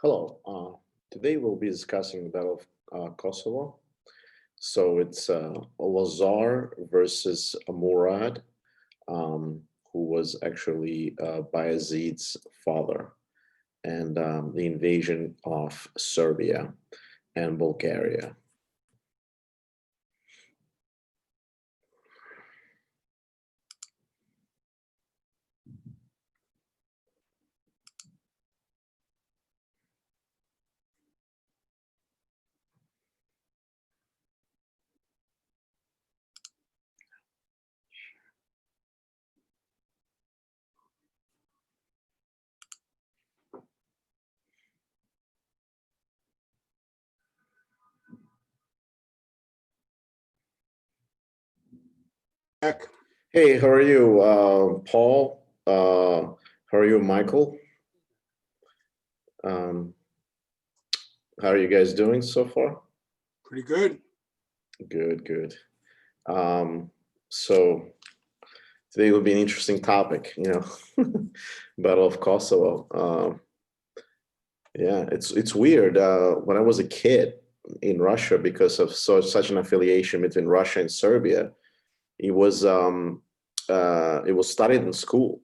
Hello. Today we'll be discussing the Battle of Kosovo. So it's Lazar versus Murad, who was actually Bayezid's father, and the invasion of Serbia and Bulgaria. Hey, how are you, Paul? How are you, Michael? How are you guys doing so far? Pretty good. Good. So today will be an interesting topic, Battle of Kosovo. Yeah, it's weird. When I was a kid in Russia, because of such an affiliation between Russia and Serbia, it was studied in school.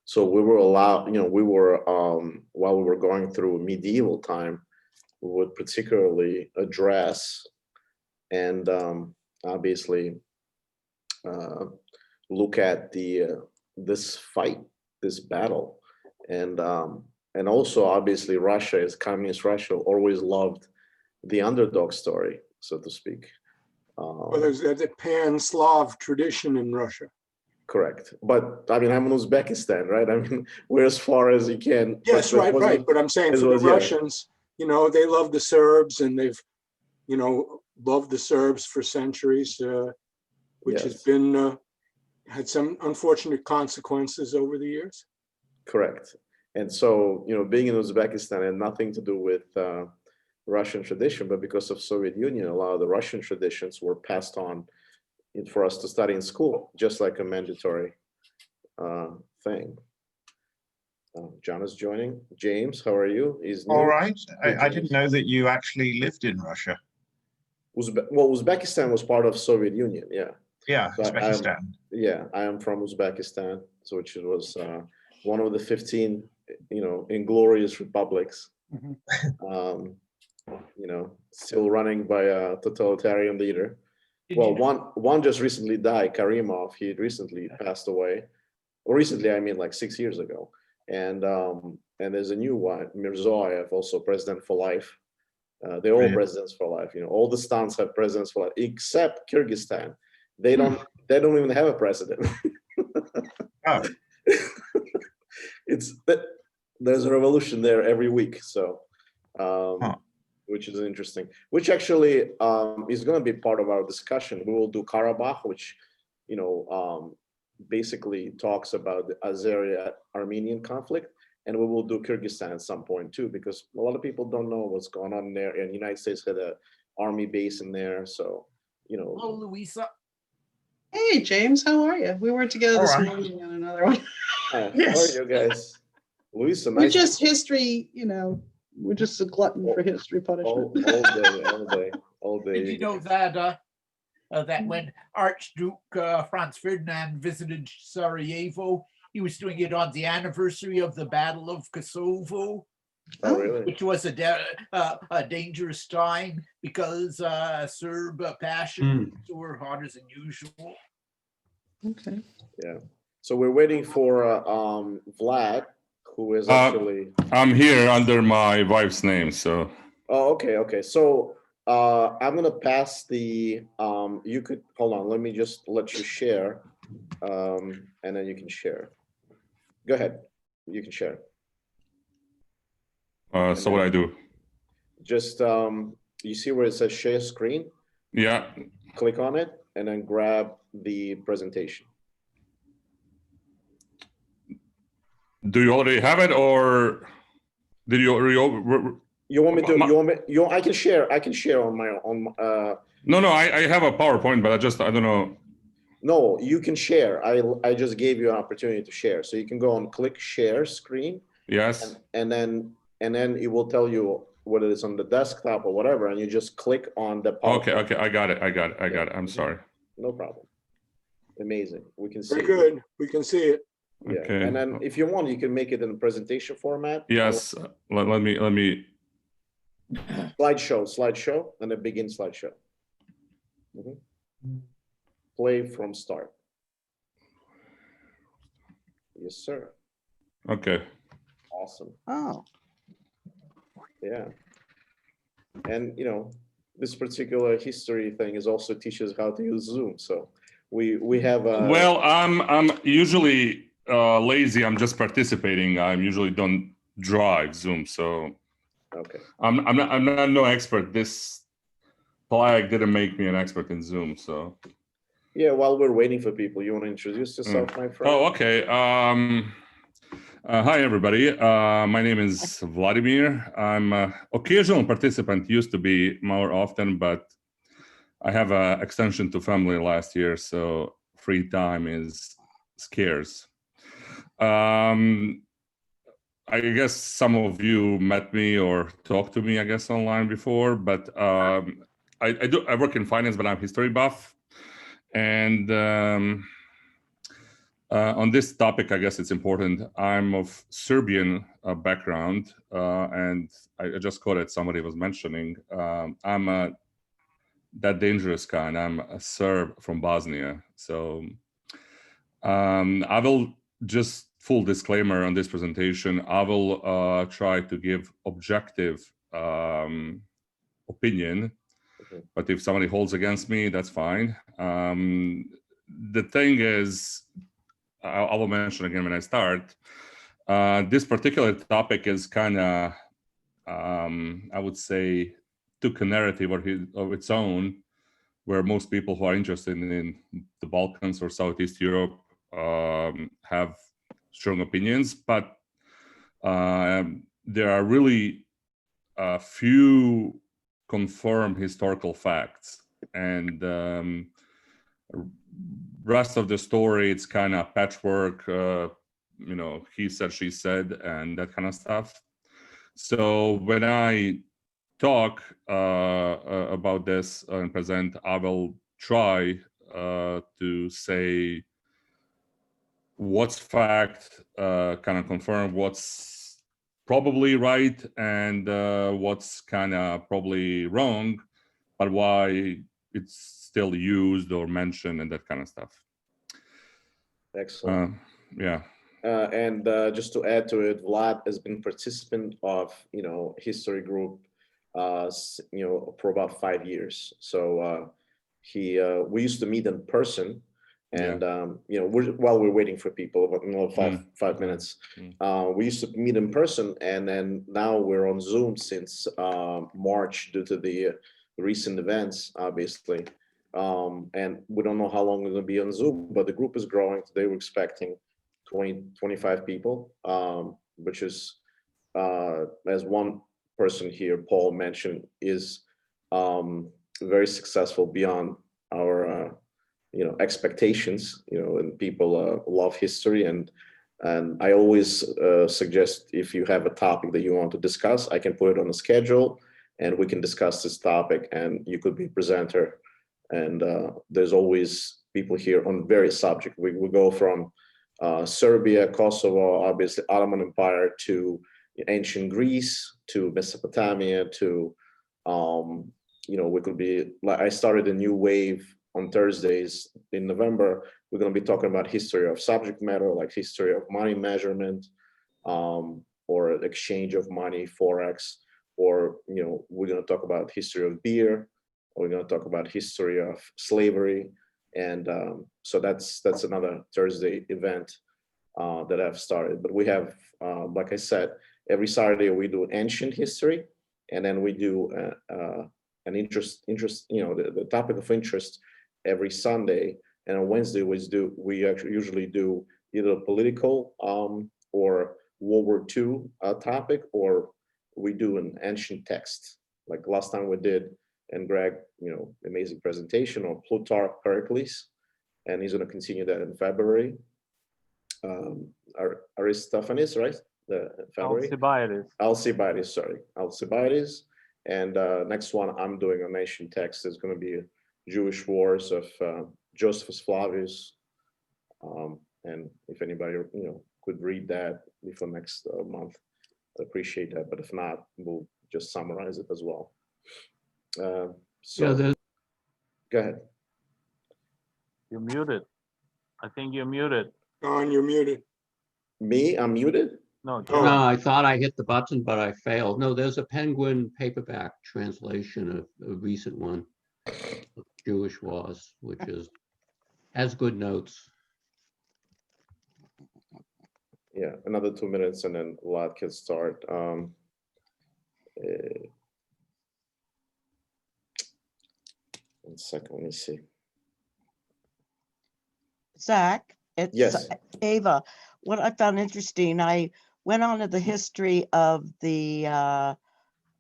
So we were allowed, while we were going through medieval time, we would particularly address and obviously look at this fight, this battle, and also obviously Russia, as communist Russia, always loved the underdog story, so to speak. Well, there's a pan-Slav tradition in Russia. Correct, but I mean, I'm in Uzbekistan, right? I mean, we're as far as you can. Yes, right. But I'm saying for the Russians, they love the Serbs, and they've, loved the Serbs for centuries, which has been had some unfortunate consequences over the years. Correct, and so being in Uzbekistan had nothing to do with Russian tradition, but because of Soviet Union, a lot of the Russian traditions were passed on for us to study in school, just like a mandatory thing. John is joining. James, how are you? He's new. All right. I didn't know that you actually lived in Russia. Well, Uzbekistan was part of Soviet Union, yeah. Yeah, so Uzbekistan. I am from Uzbekistan, so which was one of the 15, inglorious republics. Mm-hmm. Still running by a totalitarian leader. Well, one just recently died, Karimov. He recently passed away. Or recently, I mean, like 6 years ago. And there's a new one, Mirzoyev, also president for life. They're all presidents for life. All the stans have presidents for life, except Kyrgyzstan. They don't even have a president. Oh. There's a revolution there every week. So. Which is interesting, which actually is going to be part of our discussion. We will do Karabakh, which, basically talks about the Azeri-Armenian conflict, and we will do Kyrgyzstan at some point too, because a lot of people don't know what's going on there, and the United States had an army base in there, so, Hello, Louisa. Hey, James, how are you? We were together this morning on another one. Yes. How are you guys? Louisa, nice. We're just history, we're just a glutton for history punishment. all day. Did you know that that when Archduke Franz Ferdinand visited Sarajevo, he was doing it on the anniversary of the Battle of Kosovo? Oh, really? Which was a dangerous time because Serb passions were hotter than usual. Okay. Yeah. So we're waiting for Vlad, who is actually. I'm here under my wife's name, so. Oh, okay. So I'm gonna pass the. You could hold on. Let me just let you share, and then you can share. Go ahead. You can share. So what I do? Just you see where it says share screen? Yeah. Click on it and then grab the presentation. Do you already have it, or? Did you? You want me to? I can share. I can share on my No. I have a PowerPoint, but I don't know. No, you can share. I just gave you an opportunity to share, so you can go and click share screen. Yes. And then it will tell you whether it's on the desktop or whatever, and you just click on the PowerPoint. Okay. I got it. I'm sorry. No problem. Amazing. We can see. Very good. We can see it. Yeah. Okay. And then if you want, you can make it in a presentation format. Yes. Let me. Slideshow, and then begin slideshow. Play from start. Yes, sir. Okay. Awesome. Oh, Yeah. And this particular history thing is also teaches how to use Zoom. So we have Well, I'm usually lazy. I'm just participating. I usually don't drive Zoom, so okay. I'm not no expert. This flag didn't make me an expert in Zoom, so. Yeah, while we're waiting for people, you want to introduce yourself, my friend? Oh, okay. Hi, everybody. My name is Vladimir. I'm an occasional participant, used to be more often, but I have an extension to family last year, so free time is scarce. I guess some of you met me or talked to me, I guess, online before, but I work in finance, but I'm history buff. And on this topic, I guess it's important. I'm of Serbian background, and I just quoted somebody was mentioning. I'm that dangerous kind. I'm a Serb from Bosnia. So I will just full disclaimer on this presentation. I will try to give objective opinion. But if somebody holds against me, that's fine. The thing is, I will mention again when I start, this particular topic is kind of, I would say, took a narrative of its own, where most people who are interested in the Balkans or Southeast Europe have strong opinions, but there are really few confirmed historical facts, and rest of the story, it's kind of patchwork, he said, she said, and that kind of stuff. So when I talk about this and present, I will try to say what's fact, kind of confirm what's probably right, and what's kind of probably wrong, but why it's still used or mentioned and that kind of stuff. Excellent. Yeah. And just to add to it, Vlad has been participant of history group for about 5 years. So we used to meet in person, and while we're waiting for people, about 5 minutes, we used to meet in person, and then now we're on Zoom since March due to the recent events, obviously. And we don't know how long we're going to be on Zoom, but the group is growing. Today we're expecting 25 people, which is, as one person here, Paul mentioned, is very successful beyond our expectations. And people love history, and I always suggest, if you have a topic that you want to discuss, I can put it on the schedule and we can discuss this topic, and you could be presenter. And there's always people here on various subjects. We go from Serbia, Kosovo, obviously Ottoman Empire, to ancient Greece, to Mesopotamia, to we could be like, I started a new wave on Thursdays in November. We're going to be talking about history of subject matter, like history of money measurement, or exchange of money, forex, or we're going to talk about history of beer. We're going to talk about history of slavery, and so that's another Thursday event that I've started. But we have, like I said, every Saturday we do ancient history, and then we do an interest, the topic of interest every Sunday. And on Wednesday we actually usually do either political or World War II topic, or we do an ancient text, like last time we did, and Greg, amazing presentation on Plutarch Pericles, and he's going to continue that in February. Aristophanes, right? February. Alcibiades. And next one I'm doing an ancient text is going to be Jewish Wars of Josephus Flavius. And if anybody could read that before next month, I'd appreciate that. But if not, we'll just summarize it as well. So go ahead. You're muted. I think you're muted. Don, you're muted. Me? I'm muted? No, Oh. No, I thought I hit the button, but I failed. No, there's a Penguin paperback translation of a recent one, of Jewish Wars, which has good notes. Yeah, another 2 minutes and then Vlad can start. One second, let me see. Zach, it's Yes. Ava. What I found interesting, I went on to the history of the,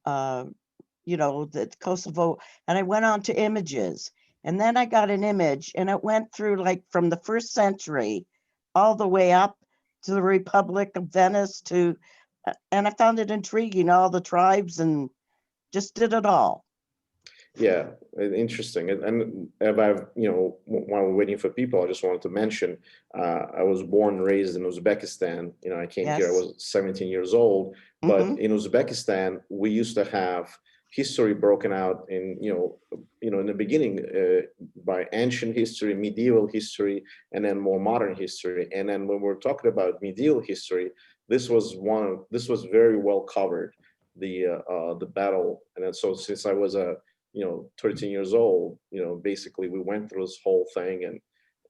the Kosovo, and I went on to images. And then I got an image and it went through like from the 1st century all the way up to the Republic of Venice and I found it intriguing, all the tribes, and just did it all. Yeah, interesting. And I've, while we're waiting for people, I just wanted to mention, I was born and raised in Uzbekistan. I came here, I was 17 years old, but in Uzbekistan, we used to have history broken out in, in the beginning by ancient history, medieval history, and then more modern history. And then when we're talking about medieval history, this was very well covered, the battle. And then so since I was 13 years old, basically we went through this whole thing, and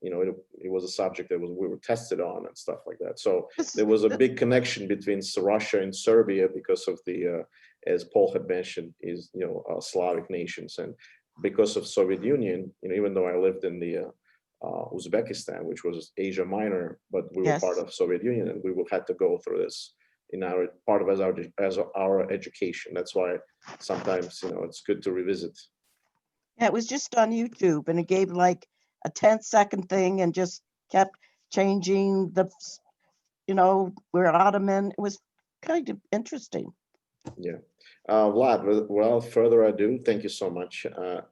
it was a subject that we were tested on and stuff like that. So there was a big connection between Russia and Serbia because of the, as Paul had mentioned, is Slavic nations, and because of Soviet Union, even though I lived in the Uzbekistan, which was Asia Minor, but we were part of Soviet Union, and we had to go through this in our part of as our education. That's why sometimes it's good to revisit. Yeah, it was just on YouTube, and it gave like a 10-second thing and just kept changing we're Ottoman. It was kind of interesting. Yeah. Vlad, without further ado, thank you so much, Eva.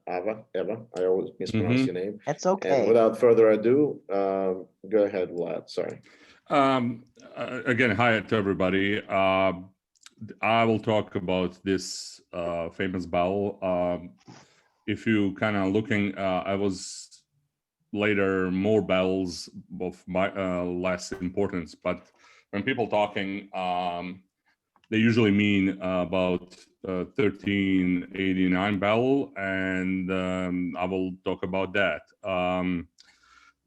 I always mispronounce your name. That's okay. And without further ado, go ahead, Vlad. Sorry. Again, hi to everybody. I will talk about this famous battle. If you kind of looking, I was later more battles of less importance, but when people talking, they usually mean about 1389 battle, and I will talk about that.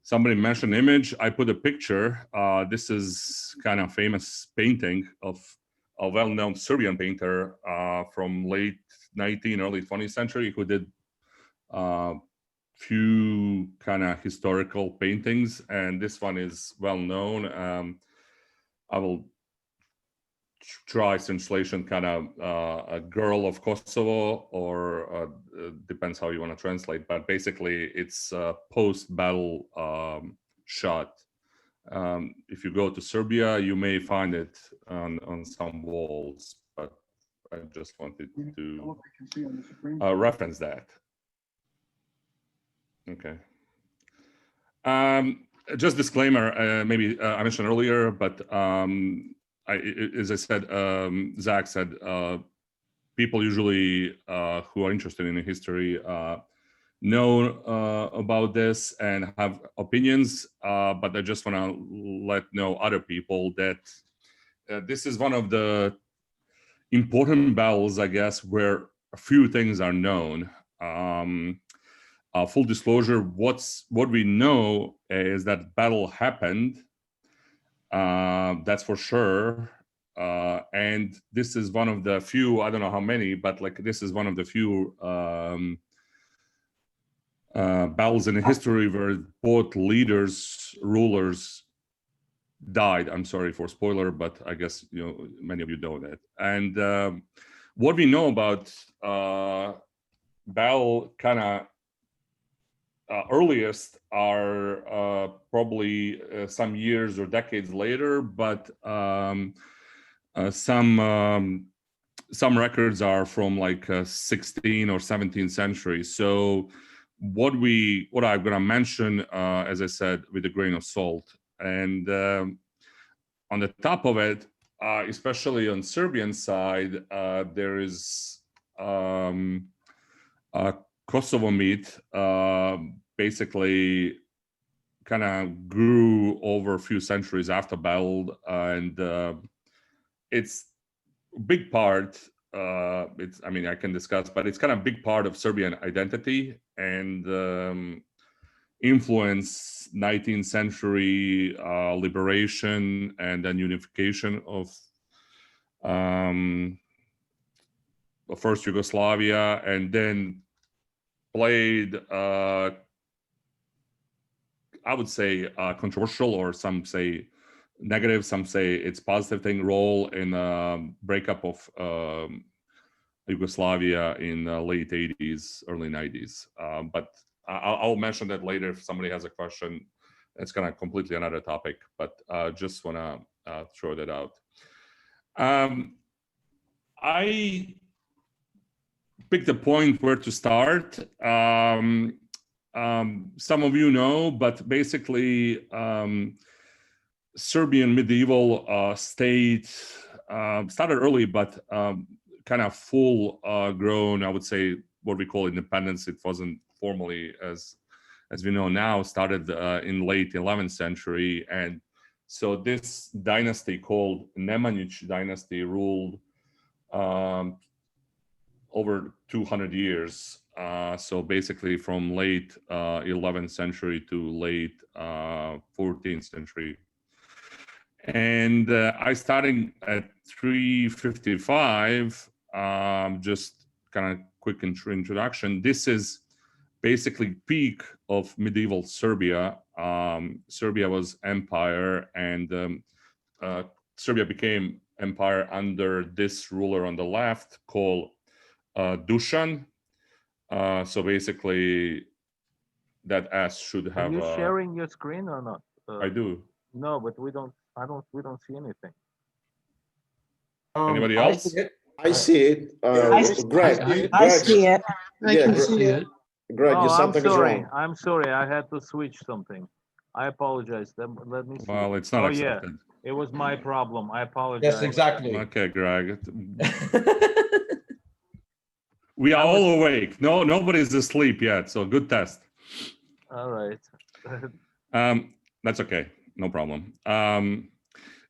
Somebody mentioned image. I put a picture. This is kind of famous painting of a well-known Serbian painter from late 19th, early 20th century who did few kind of historical paintings, and this one is well known. I will try translation, kind of a girl of Kosovo, or depends how you want to translate, but basically it's a post-battle shot. If you go to Serbia, you may find it on some walls, but I just wanted to reference that. Okay. Just disclaimer, maybe I mentioned earlier, but as I said, Zach said, people usually who are interested in history know about this and have opinions, but I just want to let know other people that this is one of the important battles, I guess, where a few things are known. Full disclosure, what we know is that battle happened. That's for sure. And this is one of the few, I don't know how many, but like this is one of the few battles in history where both leaders, rulers died. I'm sorry for spoiler, but I guess many of you know that. And what we know about Bell kind of earliest are probably some years or decades later, but some records are from like 16th or 17th century. So what I'm going to mention, as I said, with a grain of salt. And on the top of it, especially on Serbian side, there is Kosovo meat, basically kind of grew over a few centuries after Beld, and it's a big part. I can discuss, but it's kind of a big part of Serbian identity and influence 19th century liberation and then unification of first Yugoslavia, and then played I would say controversial, or some say negative, some say it's positive thing, role in breakup of Yugoslavia in the late 80s, early 90s. But I'll mention that later if somebody has a question. It's kind of completely another topic, but just want to throw that out. I picked a point where to start. Some of you know, but basically Serbian medieval state started early, but kind of full grown, I would say, what we call independence. It wasn't formally as we know now, started in late 11th century. And so this dynasty called Nemanjić dynasty ruled over 200 years. So basically from late 11th century to late 14th century. And I started at 355, just kind of quick introduction. This is basically peak of medieval Serbia. Serbia was empire, and Serbia became empire under this ruler on the left called Dusan. So basically that S should have. Are you sharing your screen or not? I do. No, but we don't see anything. Anybody else? I see it. Greg, I see it. I can see it. Greg, Oh, something is wrong. I'm sorry. I had to switch something. I apologize. Let me see. Well, it's not accepted. Yeah, it was my problem. I apologize. Yes, exactly. Okay, Greg. We are all awake. No, nobody's asleep yet. So good test. All right. That's okay. No problem.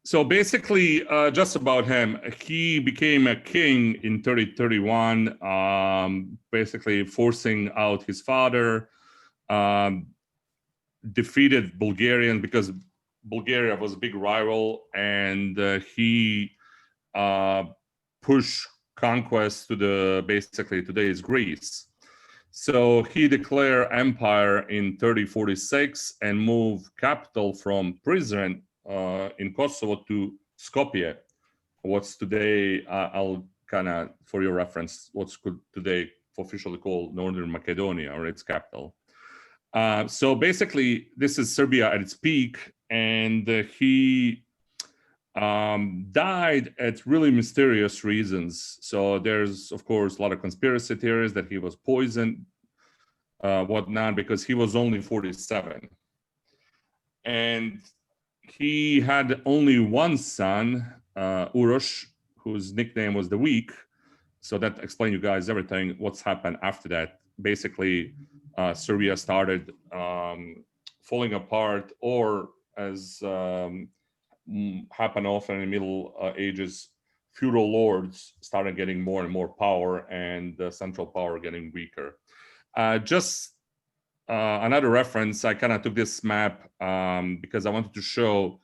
So basically, just about him, he became a king in 3031, basically forcing out his father, defeated Bulgarian because Bulgaria was a big rival, and he pushed conquest to basically today's Greece. So he declared empire in 3046 and moved capital from Prizren in Kosovo to Skopje, what's today, I'll kind of, for your reference, what's today officially called Northern Macedonia, or its capital. So basically, this is Serbia at its peak, and he died at really mysterious reasons. So there's, of course, a lot of conspiracy theories that he was poisoned, whatnot, because he was only 47. And he had only one son, Uroš, whose nickname was the Weak. So that explains you guys everything, what's happened after that. Basically, Serbia started falling apart, or as happened often in the Middle Ages, feudal lords started getting more and more power, and the central power getting weaker. Just another reference, I kind of took this map because I wanted to show,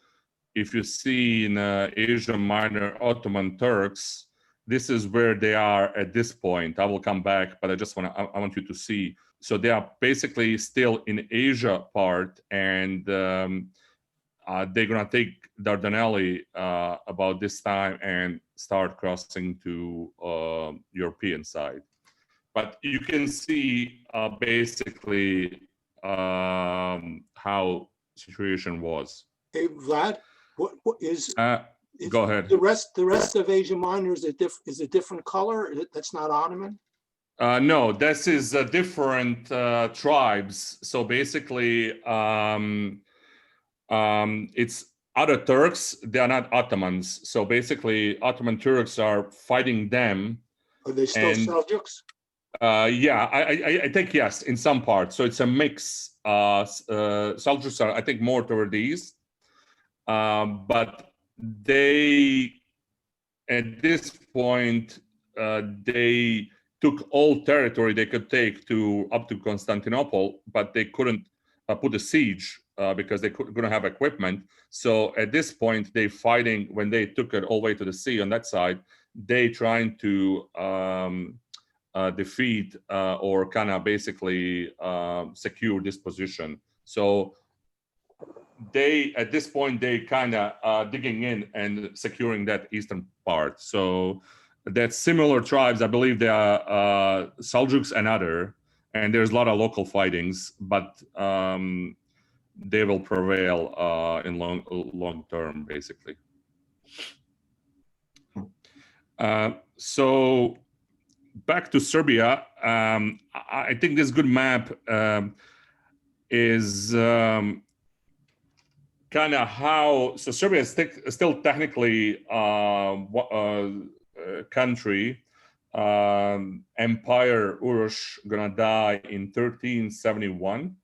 if you see in Asia Minor Ottoman Turks, this is where they are at this point. I will come back, but I want you to see. So they are basically still in Asia part, and they're gonna take Dardanelli about this time and start crossing to European side. But you can see basically how situation was. Hey, Vlad, what is? Go ahead. The rest of Asia Minor is a different color. That's not Ottoman. No, this is different tribes. So basically, it's other Turks. They are not Ottomans. So basically, Ottoman Turks are fighting them. Are they still Seljuks? Yeah, I think yes, in some parts. So it's a mix. Seljuks are, I think, more toward the east, but they, at this point, they took all territory they could take to up to Constantinople, but they couldn't put a siege because they couldn't have equipment. So at this point, they fighting when they took it all the way to the sea on that side. They trying to defeat or kind of basically secure this position. So they, at this point, they kind of digging in and securing that eastern part. So that's similar tribes. I believe they are Seljuks and other, and there's a lot of local fightings, but they will prevail in long term, basically. So back to Serbia, I think this good map is kind of how, so Serbia is still technically country. Empire Uroš gonna die in 1371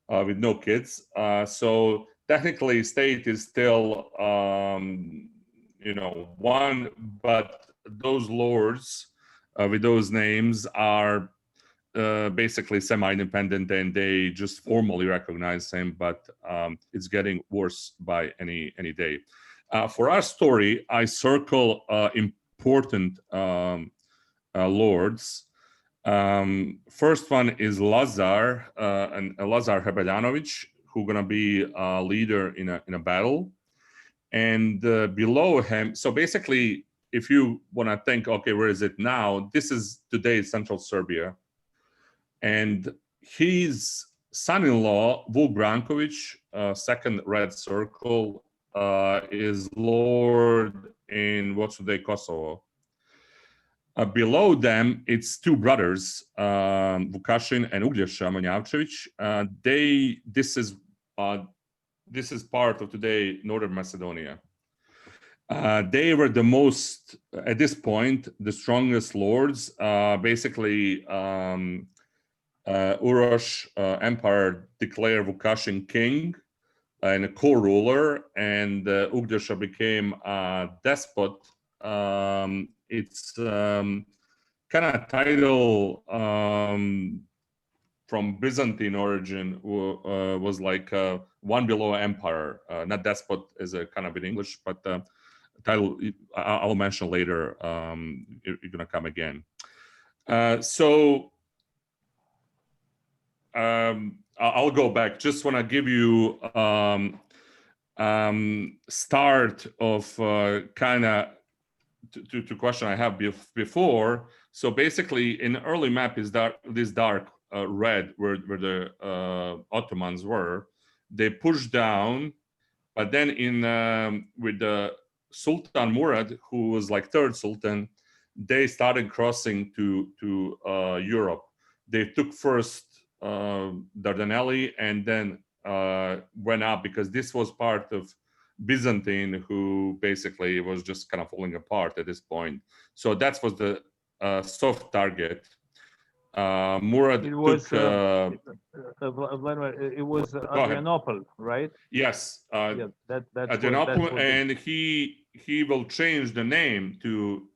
with no kids. So technically state is still, one, but those lords with those names are basically semi-independent, and they just formally recognize him, but it's getting worse by any day. For our story, I circle important lords. First one is Lazar, and Lazar Hebedanović, who's gonna be a leader in a battle. And below him, so basically, if you want to think, okay, where is it now? This is today Central Serbia. And his son-in-law, Vuk Branković, second red circle, is lord in what's today Kosovo. Below them, it's two brothers, Vukašin and Uglješa Manjavčević. This is part of today Northern Macedonia. They were the most, at this point, the strongest lords. Basically, Uroš Empire declared Vukašin king and a co-ruler, and Uglješa became a despot. It's kind of title from Byzantine origin, was like one below empire, not despot is a kind of in English, but title I'll mention later. You're gonna come again. So I'll go back. Just want to give you start of kind of to question I have before. So basically, in the early map is this dark red where the Ottomans were. They pushed down, but then in with the Sultan Murad, who was like third sultan, they started crossing to Europe. They took first Dardanelli and then went up, because this was part of Byzantine, who basically was just kind of falling apart at this point. So that was the soft target. Murad it was, took. It was Adrianople, right? Yes, Yeah, that's Adrianople, and he will change the name to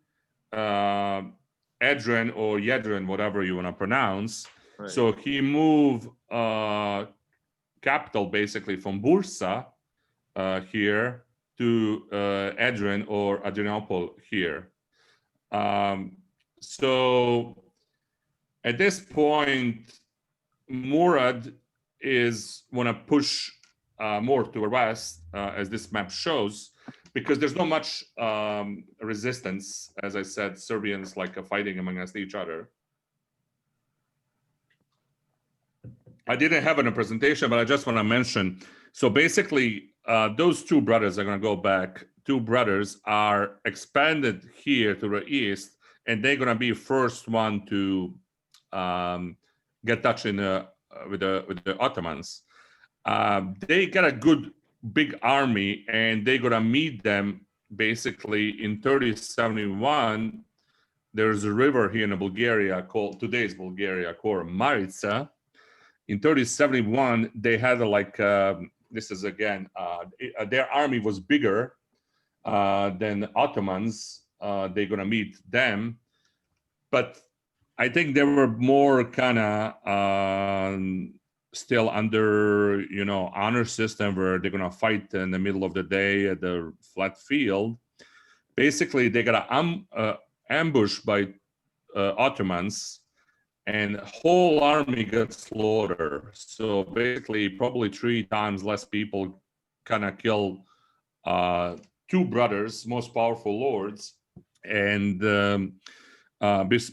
Adrian or Yedrin, whatever you want to pronounce. Right. So he moved capital basically from Bursa here to Adrian or Adrianople here. So at this point, Murad is want to push more to the west, as this map shows, because there's not much resistance. As I said, Serbians like fighting amongst each other. I didn't have it in a presentation, but I just want to mention. So basically, those two brothers are going to go back. Two brothers are expanded here to the east, and they're going to be first one to get touch in with the Ottomans. They got a good big army, and they're going to meet them basically in 3071. There's a river here in Bulgaria called today's Bulgaria called Marica. In 3071, they had like this is again their army was bigger than the Ottomans. They're gonna meet them, but I think they were more kind of still under honor system where they're gonna fight in the middle of the day at the flat field. Basically, they got ambushed by Ottomans, and whole army got slaughtered. So basically, probably 3 times less people kind of killed two brothers, most powerful lords, and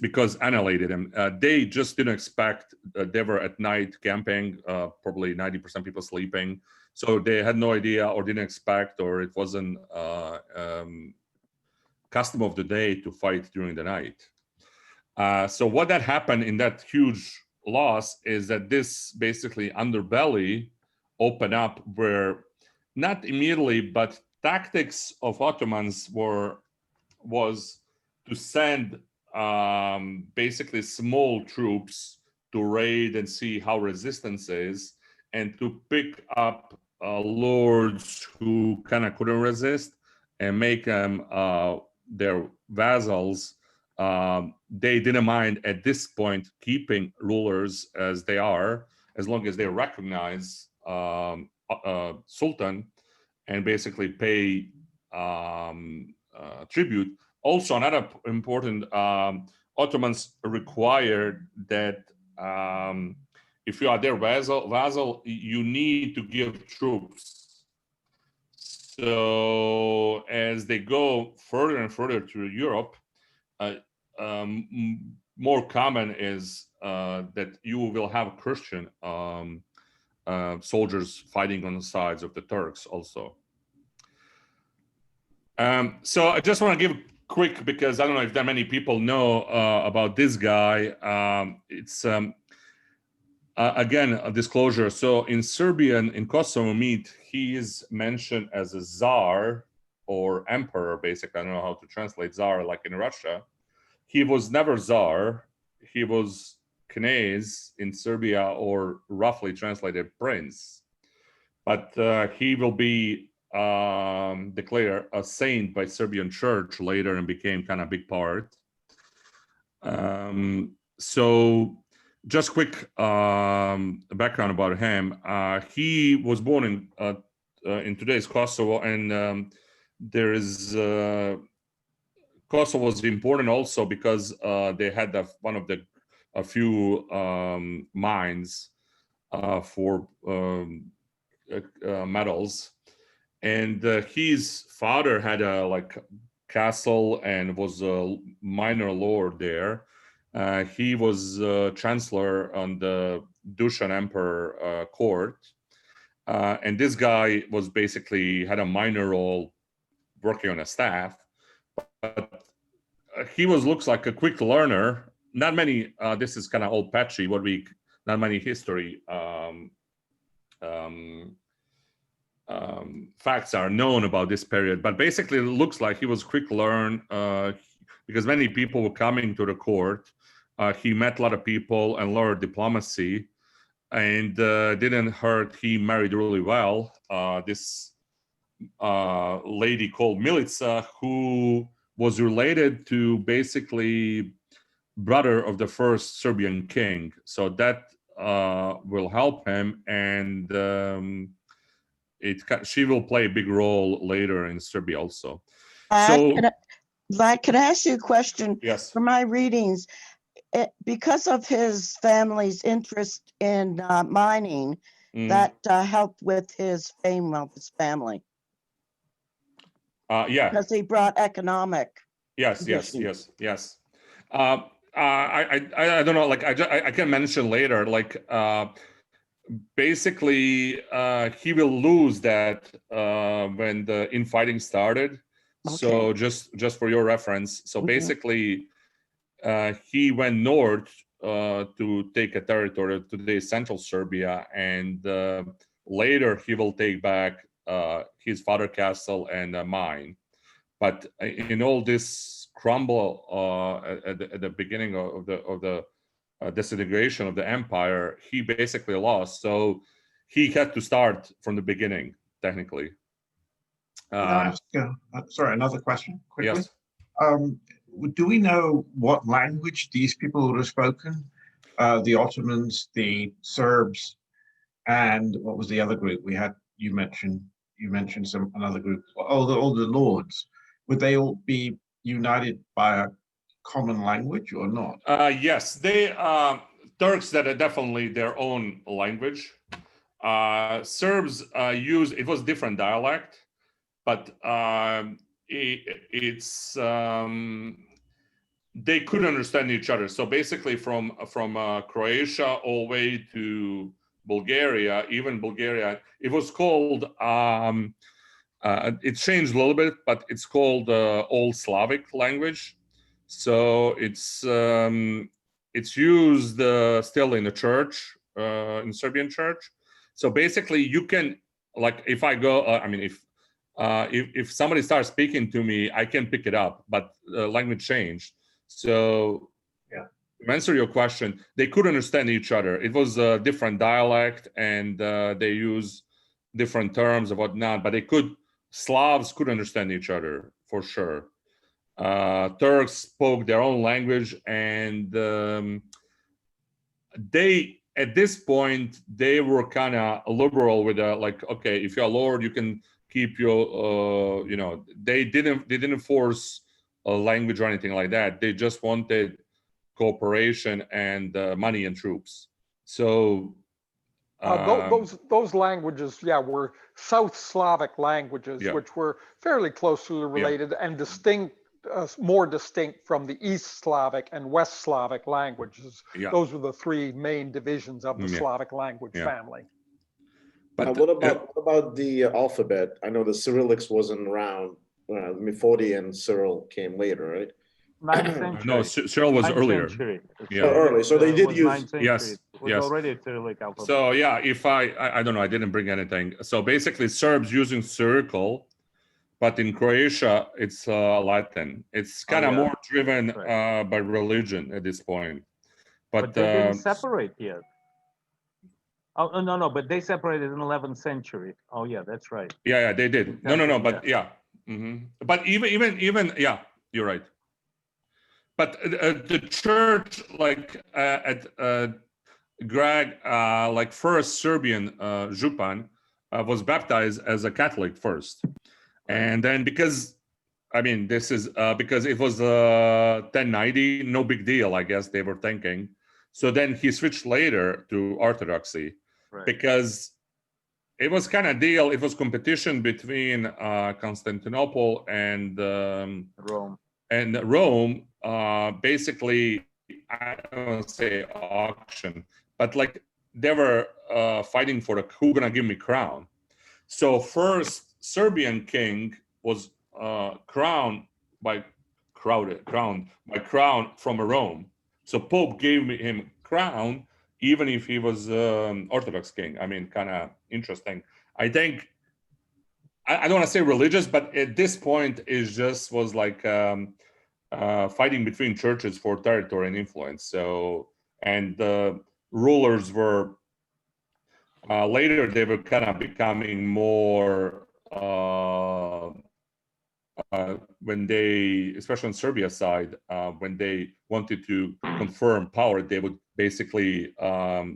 because annihilated them. They just didn't expect. They were at night camping, probably 90% people sleeping. So they had no idea or didn't expect, or it wasn't custom of the day to fight during the night. So what that happened in that huge loss is that this basically underbelly opened up where not immediately, but tactics of Ottomans was to send basically small troops to raid and see how resistance is, and to pick up lords who kind of couldn't resist and make them their vassals. They didn't mind at this point keeping rulers as they are, as long as they recognize Sultan and basically pay tribute. Also, another important, Ottomans required that if you are their vassal, you need to give troops. So as they go further and further to Europe, more common is that you will have Christian soldiers fighting on the sides of the Turks also. So I just want to give quick, because I don't know if that many people know about this guy. It's again a disclosure. So in Serbian, in Kosovo meet, he is mentioned as a Tsar or emperor, basically. I don't know how to translate Tsar like in Russia. He was never Tsar. He was Knez in Serbia, or roughly translated prince. But he will be declared a saint by Serbian church later and became kind of big part. So just quick background about him. He was born in today's Kosovo, and there is Kosovo was important also because they had one of the a few mines for metals, and his father had a castle and was a minor lord there. He was chancellor on the Dusan Emperor court, and this guy was basically had a minor role working on a staff. But he looks like a quick learner. Not many. This is kind of old patchy. Not many history facts are known about this period. But basically, it looks like he was quick learn because many people were coming to the court. He met a lot of people and learned diplomacy, and didn't hurt. He married really well. This lady called Milica, who was related to basically brother of the first Serbian king. So that will help him, and she will play a big role later in Serbia also. So, can I ask you a question? Yes. From my readings, because of his family's interest in mining, that helped with his fame of his family Yeah. because he brought economic. Yes. conditions. I don't know. Like I can mention later. Like basically, he will lose that when the infighting started. So Okay. just for your reference. So Mhm. basically, he went north to take a territory of today's central Serbia, and later he will take back his father castle and mine. But in all this crumble at the beginning of the disintegration of the empire, he basically lost. So he had to start from the beginning, technically. Can I ask, sorry, another question quickly? Yes. Do we know what language these people would have spoken? The Ottomans, the Serbs, and what was the other group we had? You mentioned another group. All the lords. Would they all be united by a common language or not? Yes, they Turks that are definitely their own language. Serbs use, it was different dialect, but it's they could understand each other. So basically, from Croatia all the way to Bulgaria, even Bulgaria, it was called. It changed a little bit, but it's called Old Slavic language. So it's used still in the church, in Serbian church. So basically, you can, like, if I go, I mean, if somebody starts speaking to me, I can pick it up, but language changed. So yeah, to answer your question, they could understand each other. It was a different dialect, and they use different terms and whatnot, but Slavs could understand each other for sure. Turks spoke their own language, and they, at this point, they were kind of liberal with like, okay, if you're a lord, you can keep your, they didn't force a language or anything like that. They just wanted cooperation and money and troops. So those languages, were South Slavic languages, which were fairly closely related and distinct, more distinct from the East Slavic and West Slavic languages. Those were the three main divisions of the Slavic language family. But what about the alphabet? I know the Cyrillics wasn't around. Methodi and Cyril came later, right? 9th century. No, Cyril was earlier. Yeah. Early. So they did use. 9th century. Yes. It was already a Cyrillic alphabet. So yeah, if I don't know, I didn't bring anything. So basically, Serbs using Cyrillic, but in Croatia it's Latin. It's kind of more driven by religion at this point. But they didn't separate yet. Oh no, but they separated in 11th century. Oh yeah, that's right. Yeah, they did. No, but yeah. But even yeah, you're right. But the church, like at Greg, like first Serbian Župan was baptized as a Catholic first, and then because this is because it was 1090, no big deal, I guess they were thinking. So then he switched later to Orthodoxy, because it was kind of deal. It was competition between Constantinople and Rome. And Rome, basically, I don't want to say auction, but like they were fighting for who gonna give me crown. So first Serbian king was crowned from Rome. So Pope gave him crown, even if he was Orthodox king. I mean, kind of interesting. I think, I don't want to say religious, but at this point it just was like fighting between churches for territory and influence. So, and the rulers were, later they were kind of becoming more, when they, especially on Serbia side, when they wanted to confirm power, they would basically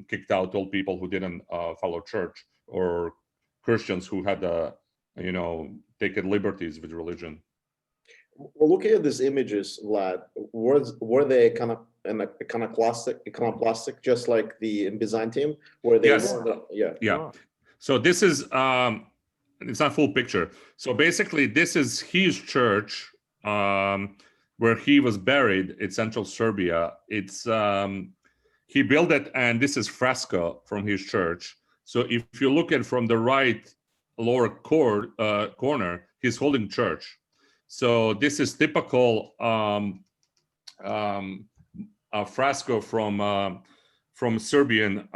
kicked out all people who didn't follow church, or Christians who had taken liberties with religion. Well, looking at these images, Vlad, were they kind of iconoclastic, just like the in Byzantium, where they Yes. yeah. So this is it's not full picture. So basically, this is his church where he was buried in central Serbia. It's he built it, and this is fresco from his church. So if you look at from the right lower corner, he's holding church. So this is typical fresco from Serbian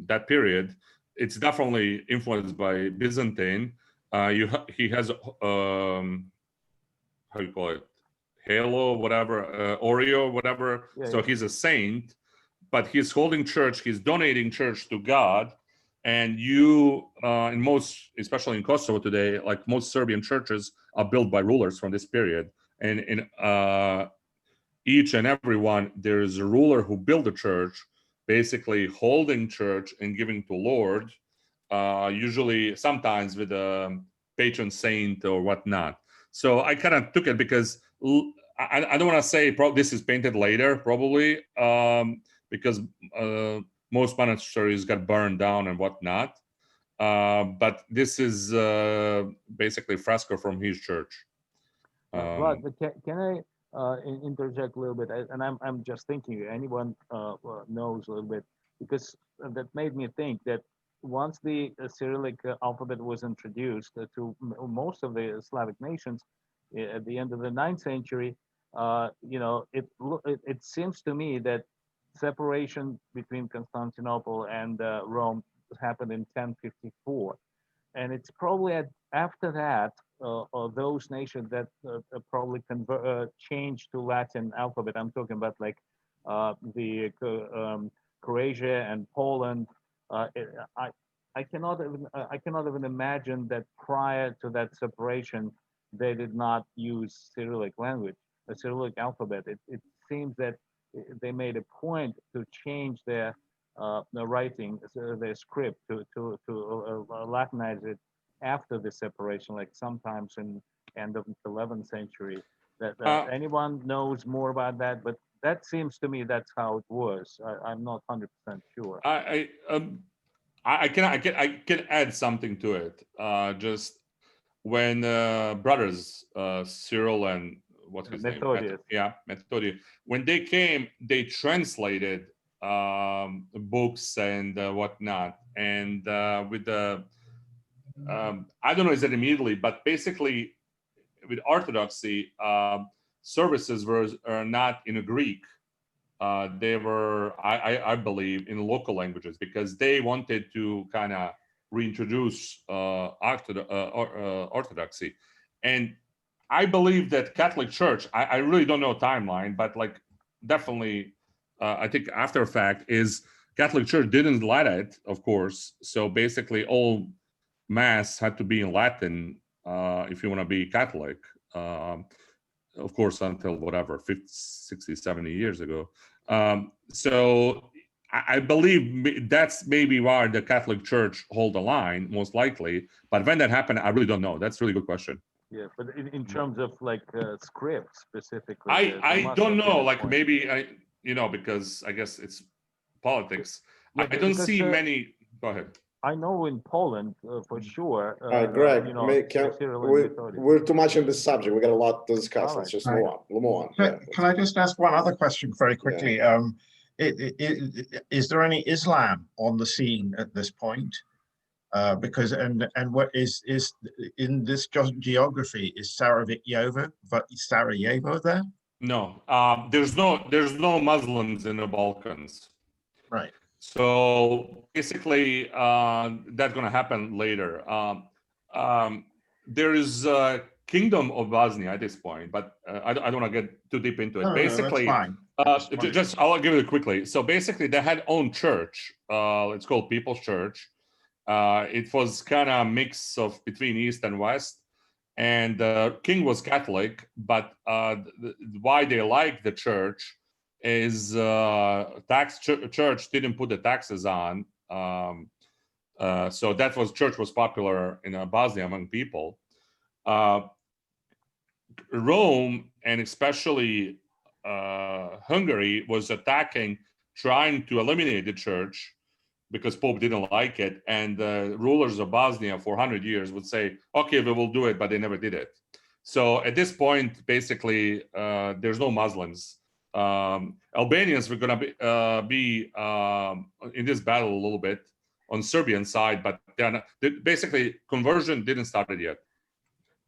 that period. It's definitely influenced by Byzantine. He has how you call it, halo, whatever, Oreo, whatever. So he's a saint, but he's holding church. He's donating church to God. And you, in most, especially in Kosovo today, like most Serbian churches are built by rulers from this period. And in each and every one, there is a ruler who built the church, basically holding church and giving to Lord, usually sometimes with a patron saint or whatnot. So I kind of took it because I don't want to say this is painted later, probably, because most monasteries got burned down and whatnot. But this is basically fresco from his church. Rod, can I interject a little bit? And I'm just thinking, anyone knows a little bit, because that made me think that once the Cyrillic alphabet was introduced to most of the Slavic nations at the end of the 9th century, it seems to me that separation between Constantinople and Rome happened in 1054, and it's probably after that those nations that probably changed to Latin alphabet. I'm talking about like the Croatia and Poland. I cannot even imagine that prior to that separation they did not use Cyrillic language, the Cyrillic alphabet. It seems that they made a point to change their writing, their script to Latinize it after the separation, like sometimes in end of the 11th century. That anyone knows more about that, but that seems to me that's how it was. I'm not 100% sure. I can add something to it. Just when brothers Cyril and what's his name? Methodius. When they came, they translated books and whatnot, and with the I don't know is it immediately, but basically with Orthodoxy, services are not in a Greek. They were, I believe, in local languages because they wanted to kind of reintroduce Orthodoxy. And I believe that Catholic Church, I really don't know timeline, but like definitely, I think after fact is Catholic Church didn't let it, of course. So basically all Mass had to be in Latin if you want to be Catholic. Of course, until whatever, 50, 60, 70 years ago. So I believe that's maybe why the Catholic Church hold the line, most likely. But when that happened, I really don't know. That's a really good question. Yeah, but in terms of like script specifically, I don't know. Like maybe because I guess it's politics. Yeah, I don't see many. Go ahead. I know in Poland for sure. Greg, we're too much in this subject. We got a lot to discuss. Let's just move on. Can I just ask one other question very quickly? Yeah. Is there any Islam on the scene at this point? Because and what is in this geography, is Sarajevo there? No, there's no Muslims in the Balkans. Right. So basically, that's going to happen later. There is a kingdom of Bosnia at this point, but I don't want to get too deep into it. No, basically, that's fine. Just I'll give it quickly. So basically, they had own church. It's called People's Church. It was kind of a mix of between East and West. And the king was Catholic, but why they liked the church is church didn't put the taxes on, so that church was popular in Bosnia among people. Rome, and especially Hungary, was attacking, trying to eliminate the church because Pope didn't like it. And the rulers of Bosnia for 100 years would say, okay, we will do it, but they never did it. So at this point, basically, there's no Muslims. Albanians were going to be in this battle a little bit on Serbian side, but basically conversion didn't start it yet.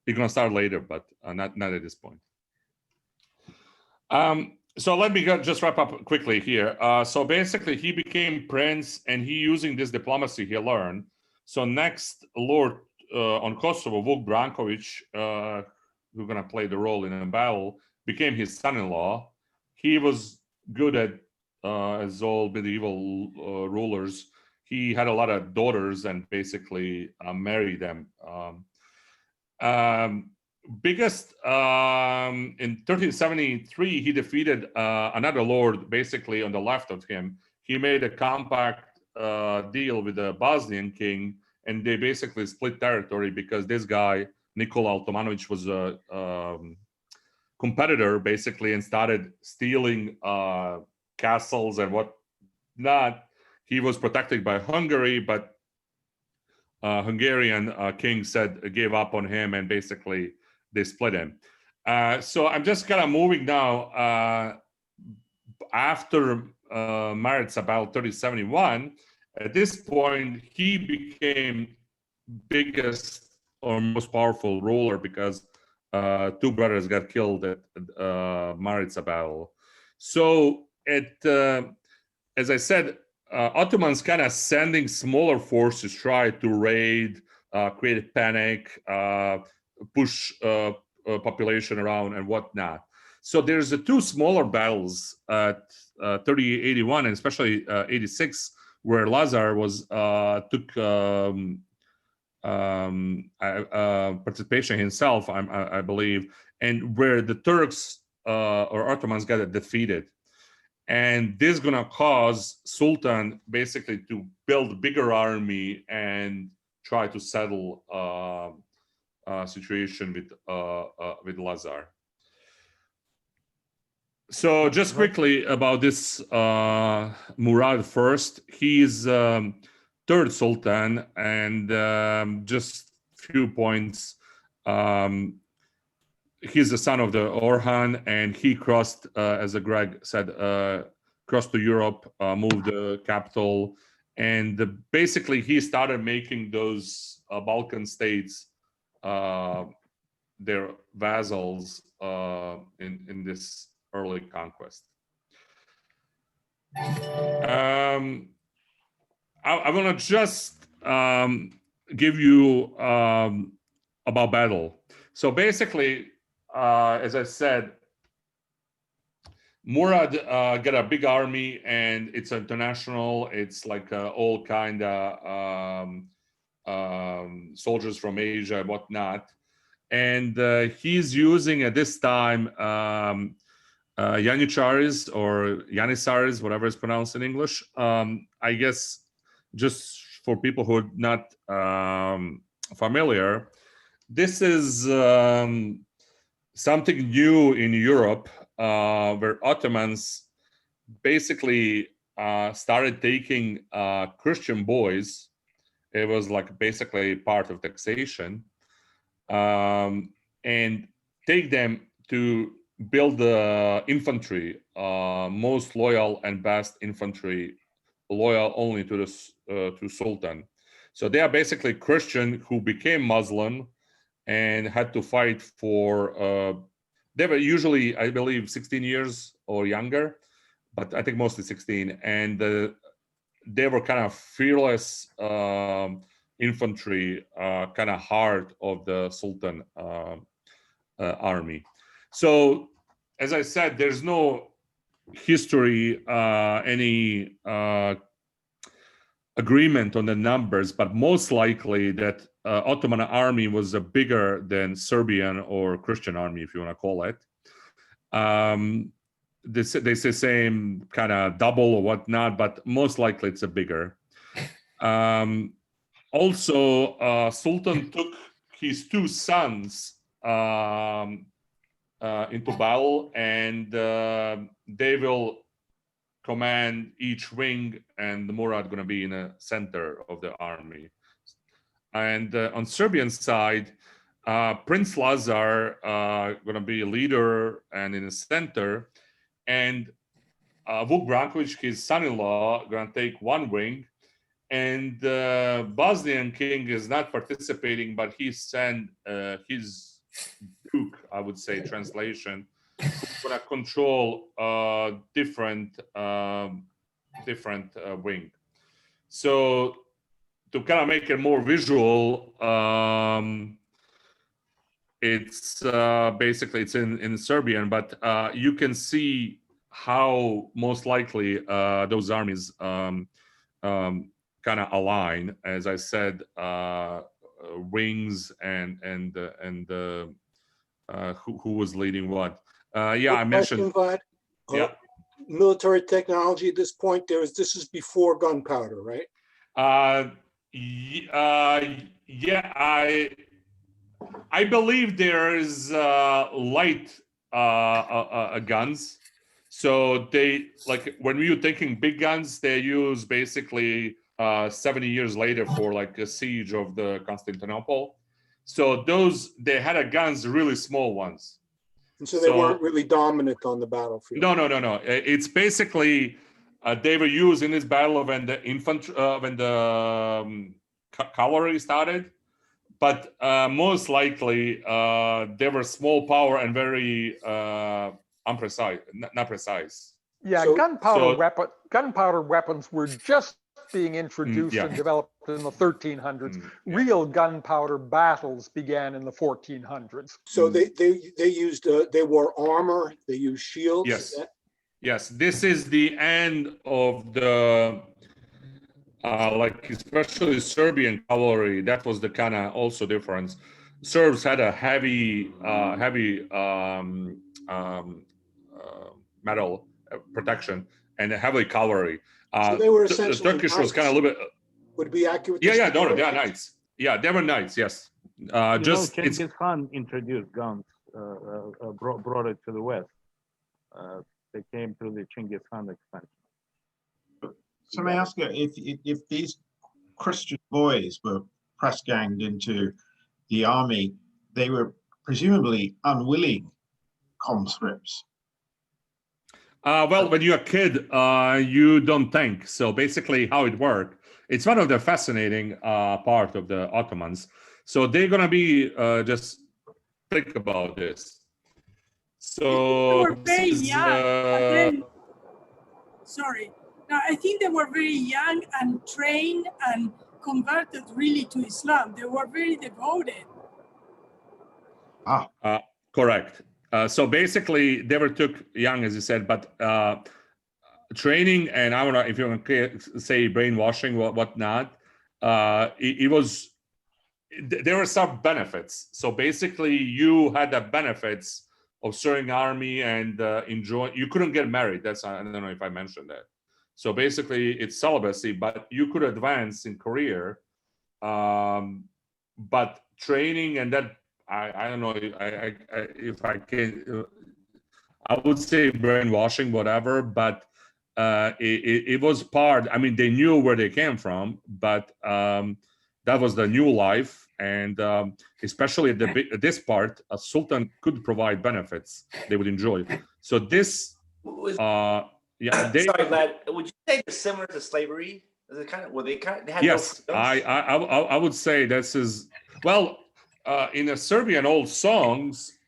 It's going to start later, but not at this point. So let me just wrap up quickly here. So basically, he became prince, and he using this diplomacy he learned. So next Lord on Kosovo, Vuk Brankovic, who's going to play the role in a battle, became his son-in-law. He was good at, as all medieval rulers, he had a lot of daughters and basically married them. Biggest, in 1373, he defeated another lord basically on the left of him. He made a compact deal with the Bosnian king, and they basically split territory because this guy, Nikola Altomanovic, was a competitor basically and started stealing castles and whatnot. He was protected by Hungary, but Hungarian king gave up on him, and basically they split him. So I'm just kind of moving now. After Murad's about 3071, at this point, he became biggest or most powerful ruler because two brothers got killed at Murad's battle. So as I said, Ottomans kind of sending smaller forces, try to raid, create panic, push population around and whatnot. So there's two smaller battles at 3081 and especially 86, where Lazar was took participation himself, I believe, and where the Turks or Ottomans got defeated. And this is going to cause Sultan basically to build a bigger army and try to settle situation with Lazar. So just quickly about this Murad first. He's third Sultan, and just few points. He's the son of the Orhan, and he crossed, as Greg said, crossed to Europe, moved the capital, and basically he started making those Balkan states their vassals in this early conquest. I want to just give you about battle. So basically, as I said, Murad got a big army, and it's international. It's like all kind of soldiers from Asia and whatnot. And he's using at this time Yanissaries or Janissaries, whatever it's pronounced in English. I guess just for people who are not familiar, this is something new in Europe, where Ottomans basically started taking Christian boys. It was like basically part of taxation, and take them to build the infantry, most loyal and best infantry, loyal only to the to Sultan. So they are basically Christian who became Muslim and had to fight for, they were usually, I believe, 16 years or younger, but I think mostly 16. And they were kind of fearless infantry, kind of heart of the Sultan army. So, as I said, there's no history, any agreement on the numbers, but most likely that Ottoman army was bigger than Serbian or Christian army, if you want to call it. They say same kind of double or whatnot, but most likely it's a bigger. Also, Sultan took his two sons into battle, and they will command each wing, and the Murad going to be in the center of the army. And on Serbian side, Prince Lazar going to be a leader and in the center, and Vuk Brankovic, his son-in-law, going to take one wing, and the Bosnian king is not participating, but he sent his duke, I would say, translation, who's going to control different wing. So to kind of make it more visual, it's basically it's in Serbian, but you can see how most likely those armies kind of align. As I said, wings and who was leading what. Yeah, I mentioned. Vlad. Yeah. Military technology at this point. This is before gunpowder, right? Yeah, I believe there is light guns. So they, like, when we were thinking big guns, they use basically 70 years later for like a siege of the Constantinople. So they had a guns, really small ones. And so they weren't really dominant on the battlefield. No. It's basically they were used in this battle when the infantry, when the cavalry started. But most likely they were small power and very imprecise, not precise. Yeah, So- gunpowder weapons were just being introduced yeah. and developed in the 1300s. Real gunpowder battles began in the 1400s. So they used they wore armor. They used shields. Yes. Yes, this is the end of the like especially Serbian cavalry. That was the kind of also difference. Serbs had a heavy metal protection and a heavy cavalry. So they were The essentially Turkish was kind of a little bit. Would be accurate. Yeah, they are knights. Yeah, they were knights. Yes, just it's. Genghis Khan introduced guns, brought it to the West. They came through the Genghis Khan expansion. So may I ask you, if these Christian boys were press ganged into the army, they were presumably unwilling conscripts. Well, when you're a kid, you don't think. So basically how it worked, it's one of the fascinating part of the Ottomans. So they're going to be, just think about this. So they were very young. Sorry. Now, I think they were very young and trained and converted really to Islam. They were very devoted. Correct. So basically, they were took young, as you said, but training and I don't know if you want to say brainwashing, whatnot. It was there were some benefits. So basically, you had the benefits of serving army and enjoy. You couldn't get married. That's I don't know if I mentioned that. So basically, it's celibacy, but you could advance in career. But training and that. I don't know if I can. I would say brainwashing, whatever, but it was part. I mean, they knew where they came from, but that was the new life, and especially at this part, a sultan could provide benefits they would enjoy. So this, yeah. Sorry, Vlad. Would you say they're similar to slavery? Is it kind of? Were they kind of? They had yes, no I would say this is well. In the Serbian old songs,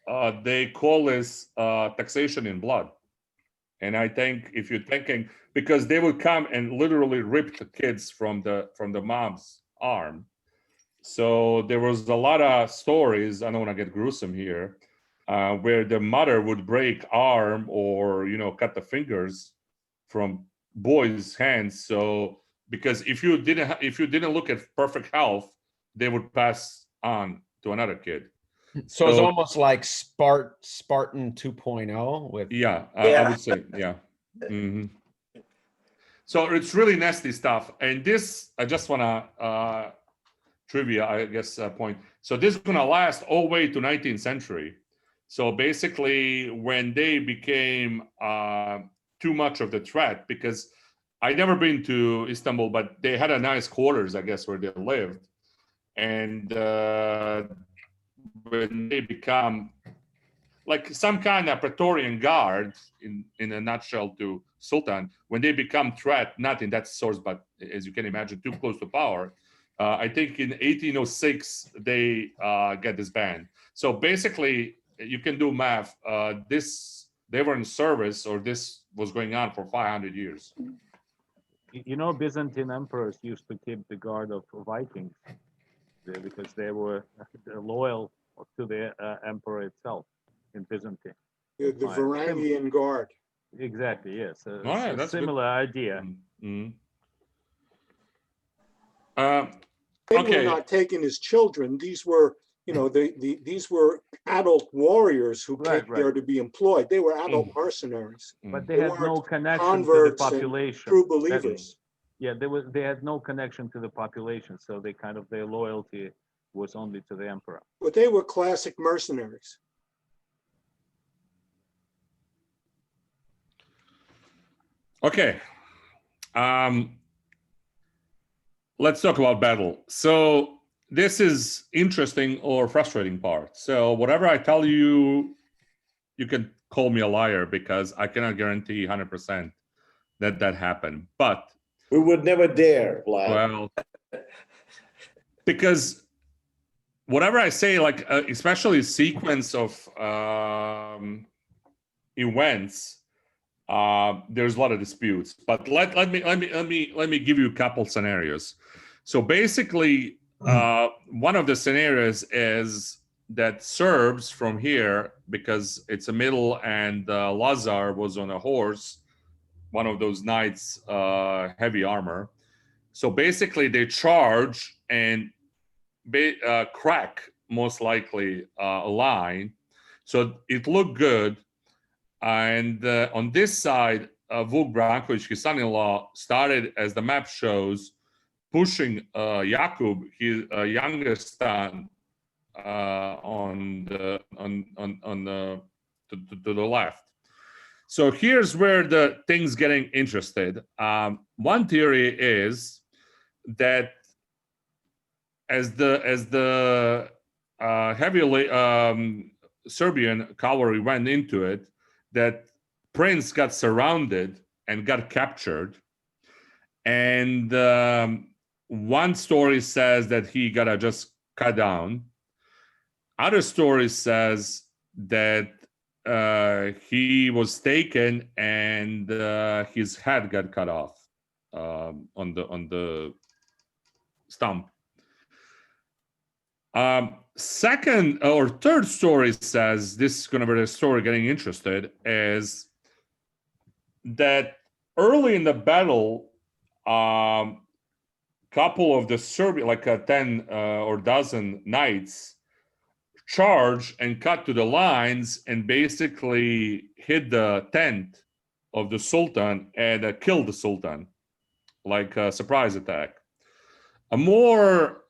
they call this taxation in blood. And I think if you're thinking, because they would come and literally rip the kids from the mom's arm. So there was a lot of stories, I don't want to get gruesome here, where the mother would break arm or, cut the fingers from boys' hands. So because if you didn't look at perfect health, they would pass on to another kid. So it's almost like Spartan 2.0 with I would say mm-hmm. So it's really nasty stuff, and this I just want to trivia, I guess, point. So this is going to last all the way to 19th century. So basically, when they became too much of the threat, because I never been to Istanbul, but they had a nice quarters, I guess, where they lived. And when they become like some kind of Praetorian guard, in a nutshell, to Sultan, when they become threat, not in that source, but as you can imagine, too close to power, I think in 1806, they get disbanded. So basically, you can do math. They were in service, or this was going on for 500 years. You know, Byzantine emperors used to keep the guard of Vikings because they were loyal to the emperor itself in Byzantine. The Varangian Guard. Exactly, yes. That's a similar idea. Mm-hmm. They were not taken as children. These were, you know, these were adult warriors who came there to be employed. They were adult mercenaries. But they had no connection to the population. True believers. They had no connection to the population, so their loyalty was only to the emperor. But they were classic mercenaries. Okay. Let's talk about battle. So this is interesting or frustrating part. So whatever I tell you, you can call me a liar, because I cannot guarantee 100% that happened. But we would never dare, Vlad. Well, because whatever I say, like especially sequence of events, there's a lot of disputes. But let me give you a couple scenarios. So basically, one of the scenarios is that Serbs from here, because it's a middle, and Lazar was on a horse, one of those knights, heavy armor. So basically, they charge and crack, most likely, a line. So it looked good. And on this side, Vuk Brankovic, his son-in-law, started, as the map shows, pushing Jakub, his youngest son, to the left. So here's where the thing's getting interested. One theory is that as the heavy Serbian cavalry went into it, that Prince got surrounded and got captured. And one story says that he got just cut down. Other story says that he was taken and his head got cut off on the stump. Second or third story says, this is going to be the story getting interested, is that early in the battle, couple of the Serbian, like 10 or dozen knights, charged and cut to the lines and basically hit the tent of the Sultan and killed the Sultan, like a surprise attack. A more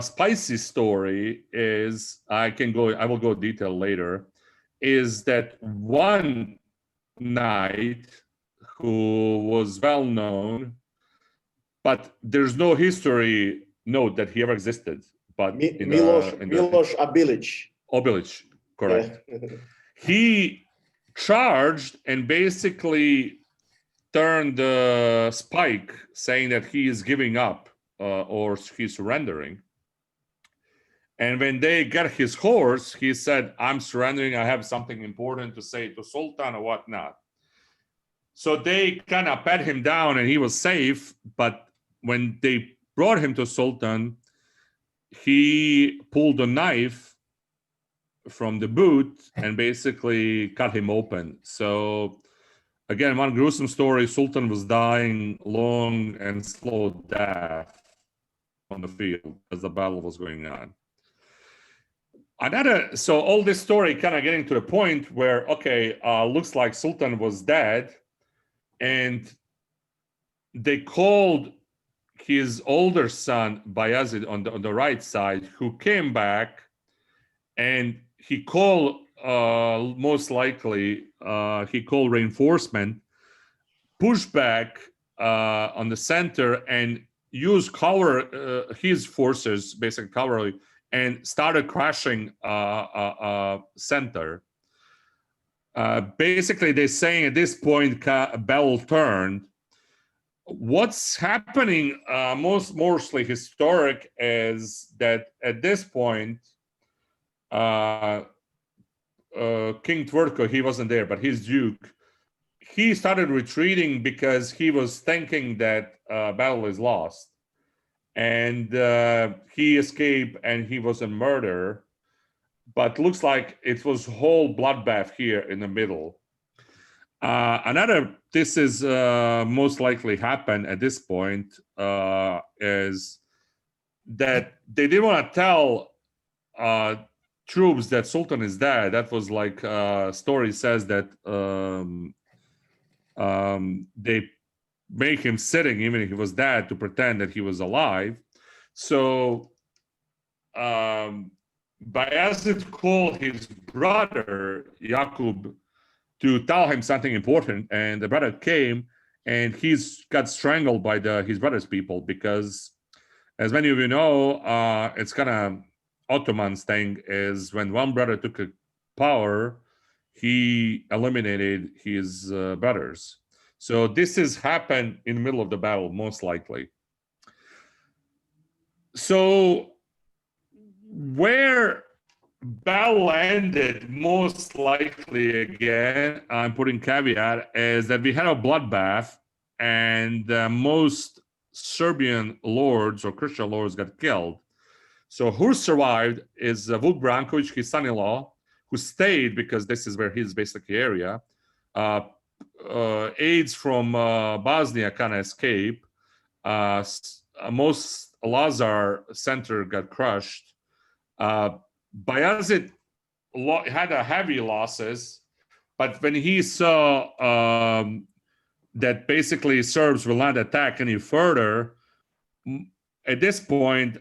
spicy story is, I will go detail later, is that one knight who was well known, but there's no history note that he ever existed. But Miloš Abilić. Obilić, correct. Yeah. He charged and basically turned the spike, saying that he is giving up or he's surrendering. And when they got his horse, he said, "I'm surrendering. I have something important to say to Sultan or whatnot." So they kind of pat him down and he was safe. But when they brought him to Sultan, he pulled a knife from the boot and basically cut him open. So again, one gruesome story, Sultan was dying long and slow death on the field as the battle was going on. So all this story kind of getting to the point where, okay, looks like Sultan was dead, and they called his older son Bayezid on the right side, who came back, and he called most likely he called reinforcement, push back on the center and use his forces, basically cavalry, and started crashing center. Basically, they're saying at this point, battle turned. What's happening, mostly historic, is that at this point, King Tvrtko, he wasn't there, but his duke, he started retreating because he was thinking that battle is lost. And he escaped and he was a murderer. But looks like it was whole bloodbath here in the middle. This is most likely happened at this point, is that they didn't want to tell troops that Sultan is dead. That was like story says that they make him sitting even if he was dead to pretend that he was alive. So Bayezid called his brother Yaqub to tell him something important, and the brother came, and he's got strangled by his brother's people because, as many of you know, it's kind of Ottoman's thing is when one brother took power, he eliminated his brothers. So this has happened in the middle of the battle, most likely. So where battle ended, most likely, again, I'm putting caveat, is that we had a bloodbath and most Serbian lords or Christian lords got killed. So who survived is Vuk Branković, his son-in-law, who stayed because this is where his basic area. Aides from Bosnia kind of escaped. Most Lazar center got crushed. Bayezid had a heavy losses, but when he saw that basically Serbs will not attack any further, at this point,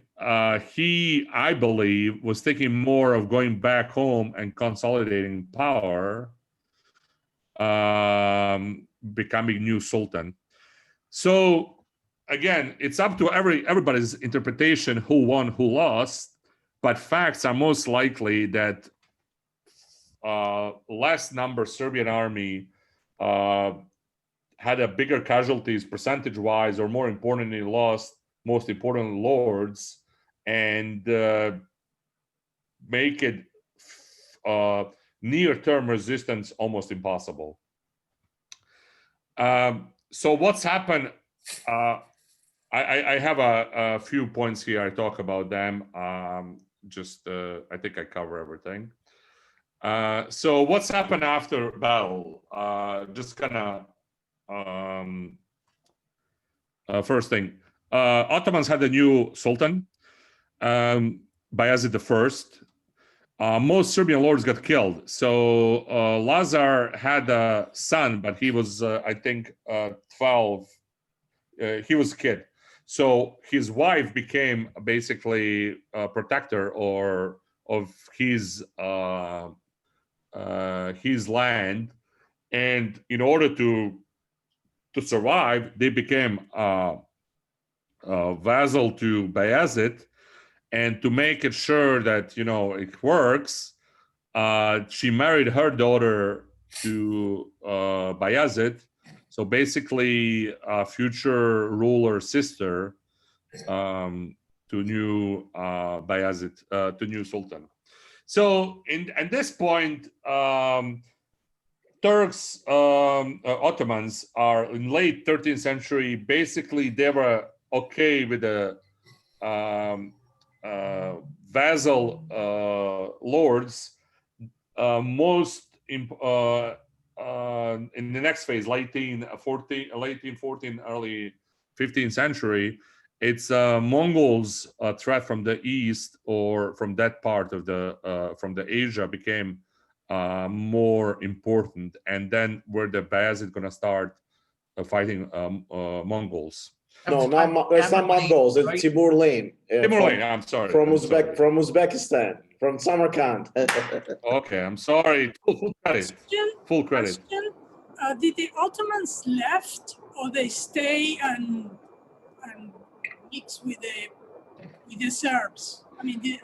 he, I believe, was thinking more of going back home and consolidating power, becoming new sultan. So again, it's up to everybody's interpretation who won, who lost, but facts are most likely that less number Serbian army had a bigger casualties percentage-wise, or more importantly, lost most important lords, and make it near-term resistance almost impossible. So what's happened? I have a few points here. I talk about them. I think I cover everything. So what's happened after battle? Just kind of first thing. Ottomans had a new sultan, Bayezid I. Most Serbian lords got killed. So Lazar had a son, but he was, I think, 12. He was a kid. So his wife became basically a protector of his land, and in order to survive, they became vassal to Bayezid, and to make it sure that it works, she married her daughter to Bayezid. So basically, a future ruler sister to new Bayezid, to new sultan. So at this point, Turks, Ottomans are in late 13th century. Basically, they were okay with the vassal lords. Most in the next phase, late 1814, early 15th century, it's Mongols threat from the east or from that part of from the Asia became more important, and then where the Bayezid gonna start fighting Mongols. No, it's not Mongols. It's right? Timur Lane. Timur Lane, I'm sorry. From I'm sorry. from Uzbekistan, from Samarkand. Okay, I'm sorry. Full credit. Full credit. Question, did the Ottomans left or they stay and mix with the Serbs? I mean,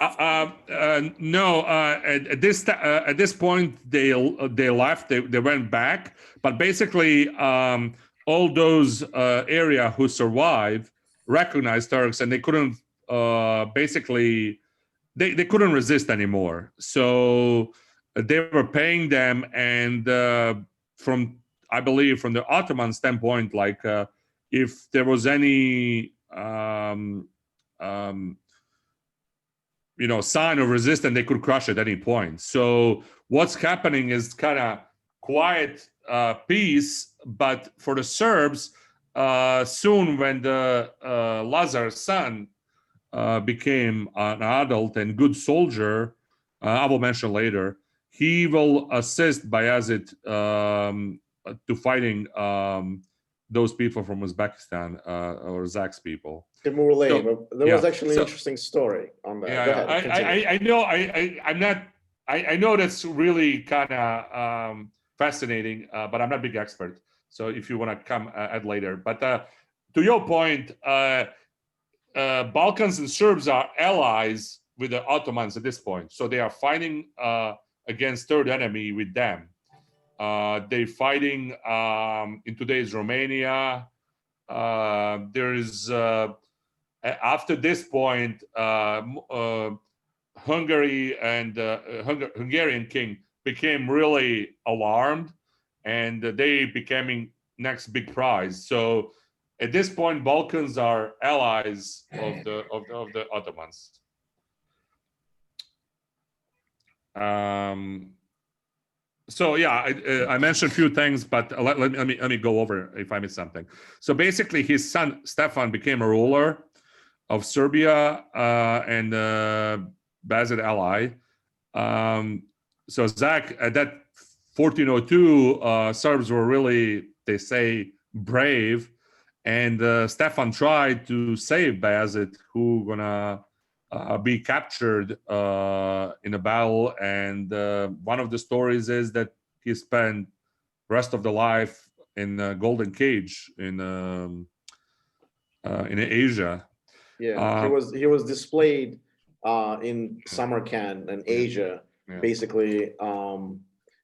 no. At this point, they left. They went back. But basically, all those area who survived recognized Turks, and they couldn't. Basically, they couldn't resist anymore. So they were paying them, and I believe from the Ottoman standpoint, like if there was any sign of resistance, they could crush at any point. So what's happening is kind of quiet peace, but for the Serbs, soon when the Lazar's son became an adult and good soldier, I will mention later, he will assist Bayezid to fighting those people from Uzbekistan or Zak's people. Timur Lane. There was actually an interesting story on that. Yeah, Go ahead, I know. I'm not. I know that's really kind of fascinating, but I'm not a big expert. So if you want to come add later, but to your point, Balkans and Serbs are allies with the Ottomans at this point. So they are fighting against third enemy with them. They're fighting in today's Romania. There is. After this point, Hungary and Hungarian king became really alarmed, and they becoming next big prize. So at this point, Balkans are allies of the Ottomans. So yeah, I mentioned a few things, but let me go over if I missed something. So basically, his son Stefan became a ruler of Serbia and Bayezid ally. So Zak, at that 1402, Serbs were really, they say, brave, and Stefan tried to save Bayezid, who gonna be captured in a battle. And one of the stories is that he spent rest of the life in a golden cage in Asia. Yeah, he was displayed in Samarkand and Asia, basically, and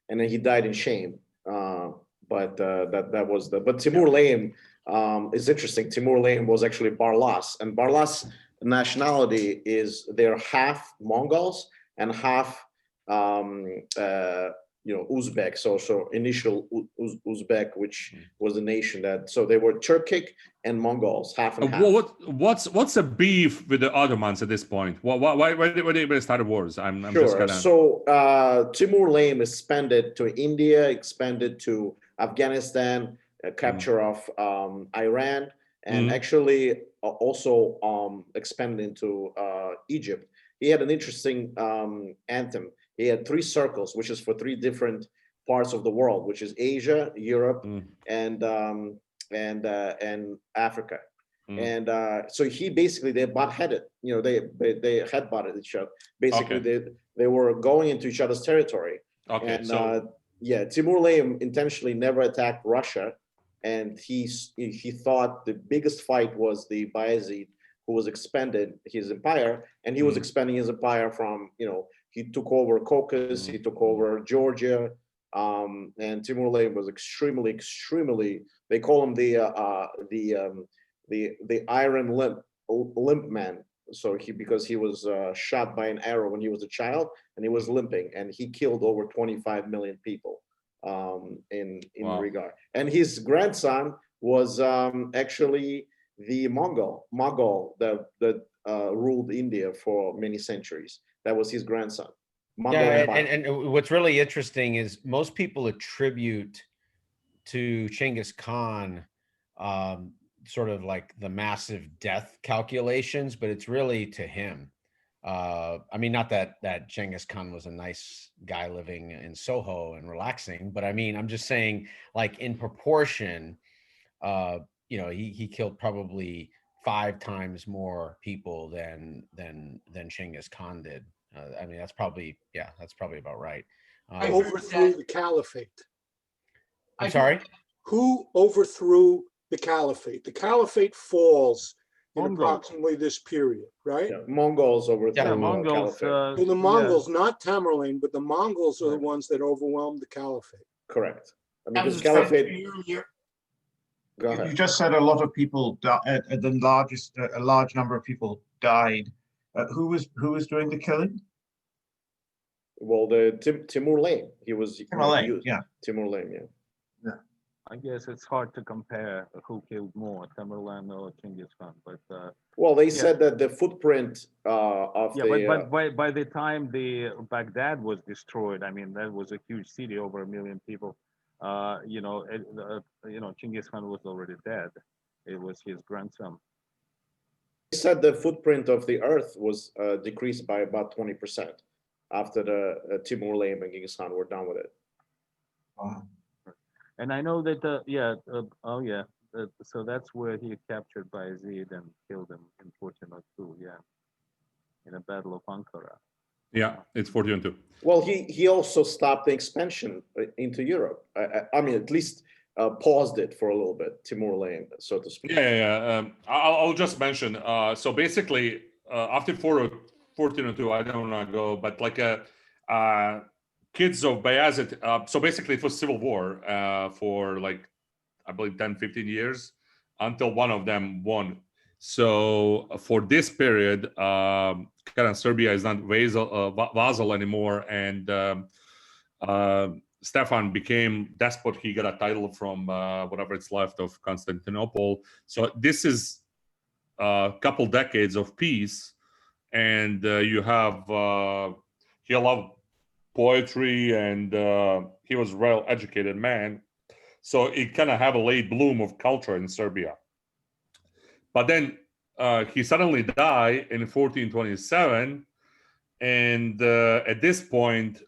then he died in shame. But Timur Lane is interesting. Timur Lane was actually Barlas, and Barlas nationality is they're half Mongols and half Uzbek. So initial Uzbek, which was the nation that, so they were Turkic and Mongols, half and half. What's a beef with the Ottomans at this point? Why they started wars? I'm sure. Just gonna... So Timur Lane expanded to India, expanded to Afghanistan, capture of Iran, and actually also expanded into Egypt. He had an interesting anthem. He had 3 circles, which is for 3 different parts of the world, which is Asia, Europe, and Africa. And so he basically, they butt-headed. They head-butted each other. Basically, they were going into each other's territory. And Timur Lane intentionally never attacked Russia, and he thought the biggest fight was the Bayezid, who was expanded his empire, and he was expanding his empire from he took over Caucasus, he took over Georgia, and Timur Lane was extremely. They call him the Iron Limp Man. So because he was shot by an arrow when he was a child, and he was limping, and he killed over 25 million people in regard. And his grandson was actually the Mongol that ruled India for many centuries. That was his grandson. And what's really interesting is most people attribute to Genghis Khan sort of like the massive death calculations, but it's really to him. I mean, not that Genghis Khan was a nice guy living in Soho and relaxing, but I mean, I'm just saying, like, in proportion, you know, he killed probably 5 times more people than Genghis Khan did. I mean, that's probably about right. Who overthrew the caliphate? I'm sorry? Who overthrew the caliphate? The caliphate falls in Mongols. approximately this period, right? Yeah, Mongols overthrew Yeah, the Mongols. caliphate. Well, the Mongols, not Tamerlane, but the Mongols are the ones that overwhelmed the caliphate. Correct. I mean, That because was caliphate. earlier. Go You ahead. just said a lot of people, a large number of people died. Who was doing the killing? Well, the Timur Lane. He was Timur Lane, used. yeah. Timur Lane, yeah. I guess it's hard to compare who killed more, Tamerlane or Genghis Khan. But Well, they said that the footprint of yeah, the but by the time the Baghdad was destroyed, I mean that was a huge city, over 1 million people. You know, Genghis Khan was already dead. It was his grandson. they said the footprint of the earth was decreased by about 20% after the Timur Lane and Genghis Khan were done with it. And I know that, so that's where he captured Bayezid and killed him in 1402, yeah, in a battle of Ankara. Yeah, it's 1402. Well, he also stopped the expansion into Europe. I mean, at least paused it for a little bit, Timur Lane, so to speak. Yeah. I'll just mention. So basically, after 1402, I don't want to go, but like kids of Bayezid. So basically, it was civil war for like, I believe 10, 15 years until one of them won. So for this period, kind of Serbia is not vassal anymore, and Stefan became despot. He got a title from whatever it's left of Constantinople. So this is a couple decades of peace, and you have he loved poetry, and he was a well-educated man. So it kind of have a late bloom of culture in Serbia. But then he suddenly died in 1427, and at this point,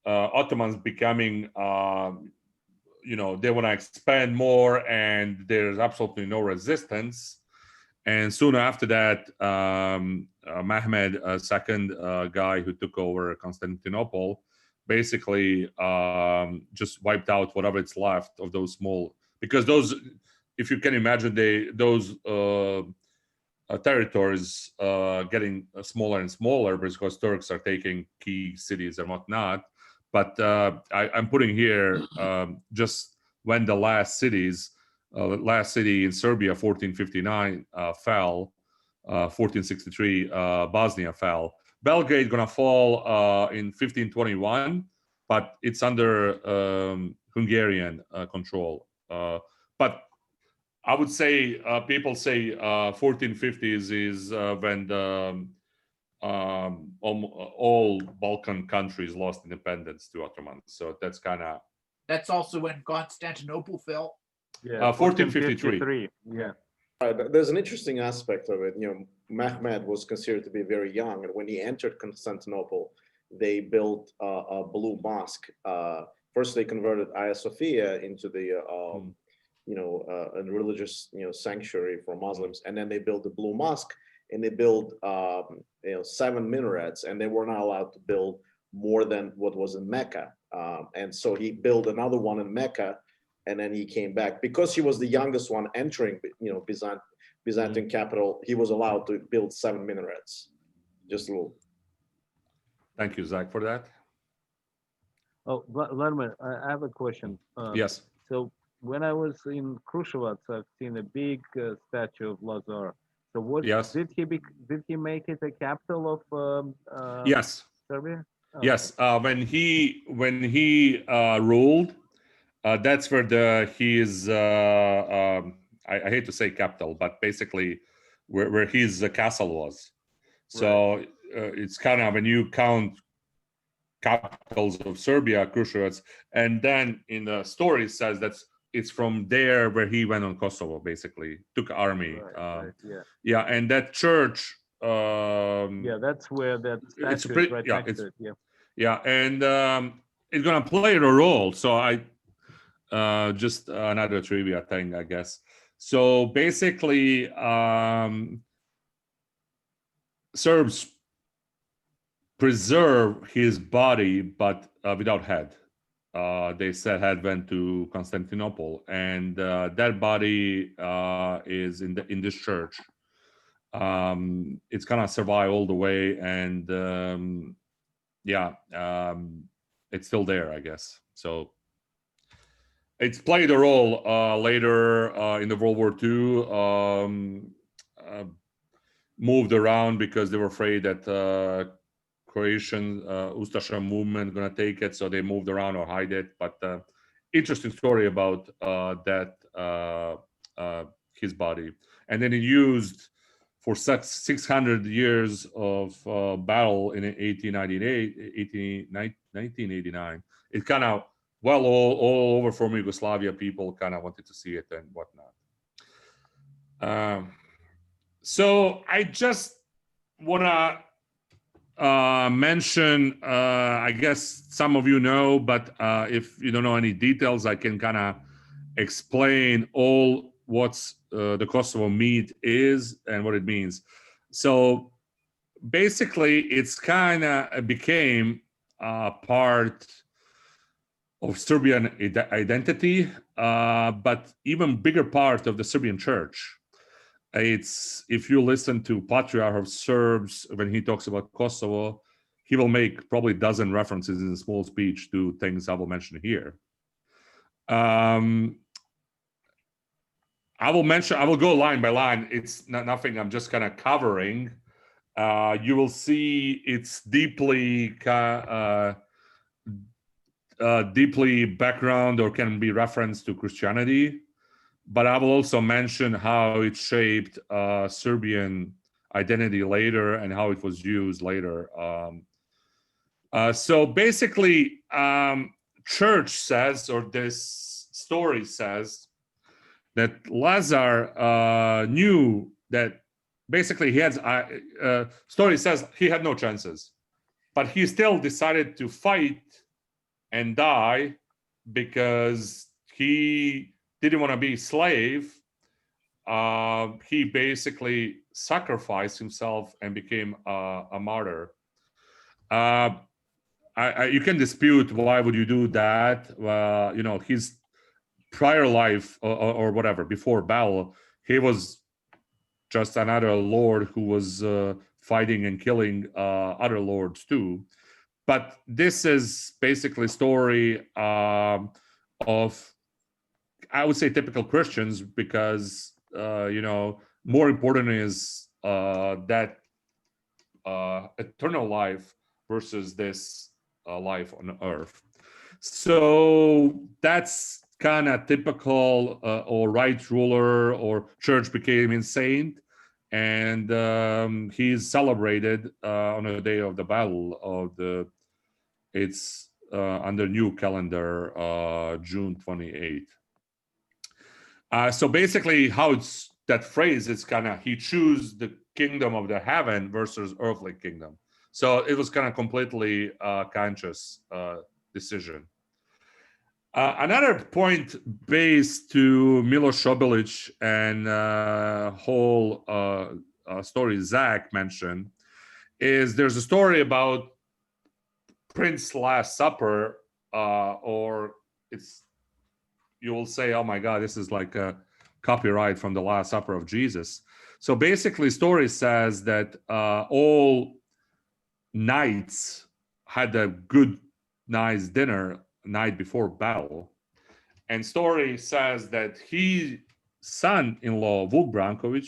Ottomans becoming, they want to expand more, and there's absolutely no resistance. And soon after that, Mehmed II, guy who took over Constantinople, basically just wiped out whatever it's left of those small, because those, if you can imagine, those territories getting smaller and smaller because Turks are taking key cities and whatnot. But I'm putting here just when the last city in Serbia, 1459, fell, 1463, Bosnia fell. Belgrade gonna fall in 1521, but it's under Hungarian control. But I would say people say 1450s is when the all Balkan countries lost independence to Ottomans. So that's kind of. That's also when Constantinople fell. Yeah, 1453. Yeah. There's an interesting aspect of it. Mehmed was considered to be very young, and when he entered Constantinople, they built a blue mosque. First, they converted Hagia Sophia into the a religious sanctuary for Muslims, and then they built the blue mosque, and they built 7 minarets, and they were not allowed to build more than what was in Mecca. And so he built another one in Mecca, and then he came back because he was the youngest one entering Byzantine capital. He was allowed to build 7 minarets. Just a little. Thank you, Zach, for that. Oh, Vladimir, I have a question. Yes. So when I was in Kruševac, I've seen a big statue of Lazar. So what did he make it a capital of yes. Serbia? Oh, yes. When he ruled, that's where his I hate to say capital, but basically where his castle was. So it's kind of, when you count capitals of Serbia, Kruševac, and then in the story it says that it's from there where he went on Kosovo, basically took army. Yeah, and that church. That's where that statue is right next to it. Yeah, and it's gonna play a role. So I just another trivia thing, I guess. So basically, Serbs preserve his body, but without head. They said head went to Constantinople, and that body is in this church. It's gonna survive all the way, and it's still there, I guess. So it's played a role later in the World War II. Moved around because they were afraid that Croatian Ustasha movement gonna take it, so they moved around or hide it. But interesting story about his body, and then he used for 600 years of battle in 1989. It kind of all over from Yugoslavia. People kind of wanted to see it and whatnot. So I just want to mention, I guess some of you know, but if you don't know any details, I can kind of explain all what's the Kosovo meat is and what it means. So basically, it's kind of became part of Serbian identity, but even bigger part of the Serbian church. It's, if you listen to Patriarch of Serbs when he talks about Kosovo, he will make probably a dozen references in a small speech to things I will mention here. I will go line by line. It's nothing I'm just kind of covering. You will see it's deeply background or can be referenced to Christianity. But I will also mention how it shaped Serbian identity later and how it was used later. So basically, church says, or this story says, that Lazar knew that basically he had, story says he had no chances, but he still decided to fight and die because he didn't want to be a slave. He basically sacrificed himself and became a martyr. You can dispute why would you do that. You know, his prior life or whatever, before battle, he was just another lord who was fighting and killing other lords too. But this is basically a story of, I would say, typical Christians, because you know, more important is that eternal life versus this life on earth. So that's kind of typical, or right ruler or church became insane, and he's celebrated on the day of the battle of the, it's under new calendar, June 28th. So basically, how it's that phrase, it's kind of, he chose the kingdom of the heaven versus earthly kingdom. So it was kind of completely conscious decision. Another point based to Miloš Obilić and whole story Zach mentioned is there's a story about Prince's Last Supper, or it's, you will say, oh my God, this is like a copyright from the Last Supper of Jesus. So basically, story says that all knights had a good, nice dinner night before battle. And story says that his son-in-law, Vuk Branković,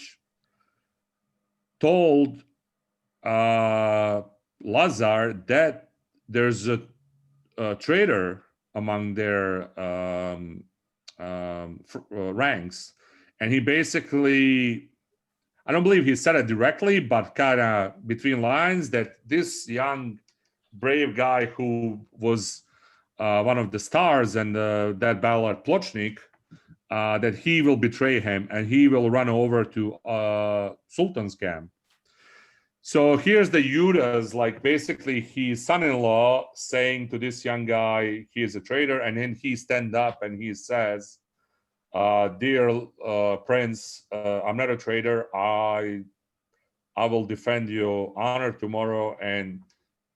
told Lazar that there's a traitor among their ranks. And he basically, I don't believe he said it directly, but kind of between lines, that this young, brave guy who was one of the stars in that battle at Plochnik, that he will betray him and he will run over to Sultan's camp. So here's the Judas, like basically his son-in-law saying to this young guy, he is a traitor, and then he stand up and he says, dear Prince, I'm not a traitor. I will defend your honor tomorrow. And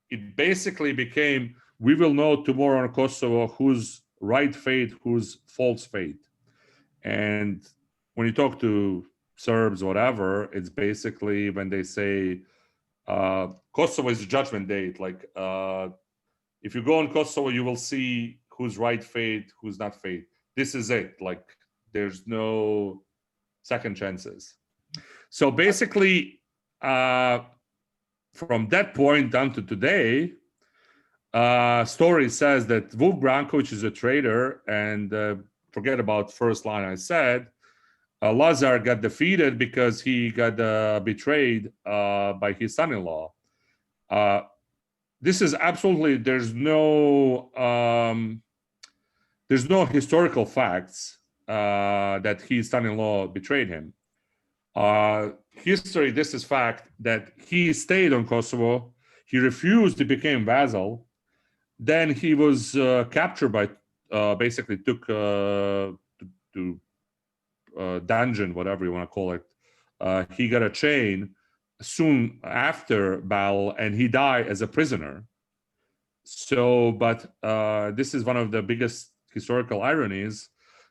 it basically became, we will know tomorrow in Kosovo who's right faith, who's false faith. And when you talk to Serbs, whatever, it's basically when they say Kosovo is a judgment date. Like if you go in Kosovo, you will see who's right faith, who's not faith. This is it. Like there's no second chances. So basically, from that point down to today, story says that Vuk Brankovic is a traitor, and forget about first line I said. Lazar got defeated because he got betrayed by his son-in-law. This is absolutely, there's no historical facts that his son-in-law betrayed him. History, this is fact that he stayed on Kosovo. He refused to become vassal. Then he was captured by, basically took to dungeon, whatever you want to call it. He got a chain soon after battle, and he died as a prisoner. So, but this is one of the biggest historical ironies.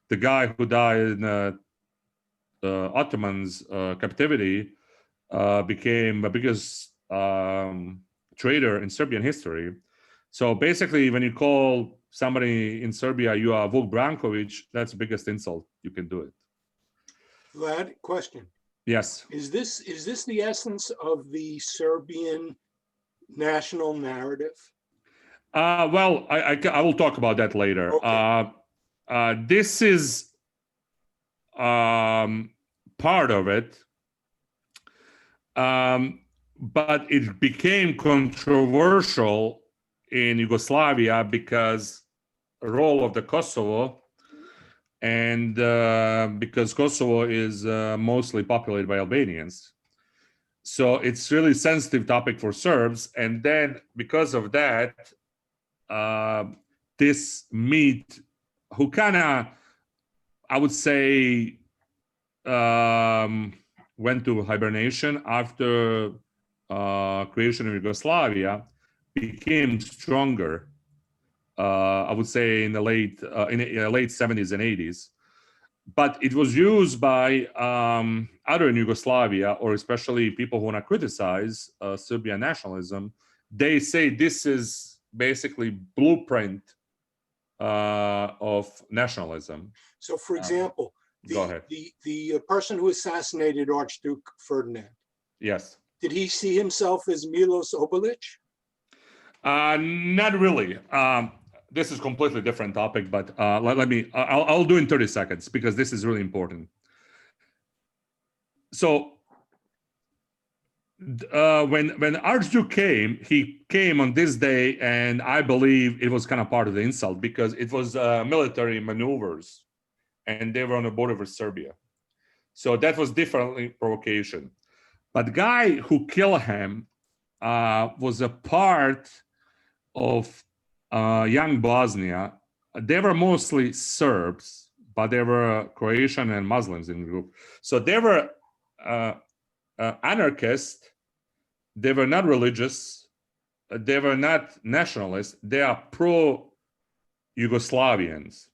The guy who died in Ottomans' captivity became the biggest traitor in Serbian history. So basically, when you call somebody in Serbia, you are Vuk Brankovic, that's the biggest insult you can do it. Vlad, question. Yes. Is this the essence of the Serbian national narrative? Well, I will talk about that later. Okay. This is part of it, but it became controversial in Yugoslavia because the role of the Kosovo, and because Kosovo is mostly populated by Albanians. So it's really sensitive topic for Serbs. And then because of that, this meat, who kind of, I would say, went to hibernation after creation of Yugoslavia, became stronger. I would say in the late 70s and 80s, but it was used by other in Yugoslavia, or especially people who want to criticize Serbian nationalism. They say this is basically blueprint of nationalism. So, for example, go ahead. The person who assassinated Archduke Ferdinand. Yes. Did he see himself as Milos Obilic? Not really. This is completely different topic, but let me, I'll do in 30 seconds because this is really important. So when Archduke came, he came on this day, and I believe it was kind of part of the insult because it was military maneuvers and they were on the border with Serbia. So that was definitely provocation. But the guy who killed him was a part of young Bosnia. They were mostly Serbs, but they were Croatian and Muslims in the group. So they were anarchists. They were not religious. They were not nationalists. They are pro-Yugoslavians.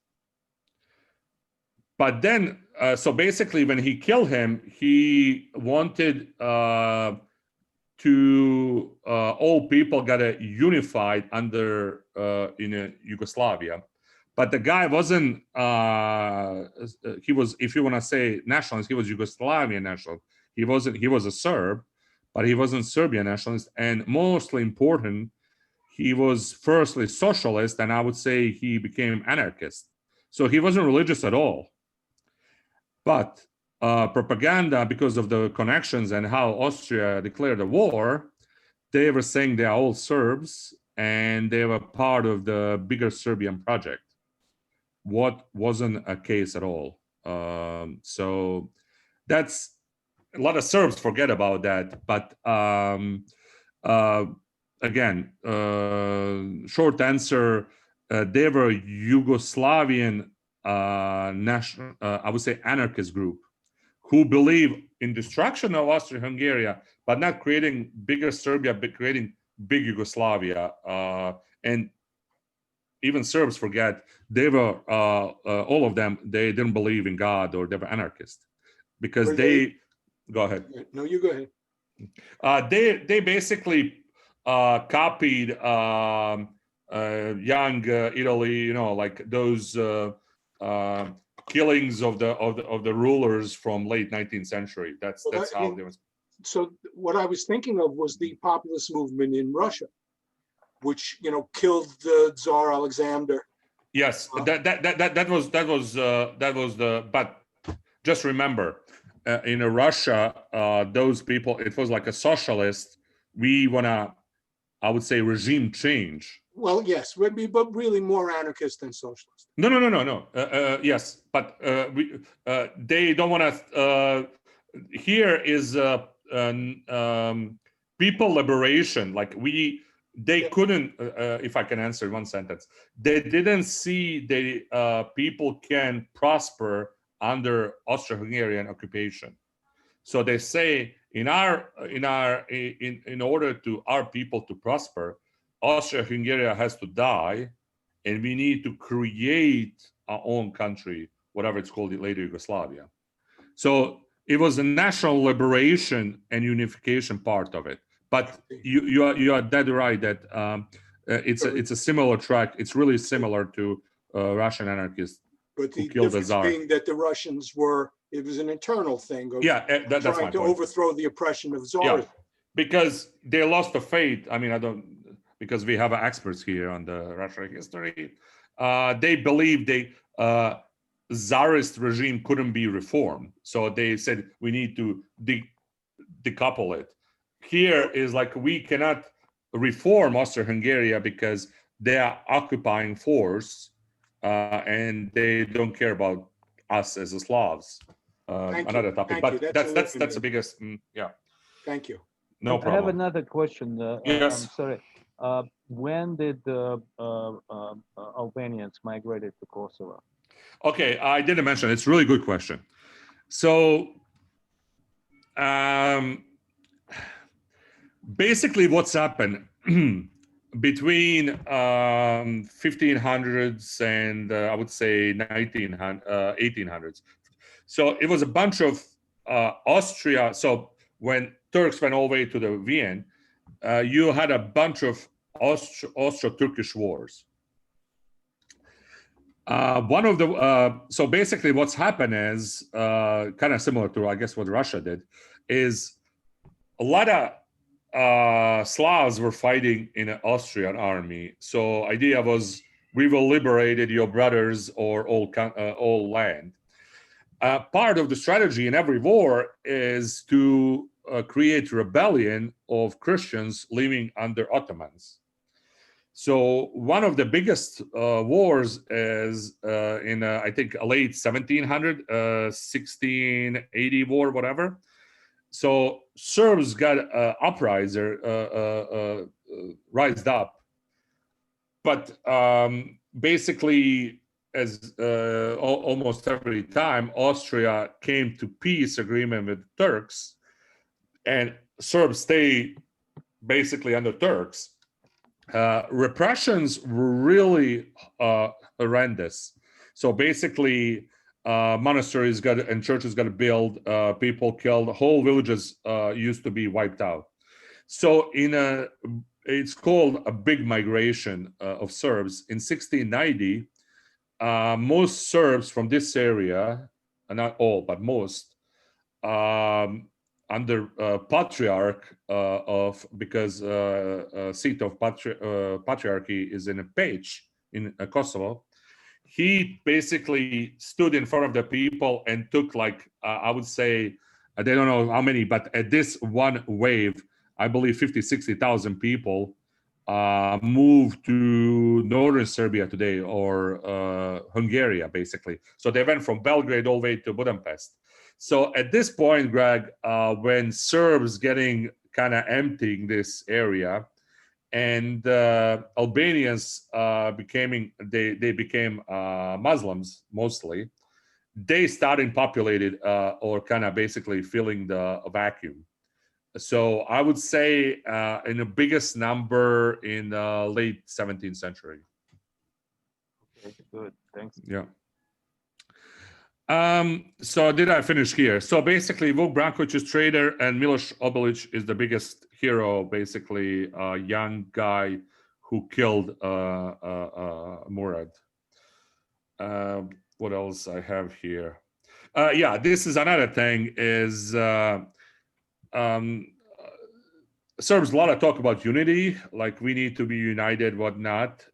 But then, so basically when he killed him, he wanted to all people got unified under in Yugoslavia, but the guy wasn't. He was, if you want to say nationalist, he was Yugoslavian national. He wasn't. He was a Serb, but he wasn't Serbian nationalist. And mostly important, he was firstly socialist, and I would say he became anarchist. So he wasn't religious at all. But propaganda, because of the connections and how Austria declared a war, they were saying they are all Serbs and they were part of the bigger Serbian project. What wasn't a case at all. So that's, a lot of Serbs forget about that. But again, short answer, they were Yugoslavian national, I would say, anarchist group who believe in destruction of Austria-Hungary, but not creating bigger Serbia, but creating big Yugoslavia. And even Serbs forget they were all of them. They didn't believe in God, or they were anarchists because they go ahead. No, you go ahead. They basically copied young Italy, you know, like those killings of the rulers from late 19th century. That's how they was. So what I was thinking of was the populist movement in Russia, which, you know, killed the Tsar Alexander. Yes, that was the. But just remember, in Russia, those people, it was like a socialist. We wanna, I would say, regime change. Well, yes, but really more anarchist than socialist. No. Yes, but they don't want to. Here is people liberation. Like they couldn't. If I can answer in one sentence, they didn't see the people can prosper under Austro-Hungarian occupation. So they say in order to our people to prosper, Austria-Hungary has to die, and we need to create our own country, whatever it's called, later Yugoslavia. So it was a national liberation and unification part of it. But you are dead right that it's a similar track. It's really similar to Russian anarchists. But the difference being that the Russians it was an internal thing of that's trying to overthrow the oppression of Tsar. Yeah, because they lost the faith. I mean, because we have experts here on the Russian history. They believe Tsarist regime couldn't be reformed. So they said, we need to decouple it. Here is like, we cannot reform Austria-Hungary because they are occupying force and they don't care about us as the Slavs. Another topic, but that's the biggest, yeah. Thank you. No problem. I have another question. Yes. I'm sorry. When did the Albanians migrated to Kosovo? Okay, I didn't mention. It's a really good question. So, basically, what's happened between 1500s and I would say 1800s. So it was a bunch of Austria. So when Turks went all the way to the Vienna, you had a bunch of Austro-Turkish wars. One of the so basically what's happened is kind of similar to, I guess, what Russia did, is a lot of Slavs were fighting in an Austrian army. So idea was, we will liberate your brothers or all land. Part of the strategy in every war is to create rebellion of Christians living under Ottomans. So one of the biggest wars is in I think late 1700, 1680 war, whatever. So Serbs got rised up, but basically, as almost every time, Austria came to peace agreement with Turks, and Serbs stay basically under Turks. Repressions were really horrendous. So basically, monasteries and churches got to build, people killed, whole villages used to be wiped out. So it's called a big migration of Serbs. In 1690, most Serbs from this area, not all, but most, under patriarch because seat of patriarchy is in a Peć in Kosovo. He basically stood in front of the people and took, like, I would say, they don't know how many, but at this one wave, I believe 50, 60,000 people moved to northern Serbia today, or Hungary, basically. So they went from Belgrade all the way to Budapest. So at this point, Greg, when Serbs getting kind of emptying this area, and Albanians they became Muslims mostly. They started populated or kind of basically filling the vacuum. So I would say in the biggest number in the late 17th century. Okay, good. Thanks. Yeah. So did I finish here? So basically, Vuk Branković is traitor, and Miloš Obilić is the biggest hero. Basically, a young guy who killed Murad. What else I have here? Yeah, this is another thing. Is Serbs a lot of talk about unity, like we need to be united, whatnot.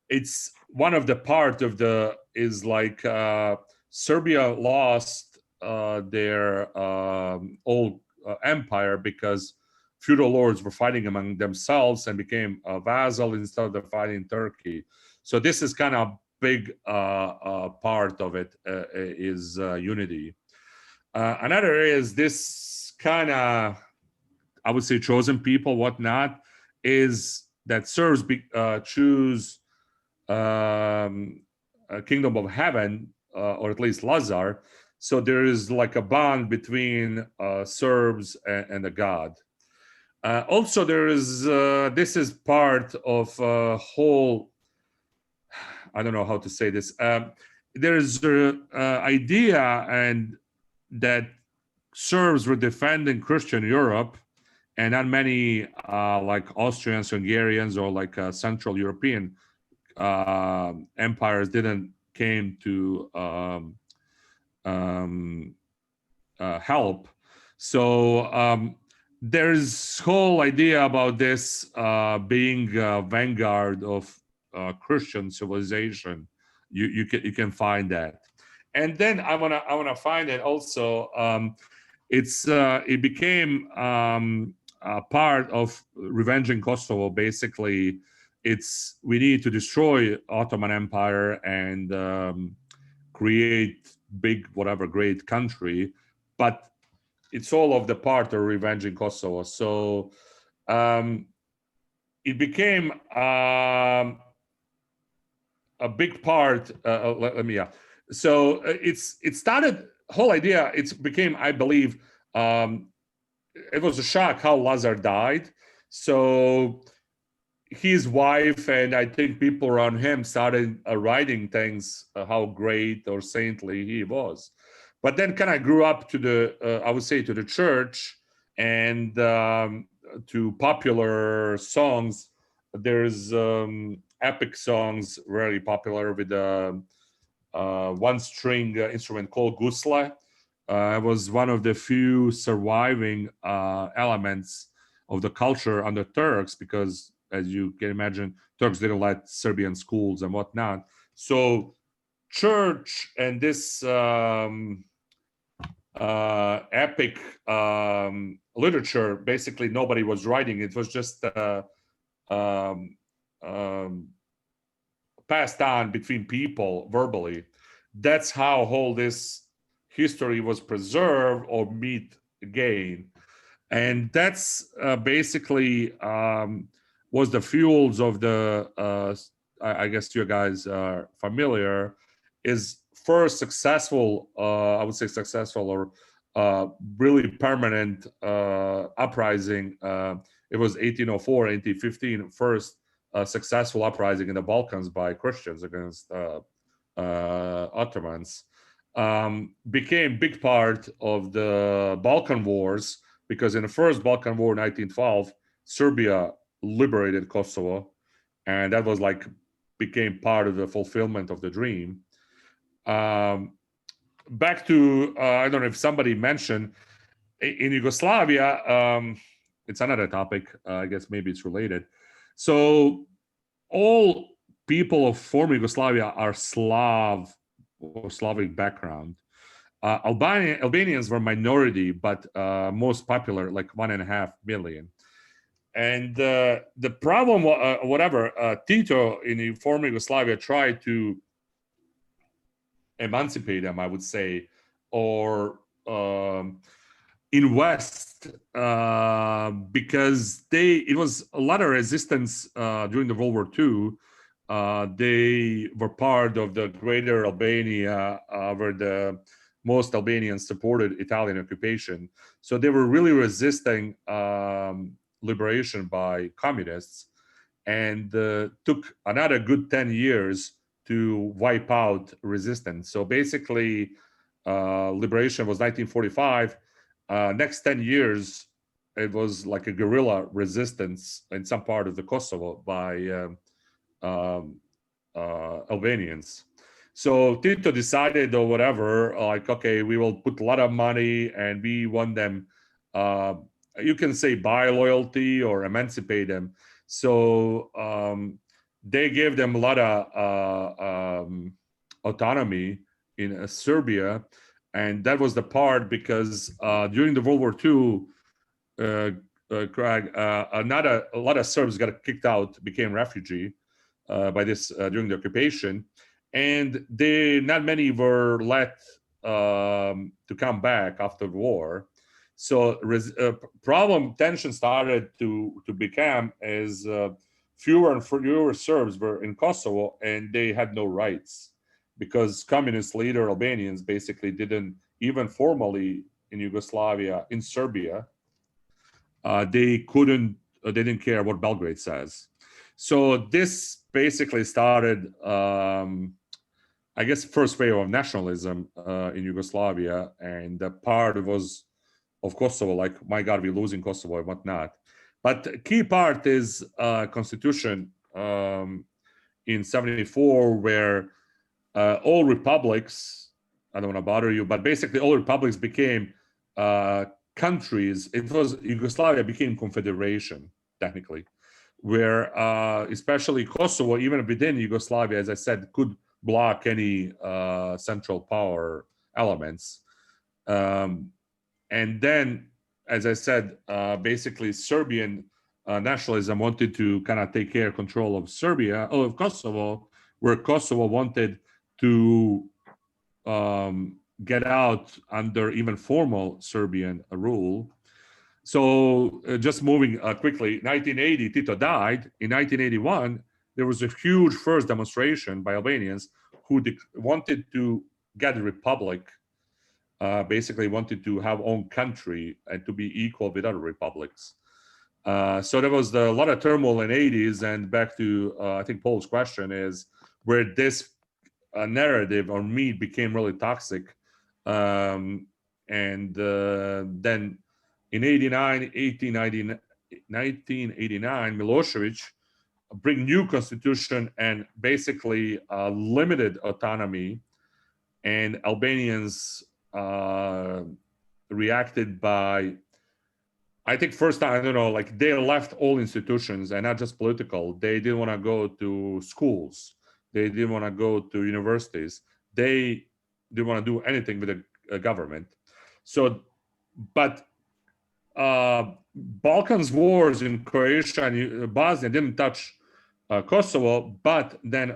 It's one of the part of the is like Serbia lost their old empire because feudal lords were fighting among themselves and became a vassal instead of fighting Turkey. So this is kind of big part of it is unity. Another is this kind of, I would say, chosen people, whatnot, is that Serbs choose a kingdom of heaven, or at least Lazar. So there is like a bond between Serbs and the god. Also, there is this is part of a whole, I don't know how to say this. There's an idea and that Serbs were defending Christian Europe, and not many like Austrians, Hungarians, or like Central European empires didn't came to help. So there's whole idea about this being a vanguard of Christian civilization. You can find that, and then I wanna find it also. It became a part of revenging Kosovo. Basically, we need to destroy Ottoman Empire and create big whatever great country, but it's all of the part of revenging Kosovo. So it became a big part. So it started. Whole idea. It became, I believe, it was a shock how Lazar died. So his wife and I think people around him started writing things how great or saintly he was. But then kind of grew up to the, I would say, to the church and to popular songs. There's epic songs very popular with one string instrument called gusla. It was one of the few surviving elements of the culture under Turks, because as you can imagine, Turks didn't let Serbian schools and whatnot. So church and this epic literature, basically nobody was writing. It was just passed on between people verbally. That's how whole this history was preserved or meet again. And that's basically was the fuels of the, I guess you guys are familiar, is first successful, I would say successful or really permanent uprising. It was 1804, 1815, first successful uprising in the Balkans by Christians against Ottomans. Became big part of the Balkan Wars, because in the first Balkan War in 1912, Serbia liberated Kosovo, and that was like became part of the fulfillment of the dream. Back to I don't know if somebody mentioned in Yugoslavia, it's another topic, I guess maybe it's related. So all people of former Yugoslavia are Slav or Slavic background. Albanians were minority, but most popular, like 1.5 million. And the problem, Tito in the former Yugoslavia tried to emancipate them, I would say, or in West because it was a lot of resistance during the World War II. They were part of the Greater Albania, where the most Albanians supported Italian occupation. So they were really resisting liberation by communists, and took another good 10 years to wipe out resistance. So basically, liberation was 1945. Next 10 years, it was like a guerrilla resistance in some part of the Kosovo by Albanians. So Tito decided or whatever, like, okay, we will put a lot of money and we want them, you can say buy loyalty or emancipate them. So they gave them a lot of autonomy in Serbia. And that was the part because during the World War II, Craig, a lot of Serbs got kicked out, became refugee by this during the occupation. And not many were let to come back after the war. So tension started to become as fewer and fewer Serbs were in Kosovo, and they had no rights because communist leader Albanians basically didn't, even formally in Yugoslavia, in Serbia, they didn't care what Belgrade says. So this basically started, I guess, first wave of nationalism in Yugoslavia, and the part was of Kosovo, like, my God, we're losing Kosovo and whatnot. But the key part is constitution in 74, where all republics, I don't want to bother you, but basically all republics became countries. It was Yugoslavia became confederation, technically, where especially Kosovo, even within Yugoslavia, as I said, could block any central power elements. And then, as I said, basically Serbian nationalism wanted to kind of take control of of Kosovo, where Kosovo wanted to get out under even formal Serbian rule. So just moving quickly, 1980, Tito died. In 1981, there was a huge first demonstration by Albanians who wanted to get a republic, basically wanted to have own country and to be equal with other republics. So there was a lot of turmoil in the 80s, and back to, I think Paul's question is, where this narrative or myth became really toxic. And then in 1989, Milosevic bring new constitution and basically limited autonomy, and Albanians reacted by, I think first time, I don't know, like they left all institutions and not just political. They didn't want to go to schools. They didn't want to go to universities. They didn't want to do anything with the government. So, but Balkans wars in Croatia and Bosnia didn't touch Kosovo, but then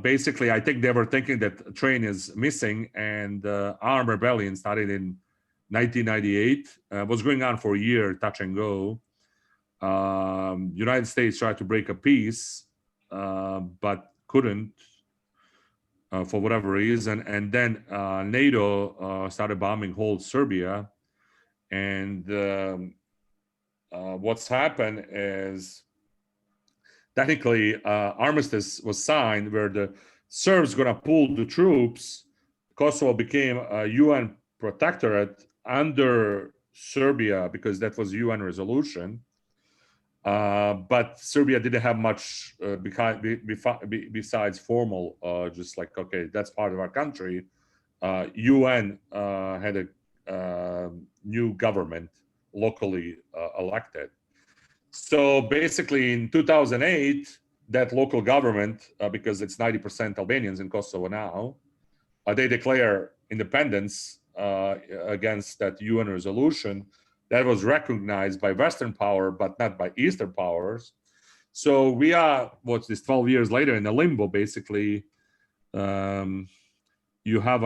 basically I think they were thinking that a train is missing, and armed rebellion started in 1998, was going on for a year, touch and go. United States tried to break a peace, but couldn't for whatever reason. And then NATO started bombing whole Serbia. And what's happened is technically armistice was signed where the Serbs gonna pull the troops. Kosovo became a UN protectorate under Serbia because that was UN resolution. But Serbia didn't have much besides formal, just like, okay, that's part of our country. UN had a new government locally elected. So basically in 2008, that local government, because it's 90% Albanians in Kosovo now, they declare independence against that UN resolution that was recognized by Western power, but not by Eastern powers. So we are, what's this, 12 years later in a limbo, basically. You have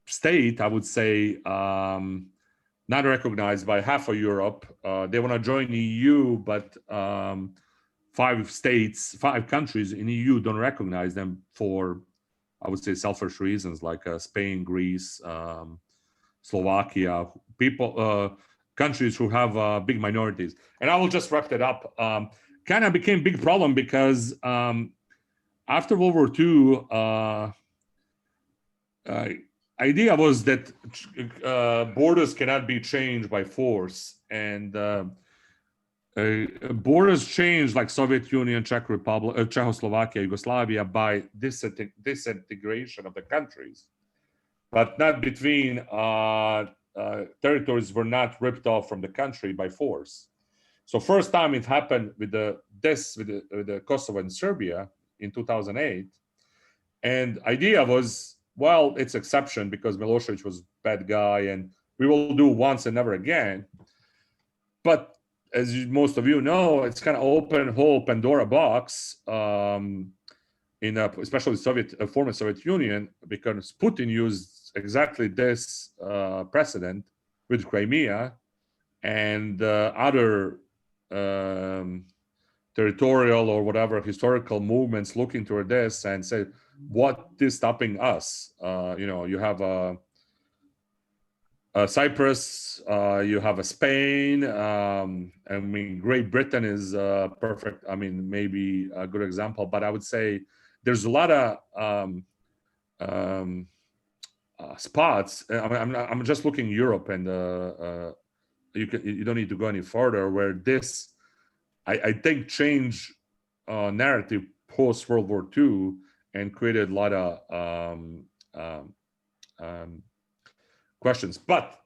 state, I would say, not recognized by half of Europe. They want to join EU, but 5 countries in EU don't recognize them for, I would say, selfish reasons, like Spain, Greece, Slovakia, countries who have big minorities. And I will just wrap it up. Kind of became a big problem because after World War II, idea was that borders cannot be changed by force, and borders changed, like Soviet Union, Czech Republic, Czechoslovakia, Yugoslavia, by disintegration of the countries, but not between territories were not ripped off from the country by force. So first time it happened with the Kosovo and Serbia in 2008, and idea was, well, it's exception because Milosevic was a bad guy and we will do once and never again. But as most of you know, it's kind of whole Pandora box in especially former Soviet Union, because Putin used exactly this precedent with Crimea and other territorial or whatever historical movements looking toward this and say, what is stopping us? You have Cyprus, you have a Spain. I mean, Great Britain is perfect. I mean, maybe a good example, but I would say there's a lot of spots. I'm just looking Europe, and you don't need to go any further, where this, I think, changed narrative post World War II and created a lot of questions. But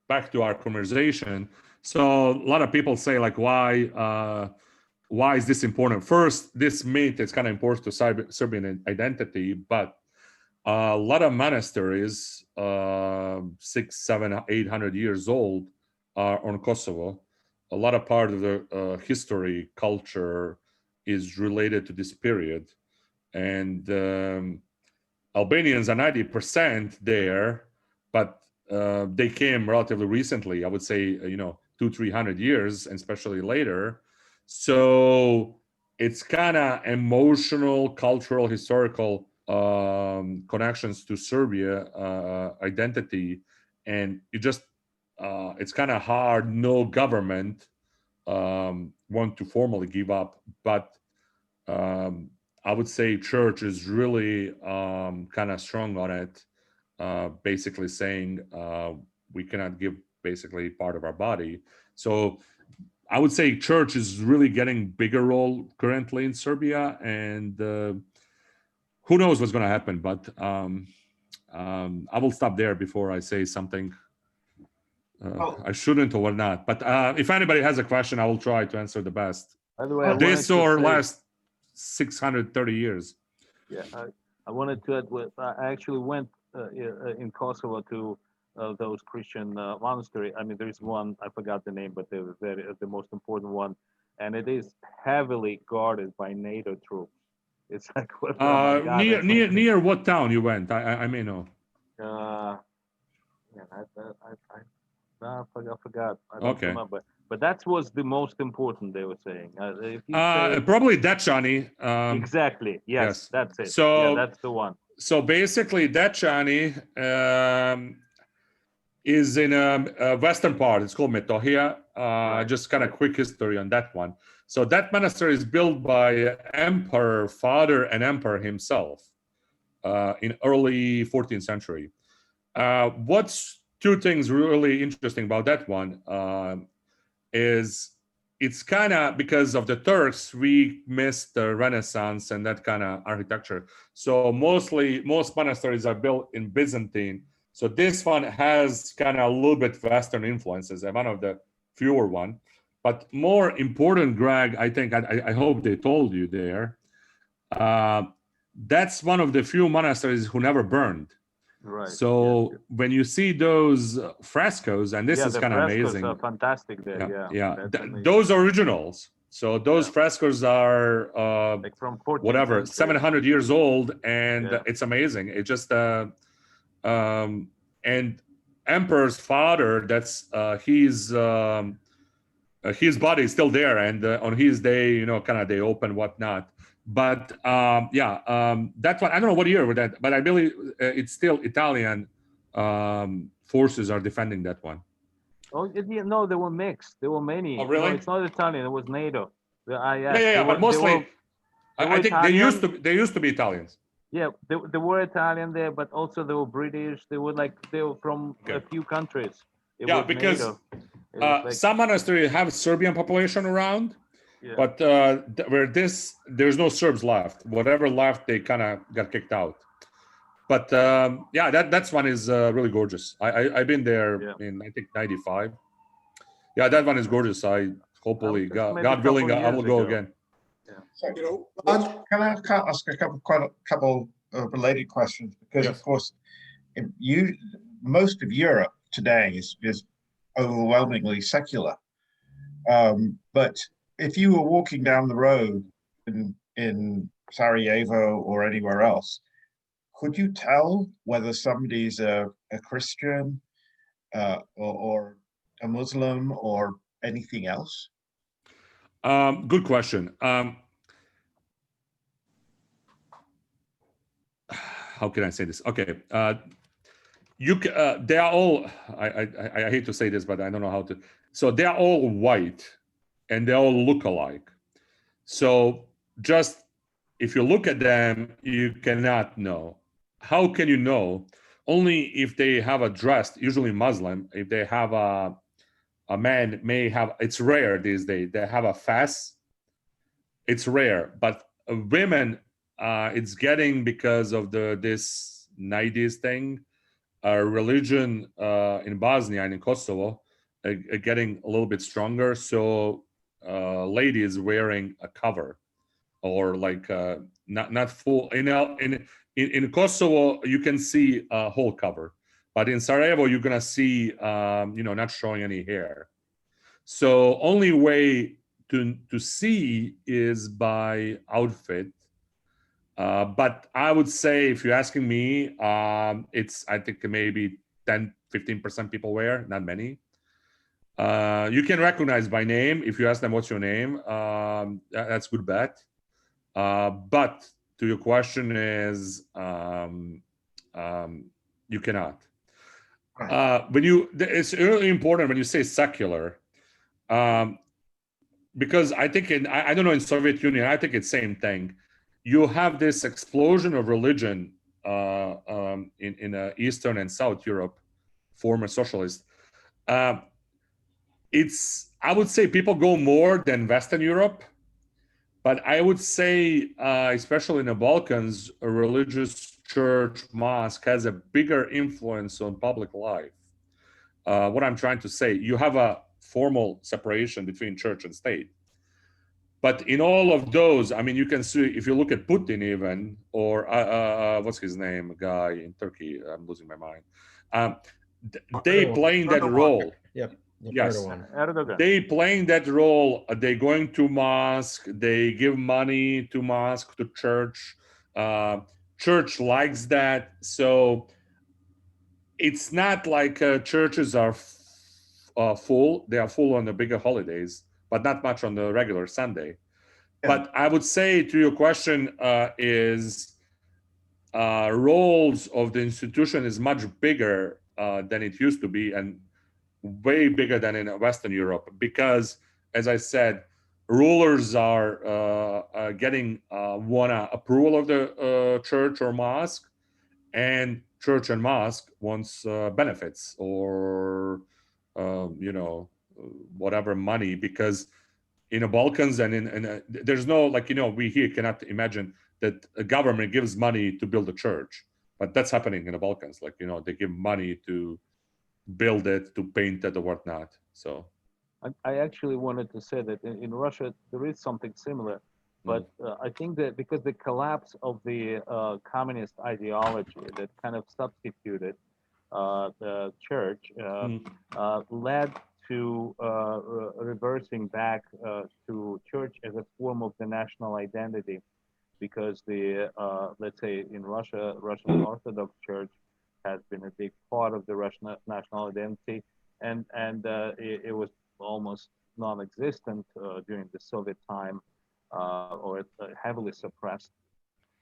back to our conversation. So a lot of people say, like, why is this important? First, this myth is kind of important to Serbian identity, but a lot of monasteries, 600, 700, 800 years old, are on Kosovo. A lot of part of the history, culture is related to this period. And Albanians are 90% there, but they came relatively recently, I would say, 200-300 years, and especially later. So it's kind of emotional, cultural, historical connections to Serbia identity. And it's kind of hard. No government want to formally give up, but I would say church is really kind of strong on it, basically saying we cannot give basically part of our body. So I would say church is really getting bigger role currently in Serbia, and who knows what's going to happen, but I will stop there before I say something I shouldn't or not. But if anybody has a question, I will try to answer the best. By the way, this or last 630 years. Yeah, I wanted to add, I actually went in Kosovo to those Christian monastery. I mean, there's one, I forgot the name, but they're the most important one. And it is heavily guarded by NATO troops. It's like, oh God, near what town you went? I may know. I forgot. I don't remember. But that was the most important, they were saying. Probably Dečani. Exactly. Yes, that's it. So yeah, that's the one. So basically, Dečani is in a western part. It's called Metohija. Just kind of quick history on that one. So that monastery is built by emperor, father, and emperor himself in early 14th century. What's two things really interesting about that one is it's kind of because of the Turks, we missed the Renaissance and that kind of architecture. So most monasteries are built in Byzantine. So this one has kind of a little bit Western influences, and one of the fewer one. But more important, Greg, I think, I hope they told you there, that's one of the few monasteries who never burned. Right. So when you see those frescoes, and this is kind of amazing. Are fantastic there. Yeah. Those originals. So those frescoes are like from 700 years old, and it's amazing. It just and emperor's father, that's his body is still there, and on his day, you know, kind of they open whatnot. But that one, I don't know what year with that, but I believe it's still Italian forces are defending that one. Oh, no, they were mixed. There were many. Oh, really? No, it's not Italian. It was NATO. But mostly, I think they used to be Italians. Yeah, they were Italian there, but also they were British. They were from a few countries. Because some monasteries have Serbian population around, but where there's no Serbs left. Whatever left, they kind of got kicked out. But that's one is really gorgeous. I've been there in I think '95. Yeah, that one is gorgeous. I hopefully God willing I will go again. So, can I ask a couple related questions? Because of course, most of Europe today is overwhelmingly secular. But if you were walking down the road in Sarajevo or anywhere else, could you tell whether somebody's a Christian or a Muslim or anything else? Good question. How can I say this? Okay, they are all. I hate to say this, but I don't know how to. So they are all white, and they all look alike. So just if you look at them, you cannot know. How can you know? Only if they have a dress, usually Muslim. If they have a man may have. It's rare these days. They have a fast. It's rare, but women. It's getting because of this 90s thing, religion in Bosnia and in Kosovo getting a little bit stronger. So ladies wearing a cover or like not full. In Kosovo, you can see a whole cover, but in Sarajevo, you're gonna see not showing any hair. So only way to see is by outfit. But I would say, if you're asking me, it's I think maybe 10-15% people wear, not many. You can recognize by name if you ask them what's your name. That's a good bet. But to your question is, you cannot. It's really important when you say secular, because I think I don't know in Soviet Union, I think it's same thing. You have this explosion of religion in Eastern and South Europe, former socialist. I would say people go more than Western Europe, but I would say, especially in the Balkans, a religious church mosque has a bigger influence on public life. What I'm trying to say, you have a formal separation between church and state. But in all of those, I mean, you can see, if you look at Putin even, or what's his name, a guy in Turkey, I'm losing my mind. They playing that role. Yep. Yes. They playing that role. They going to mosque. They give money to mosque, to church. Church likes that. So it's not like churches are full. They are full on the bigger holidays, but not much on the regular Sunday. Yeah. But I would say to your question is roles of the institution is much bigger than it used to be, and way bigger than in Western Europe, because, as I said, rulers are getting approval of the church or mosque, and church and mosque wants benefits or whatever money, because in the Balkans and there's no, like, we here cannot imagine that a government gives money to build a church, but that's happening in the Balkans. Like, they give money to build it, to paint it or whatnot. So I actually wanted to say that in Russia there is something similar, but I think that because the collapse of the communist ideology that kind of substituted the church led to reversing back to church as a form of the national identity, because the let's say in Russia, Russian Orthodox Church has been a big part of the Russian national identity, and it was almost non-existent during the Soviet time, or heavily suppressed.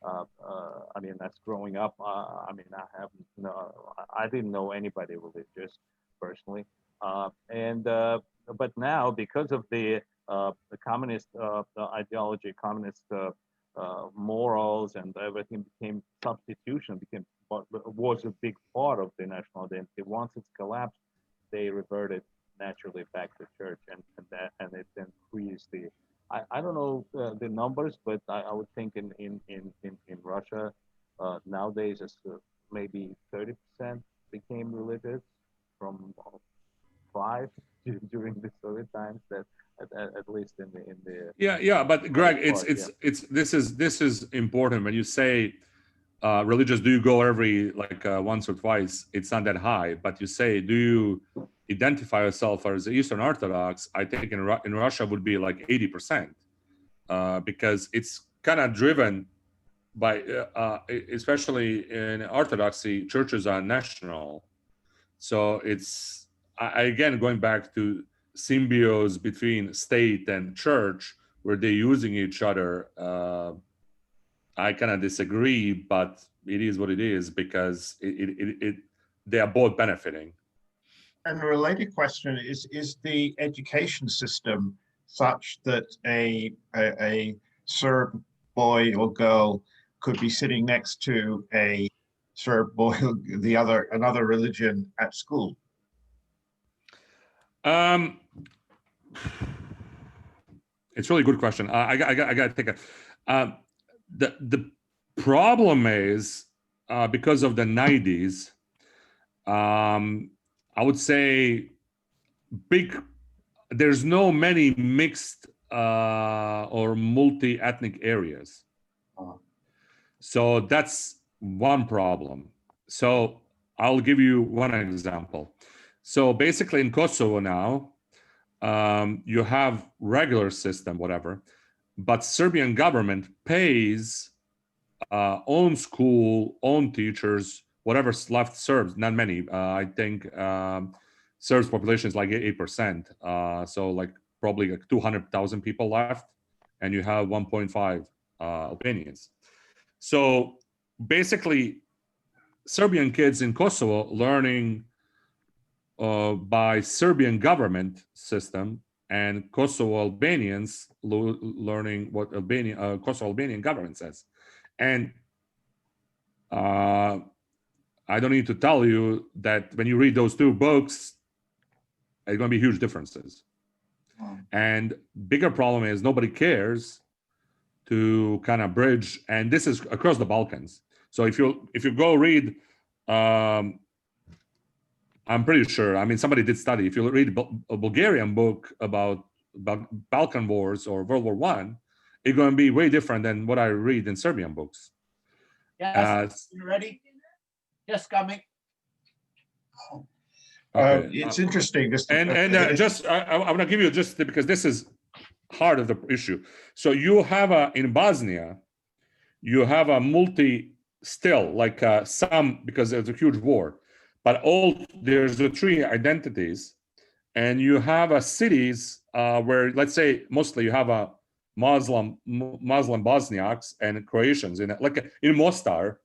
I mean, that's growing up. I mean, I didn't know anybody religious personally, but now because of the communist ideology, communist morals, and everything became substitution, was a big part of the national identity. Once it's collapsed, they reverted naturally back to church, and it increased the. I don't know the numbers, but I would think in Russia nowadays it's maybe 30% became religious from 5 during the Soviet times. That at least in the yeah. But Greg, this is important when you say religious. Do you go every once or twice? It's not that high, but you say, do you identify yourself as Eastern Orthodox? I think in Russia would be like 80%, because it's kind of driven by, especially in Orthodoxy, churches are national. So it's, again, going back to symbiosis between state and church, where they're using each other. I kind of disagree, but it is what it is, because they are both benefiting. And a related question is the education system such that a Serb boy or girl could be sitting next to a Serb boy, another religion at school? It's a really good question. I got to take a. The problem is because of the 90s. I would say there's no many mixed or multi-ethnic areas. So that's one problem. So I'll give you one example. So basically in Kosovo now, you have regular system, whatever, but Serbian government pays own school, own teachers, whatever's left Serbs, not many. I think Serbs population is like 8%. So like probably like 200,000 people left, and you have 1.5 Albanians. So basically, Serbian kids in Kosovo learning by Serbian government system, and Kosovo Albanians learning what Kosovo Albanian government says. And I don't need to tell you that when you read those two books, there's going to be huge differences. And bigger problem is nobody cares to kind of bridge, and this is across the Balkans. So if you go read, I'm pretty sure, I mean, somebody did study, if you read a Bulgarian book about Balkan wars or World War I, it's going to be way different than what I read in Serbian books. Yes, you ready? Just coming. Okay. It's interesting. I want to give you just because this is heart of the issue. So you have in Bosnia, you have a still like some, because there's a huge war, but there's the 3 identities, and you have cities where, let's say, mostly you have a Muslim Bosniaks and Croatians in Mostar,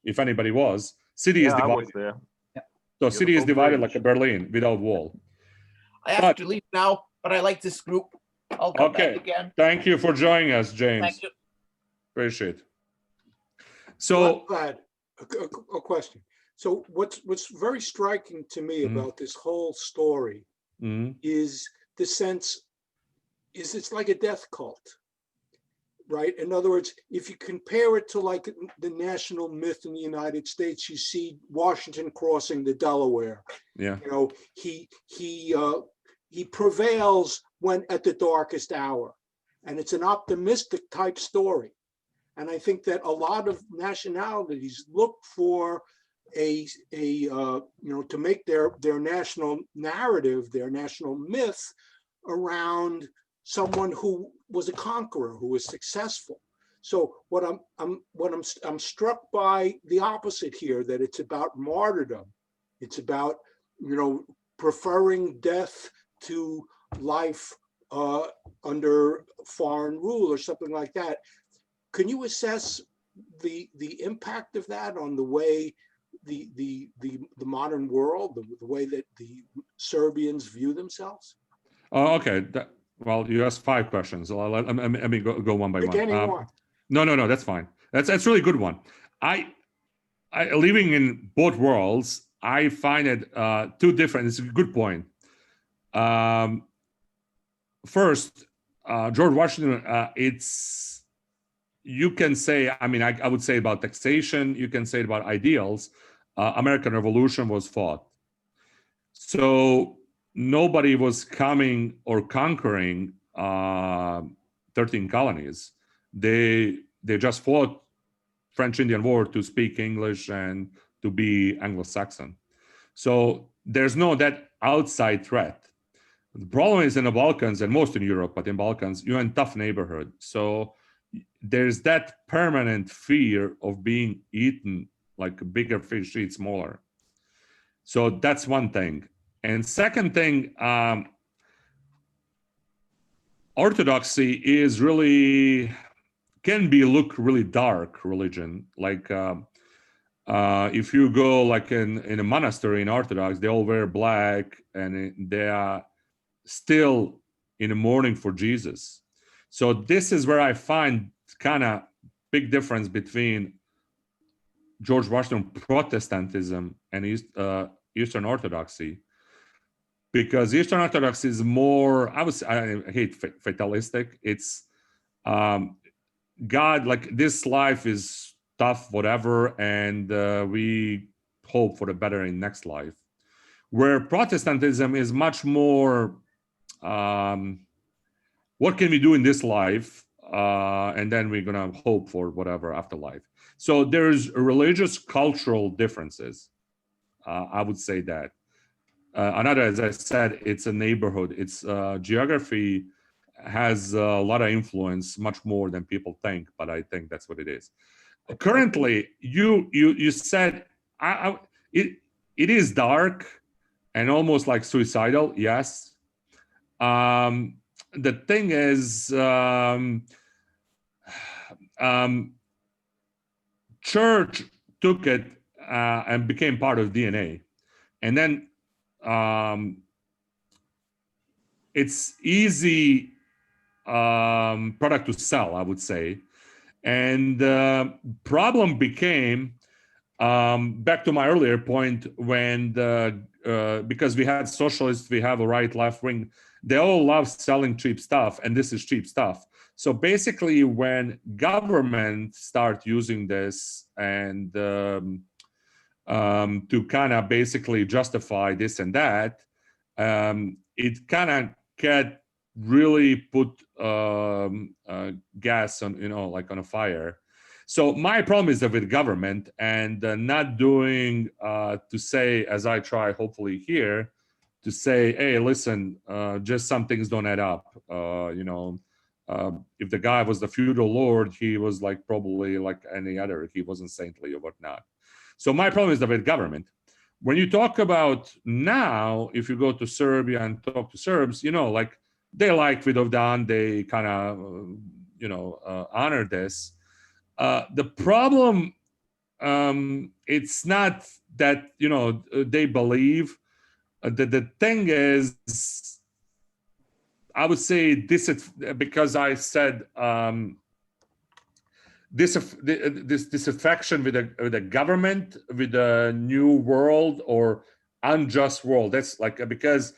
if anybody was. City is divided. I was there. So city is divided like a Berlin without wall. I have to leave now, but I like this group. I'll come back again. Thank you for joining us, James. Thank you. Appreciate it. So, a question. So what's very striking to me about this whole story is the sense it's like a death cult, right? In other words, if you compare it to like the national myth in the United States, you see Washington crossing the Delaware. Yeah. You know, he prevails when at the darkest hour, and it's an optimistic type story. And I think that a lot of nationalities look for to make their national narrative, their national myth around someone who was a conqueror, who was successful. So I'm struck by the opposite here, that it's about martyrdom. It's about, preferring death to life under foreign rule or something like that. Can you assess the impact of that on the way the modern world, the way that the Serbians view themselves? Oh, okay. Well, you asked 5 questions. Let me go one by Pick one. any one. No, that's fine. That's a really good one. I living in both worlds, I find it two different. It's a good point. First, George Washington, you can say, I would say about taxation, you can say about ideals. American Revolution was fought. So nobody was coming or conquering 13 colonies. They just fought French Indian War to speak English and to be Anglo-Saxon. So there's no that outside threat. The problem is in the Balkans and most in Europe, but in Balkans, you're in a tough neighborhood. So there's that permanent fear of being eaten, like a bigger fish eat smaller. So that's one thing. And second thing, Orthodoxy is really, can be look really dark religion. Like if you go like in a monastery in Orthodox, they all wear black and they are still in the mourning for Jesus. So this is where I find kind of big difference between George Washington Protestantism and Eastern Orthodoxy, because Eastern Orthodoxy is more, I hate fatalistic. It's God, like this life is tough, whatever, and we hope for the better in next life. Where Protestantism is much more, what can we do in this life? And then we're gonna hope for whatever afterlife. So there's religious cultural differences. I would say that. Another, as I said, it's a neighborhood. It's geography has a lot of influence, much more than people think, but I think that's what it is. Currently, you said it is dark and almost like suicidal. Yes. The thing is, church took it and became part of DNA, and then it's easy product to sell, I would say. And problem became, back to my earlier point, when because we had socialists, we have a right, left wing, they all love selling cheap stuff, and this is cheap stuff. So basically, when government start using this and to kind of basically justify this and that, it kind of get really put gas on, like on a fire. So my problem is that with government and not doing to say, as I try hopefully here, to say, hey, listen, just some things don't add up. If the guy was the feudal lord, he was like probably like any other, he wasn't saintly or whatnot. So my problem is that with government. When you talk about now, if you go to Serbia and talk to Serbs, like they like Vidovdan, they kind of, honor this. The problem, it's not that, they believe. The thing is, I would say this is because I said disaffection with the government, with the new world or unjust world. That's like, because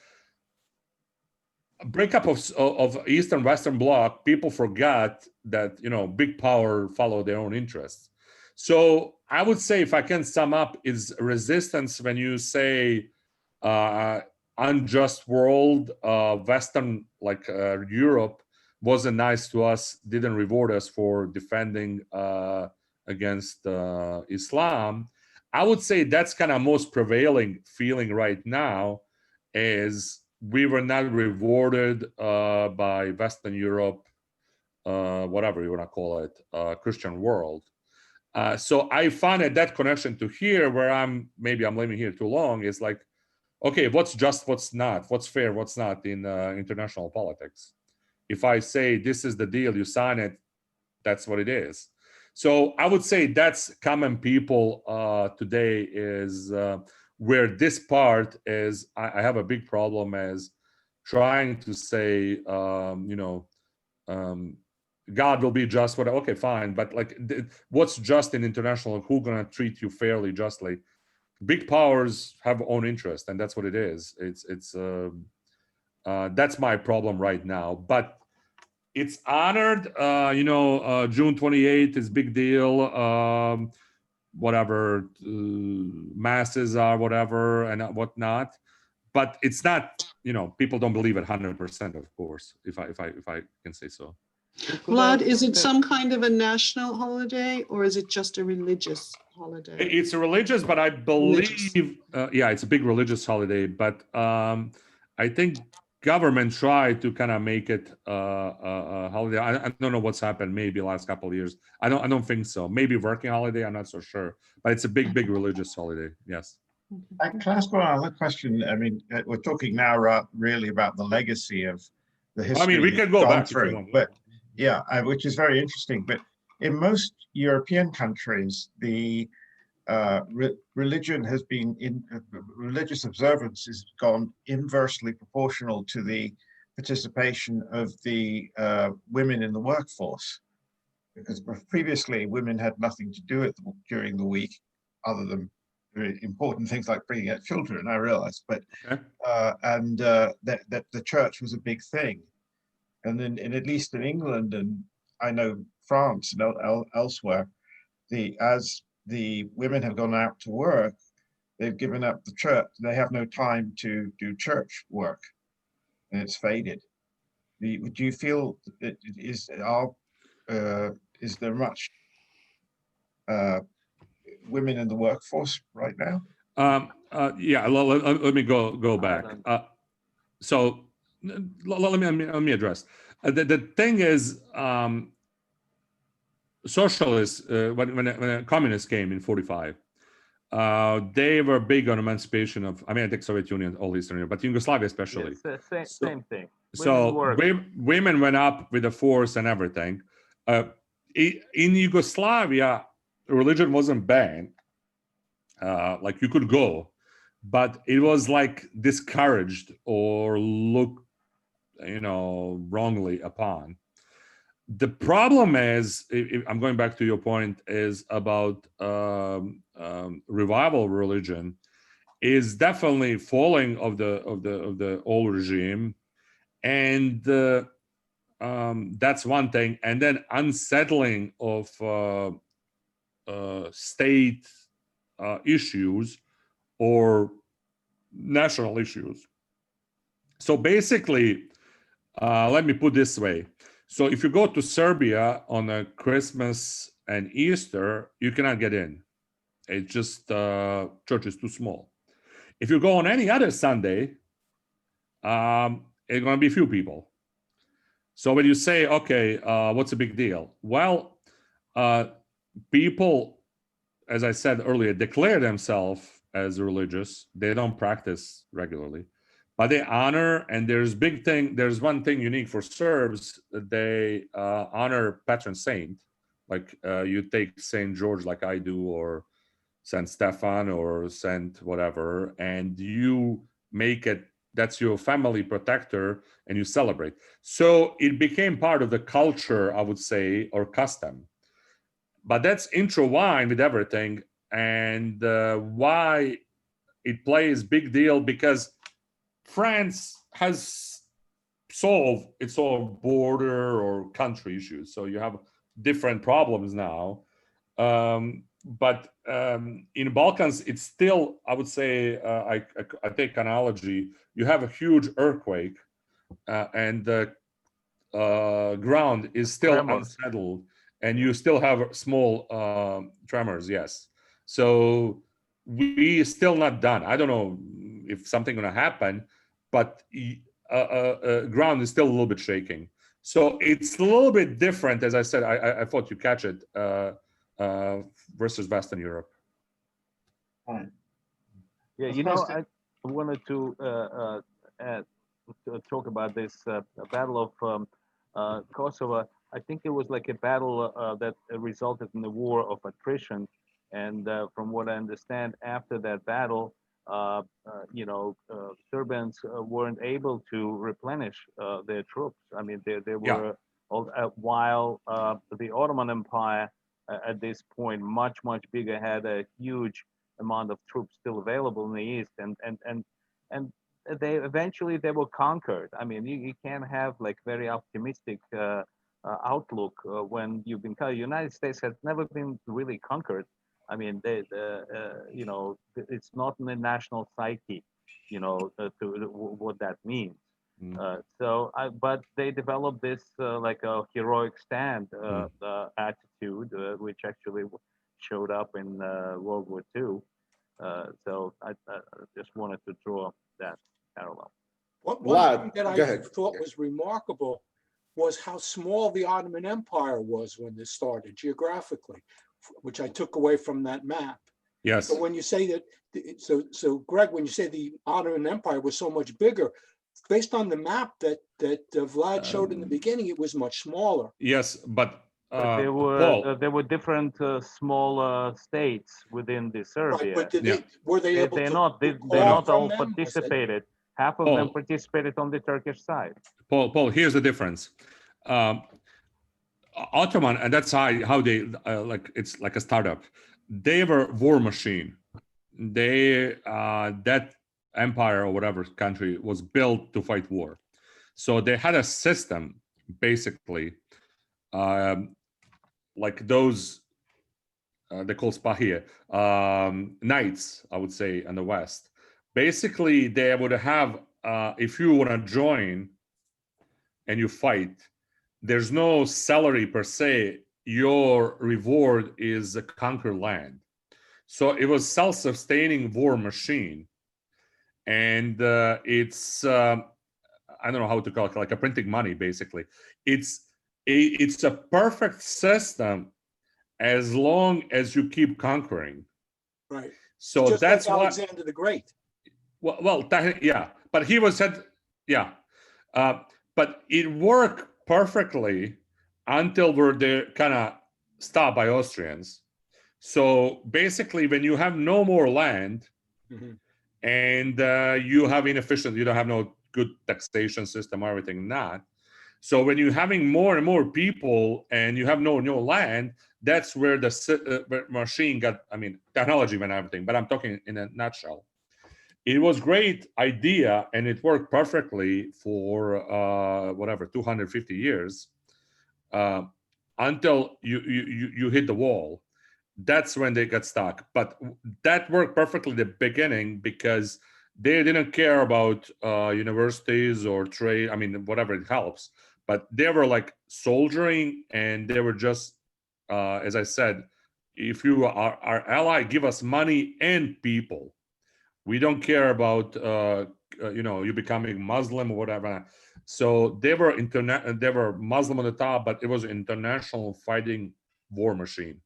breakup of Eastern Western Bloc, people forgot that big power follow their own interests. So I would say, if I can sum up, is resistance when you say unjust world, Western, like Europe wasn't nice to us, didn't reward us for defending against Islam. I would say that's kind of most prevailing feeling right now, is we were not rewarded by Western Europe whatever you want to call it, Christian world. So I find that connection to here, where maybe I'm living here too long, is like, okay, what's just, what's not, what's fair, what's not in international politics. If I say this is the deal, you sign it, that's what it is. So I would say that's common people today is where this part is. I have a big problem as trying to say, God will be just. What? Okay, fine, but like, what's just in international? Who's gonna treat you fairly, justly? Big powers have own interest, and that's what it is. It's that's my problem right now. But it's honored. June 28th is big deal. Whatever masses are, whatever and whatnot. But it's not. People don't believe it 100%, of course. If I can say so. Vlad, is it some kind of a national holiday, or is it just a religious holiday? It's a religious, but I believe, it's a big religious holiday. But I think government tried to kind of make it a holiday. I don't know what's happened. Maybe last couple of years. I don't think so. Maybe working holiday. I'm not so sure. But it's a big religious holiday. Yes. Can I ask one other question? I mean, we're talking now really about the legacy of the history. I mean, we can go back through, but yeah, which is very interesting. But in most European countries, the religion has been religious observance has gone inversely proportional to the participation of the women in the workforce, because previously women had nothing to do during the week other than very important things like bringing up children, I realized, but that the church was a big thing. And then, at least in England, and I know France and elsewhere, as the women have gone out to work, they've given up the church. They have no time to do church work, and it's faded. Do you feel is there much women in the workforce right now? Let me go back. So let me address. The thing is, socialists, when communists came in 45, they were big on emancipation of, I think Soviet Union, all Eastern Europe, but Yugoslavia especially. Yes, same thing. Women went up with the force and everything. In Yugoslavia, religion wasn't banned. Like you could go, but it was like discouraged or looked, wrongly upon. The problem is, if I'm going back to your point, is about revival religion is definitely falling of the old regime, and that's one thing, and then unsettling of state issues or national issues. So basically, let me put this way. So if you go to Serbia on a Christmas and Easter, you cannot get in. It's just church is too small. If you go on any other Sunday, it's going to be few people. So when you say, okay, what's the big deal? Well, people, as I said earlier, declare themselves as religious. They don't practice regularly, but they honor. And there's one thing unique for Serbs. They honor patron saint. Like you take Saint George like I do, or Saint Stefan or Saint whatever, and you make it, that's your family protector, and you celebrate. So it became part of the culture, I would say, or custom. But that's intertwined with everything. And why it plays big deal, because France has solved its own border or country issues. So you have different problems now. But in the Balkans, it's still, I would say, I take analogy, you have a huge earthquake and the ground is still unsettled, and you still have small tremors, yes. So we still not done. I don't know if something gonna happen, but ground is still a little bit shaking. So it's a little bit different, as I said. I thought you catch it versus Western Europe. Yeah, you know, I wanted to talk about this battle of Kosovo. I think it was like a battle that resulted in a war of attrition. And from what I understand, after that battle, Serbians weren't able to replenish their troops. I mean, they were, while the Ottoman Empire at this point, much bigger, had a huge amount of troops still available in the east, and they eventually were conquered. I mean, you can't have like very optimistic outlook when you've been conquered. The United States has never been really conquered. I mean, it's not in the national psyche, what that means. But they developed this like a heroic stand attitude, which actually showed up in World War II. So I just wanted to draw that parallel. One thing that I thought was remarkable was how small the Ottoman Empire was when this started geographically, which I took away from that map. Yes. So when you say that, so Greg, when you say the Ottoman Empire was so much bigger, based on the map that Vlad showed in the beginning, it was much smaller. Yes, but there were different small states within the Serbia. Right, but were they able to? They not all participated. Half of them participated on the Turkish side. Paul, here's the difference. Ottoman, and that's how they like. It's like a startup. They were war machine. They that empire or whatever country was built to fight war. So they had a system, basically, like those they call Spahir knights, I would say, in the West. Basically, they would have if you want to join and you fight, there's no salary per se. Your reward is a conquer land. So it was self-sustaining war machine. And it's, I don't know how to call it, like a printing money, basically. It's a perfect system as long as you keep conquering. Right. So just that's like what Alexander the Great. Well, yeah, but he was said, yeah. But it worked perfectly until they're kind of stopped by Austrians. So basically, when you have no more land, and you have inefficient, you don't have no good taxation system or everything not. So when you're having more and more people and you have no land, that's where the machine got, I mean, technology and everything, but I'm talking in a nutshell. It was great idea and it worked perfectly for whatever 250 years until you hit the wall. That's when they got stuck. But that worked perfectly at the beginning because they didn't care about universities or trade. I mean, whatever it helps. But they were like soldiering, and they were just, as I said, if you are our ally, give us money and people. We don't care about you becoming Muslim or whatever. So they were Muslim on the top, but it was an international fighting war machine.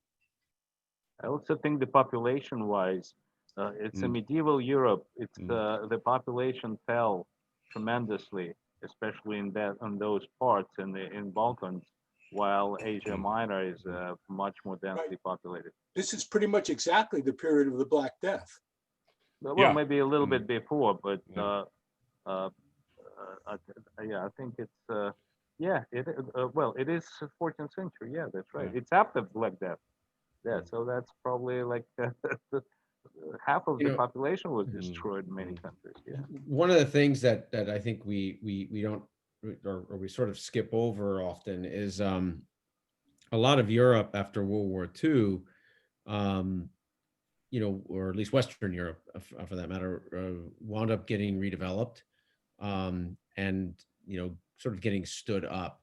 I also think the population-wise, it's a medieval Europe. It's the population fell tremendously, especially in those parts in Balkans, while Asia Minor is much more densely populated. This is pretty much exactly the period of the Black Death. Well, maybe a little bit before, but I think it's it is 14th century. Yeah, that's right. It's after Black Death. Yeah, so that's probably like half of the population was destroyed in many countries. Yeah. One of the things that I think we don't or we sort of skip over often is a lot of Europe after World War II, or at least Western Europe, for that matter, wound up getting redeveloped and sort of getting stood up.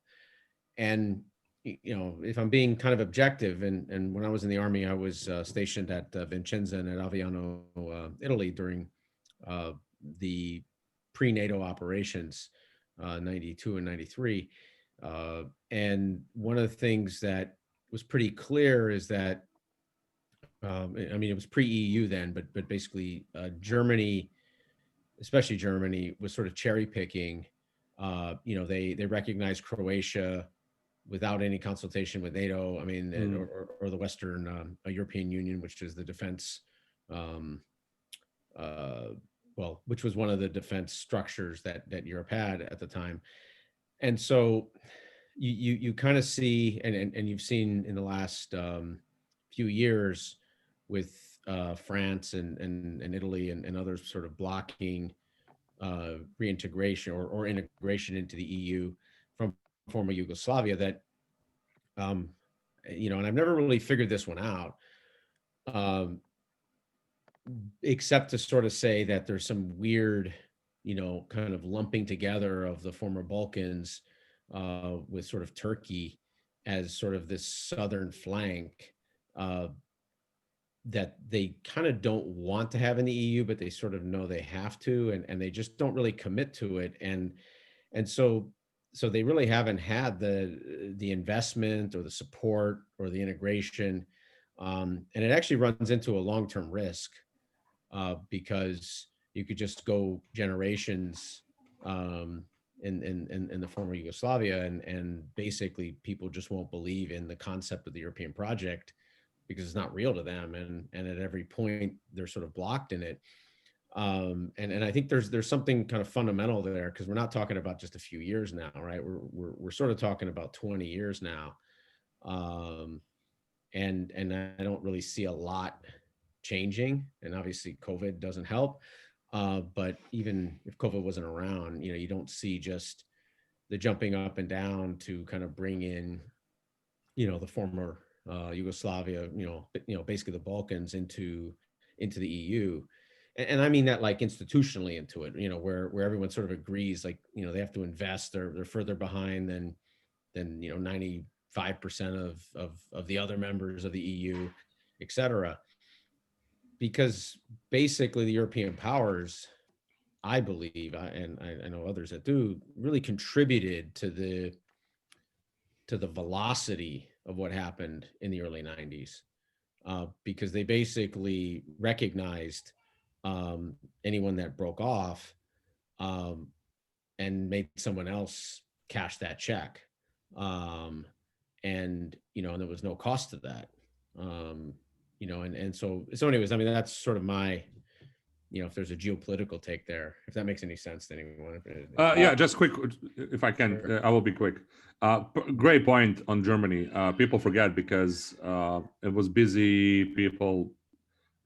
And if I'm being kind of objective, and when I was in the Army, I was stationed at Vicenza and at Aviano, Italy during the pre-NATO operations, 92 and 93. And one of the things that was pretty clear is that, I mean, it was pre-EU then, but basically Germany, especially Germany, was sort of cherry picking. They recognized Croatia without any consultation with NATO. I mean, or the Western European Union, which is the defense, which was one of the defense structures that Europe had at the time. And so you kind of see, and you've seen in the last few years with France and Italy and others sort of blocking reintegration or integration into the EU from former Yugoslavia, that and I've never really figured this one out, except to sort of say that there's some weird, kind of lumping together of the former Balkans with sort of Turkey as sort of this southern flank that they kind of don't want to have in the EU, but they sort of know they have to, and they just don't really commit to it. And so they really haven't had the investment or the support or the integration. And it actually runs into a long-term risk because you could just go generations in the former Yugoslavia, and basically people just won't believe in the concept of the European project because it's not real to them, and at every point they're sort of blocked in it. And I think there's something kind of fundamental there, because we're not talking about just a few years now, right? We're sort of talking about 20 years now, and I don't really see a lot changing, and obviously COVID doesn't help. But even if COVID wasn't around, you don't see just the jumping up and down to kind of bring in, the former Yugoslavia, basically the Balkans into the EU. And I mean that like institutionally into it, where everyone sort of agrees, like, they have to invest, they're further behind than 95% of the other members of the EU, et cetera. Because basically the European powers, I believe, and I know others that do, really contributed to the velocity of what happened in the early 90s, because they basically recognized anyone that broke off and made someone else cash that check. And there was no cost to that. And so anyways, I mean, that's sort of my, if there's a geopolitical take there, if that makes any sense to anyone. Yeah, just quick, if I can, I will be quick. Great point on Germany. People forget because it was busy, people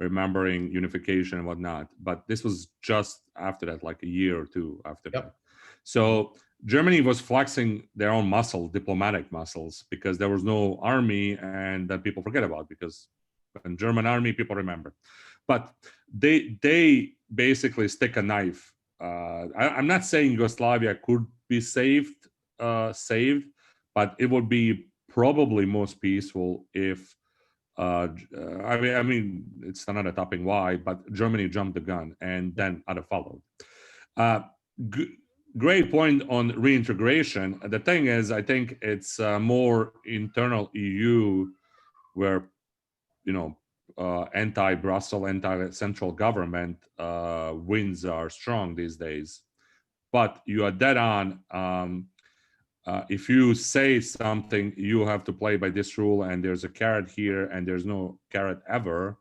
remembering unification and whatnot, but this was just after that, like a year or two after that. So Germany was flexing their own muscle, diplomatic muscles, because there was no army, and that people forget about, because when German army, people remember. But they basically stick a knife. I'm not saying Yugoslavia could be saved, but it would be probably most peaceful if I mean, it's another topic why, but Germany jumped the gun and then other followed. Great point on reintegration. The thing is, I think it's more internal EU, where anti-Brussels, anti-central government winds are strong these days. But you are dead on. If you say something, you have to play by this rule, and there's a carrot here, and there's no carrot ever.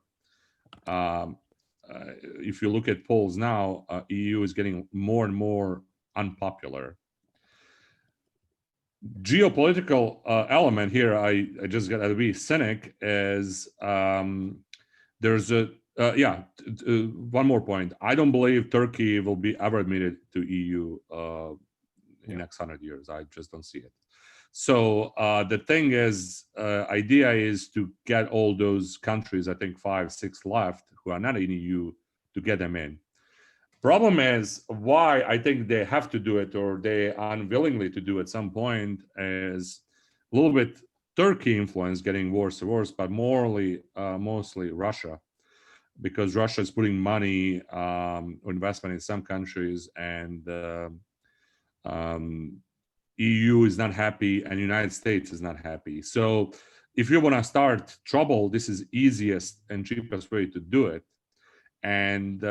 If you look at polls now, EU is getting more and more unpopular. Geopolitical element here, I just got to be cynic, is there's a one more point. I don't believe Turkey will be ever admitted to EU in the next 100 years. I just don't see it. So the thing is, idea is to get all those countries, I think 5, 6 left, who are not in EU, to get them in. Problem is, why I think they have to do it, or they unwillingly to do at some point, is a little bit Turkey influence getting worse and worse, but mostly Russia, because Russia is putting money investment in some countries, and EU is not happy and United States is not happy. So if you want to start trouble, this is easiest and cheapest way to do it. And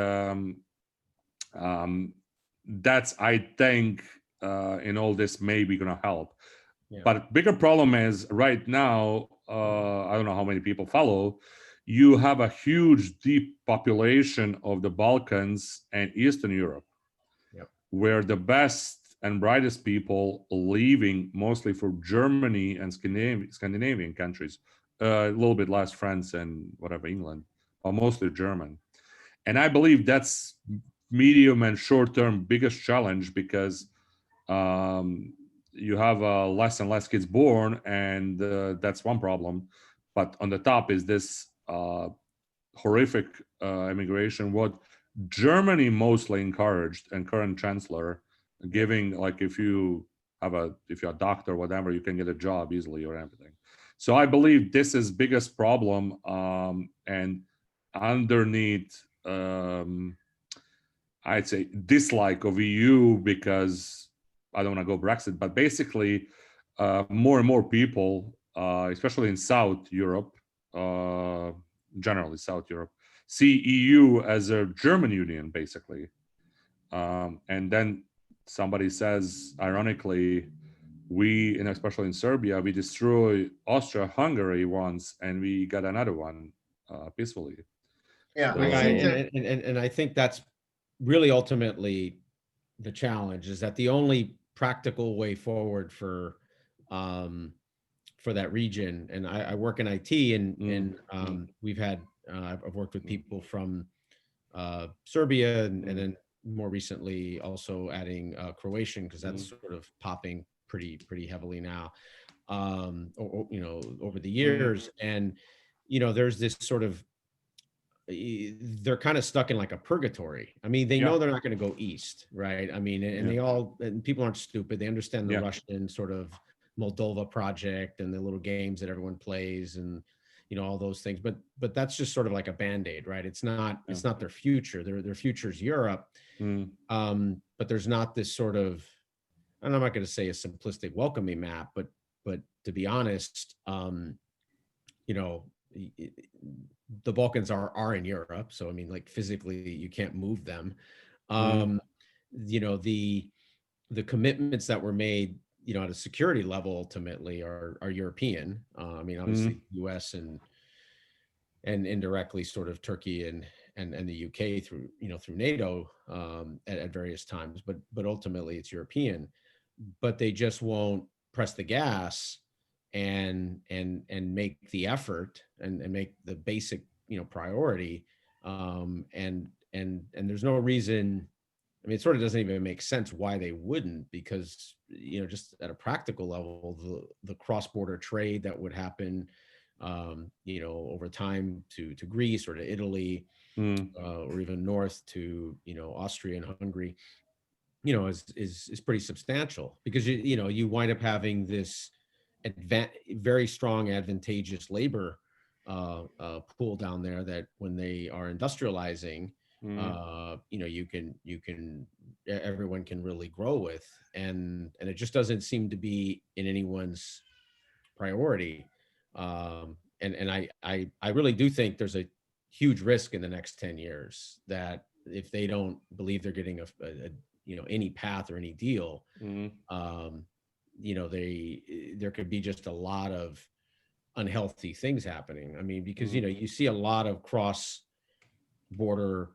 that's, I think, in all this maybe gonna help. Yeah. But bigger problem is right now, I don't know how many people follow, you have a huge deep population of the Balkans and Eastern Europe, Yep. where the best and brightest people leaving mostly for Germany and Scandinavian countries, a little bit less France and whatever, England, but mostly German. And I believe that's medium and short-term biggest challenge, because you have less and less kids born, and that's one problem. But on the top is this horrific immigration, what Germany mostly encouraged, and current chancellor giving, like, if you're a doctor or whatever, you can get a job easily or everything. So I believe this is biggest problem, and underneath, I'd say dislike of EU, because I don't want to go Brexit, but basically more and more people, especially in South Europe, generally South Europe, see EU as a German union, basically. And then somebody says, ironically, we, and especially in Serbia, we destroyed Austria-Hungary once, and we got another one peacefully. Yeah, So, and I think that's really ultimately the challenge, is that the only practical way forward for that region, and I work in IT, and we've had I've worked with people from Serbia, and then more recently also adding Croatian, because that's sort of popping pretty heavily now, over the years. And there's this sort of, they're kind of stuck in like a purgatory. I mean, they know they're not going to go east, right? I mean, and people aren't stupid. They understand the Russian sort of Moldova project and the little games that everyone plays, and all those things. But that's just sort of like a band-aid, right? It's not their future. Their future is Europe. But there's not this sort of, and I'm not going to say a simplistic welcoming map, but to be honest, the Balkans are in Europe. So, I mean, like, physically you can't move them. The commitments that were made, at a security level ultimately are European. I mean, obviously US and indirectly sort of Turkey and the UK through NATO at various times, but ultimately it's European. But they just won't press the gas and make the effort and make the basic priority, and there's no reason. I mean, it sort of doesn't even make sense why they wouldn't, because just at a practical level, the cross-border trade that would happen over time to Greece or to Italy, or even north to Austria and Hungary, is pretty substantial, because you wind up having this very strong advantageous labor pool down there, that when they are industrializing, everyone can really grow with, and it just doesn't seem to be in anyone's priority. And I really do think there's a huge risk in the next 10 years that if they don't believe they're getting any path or any deal, there could be just a lot of unhealthy things happening. I mean, because you see a lot of cross-border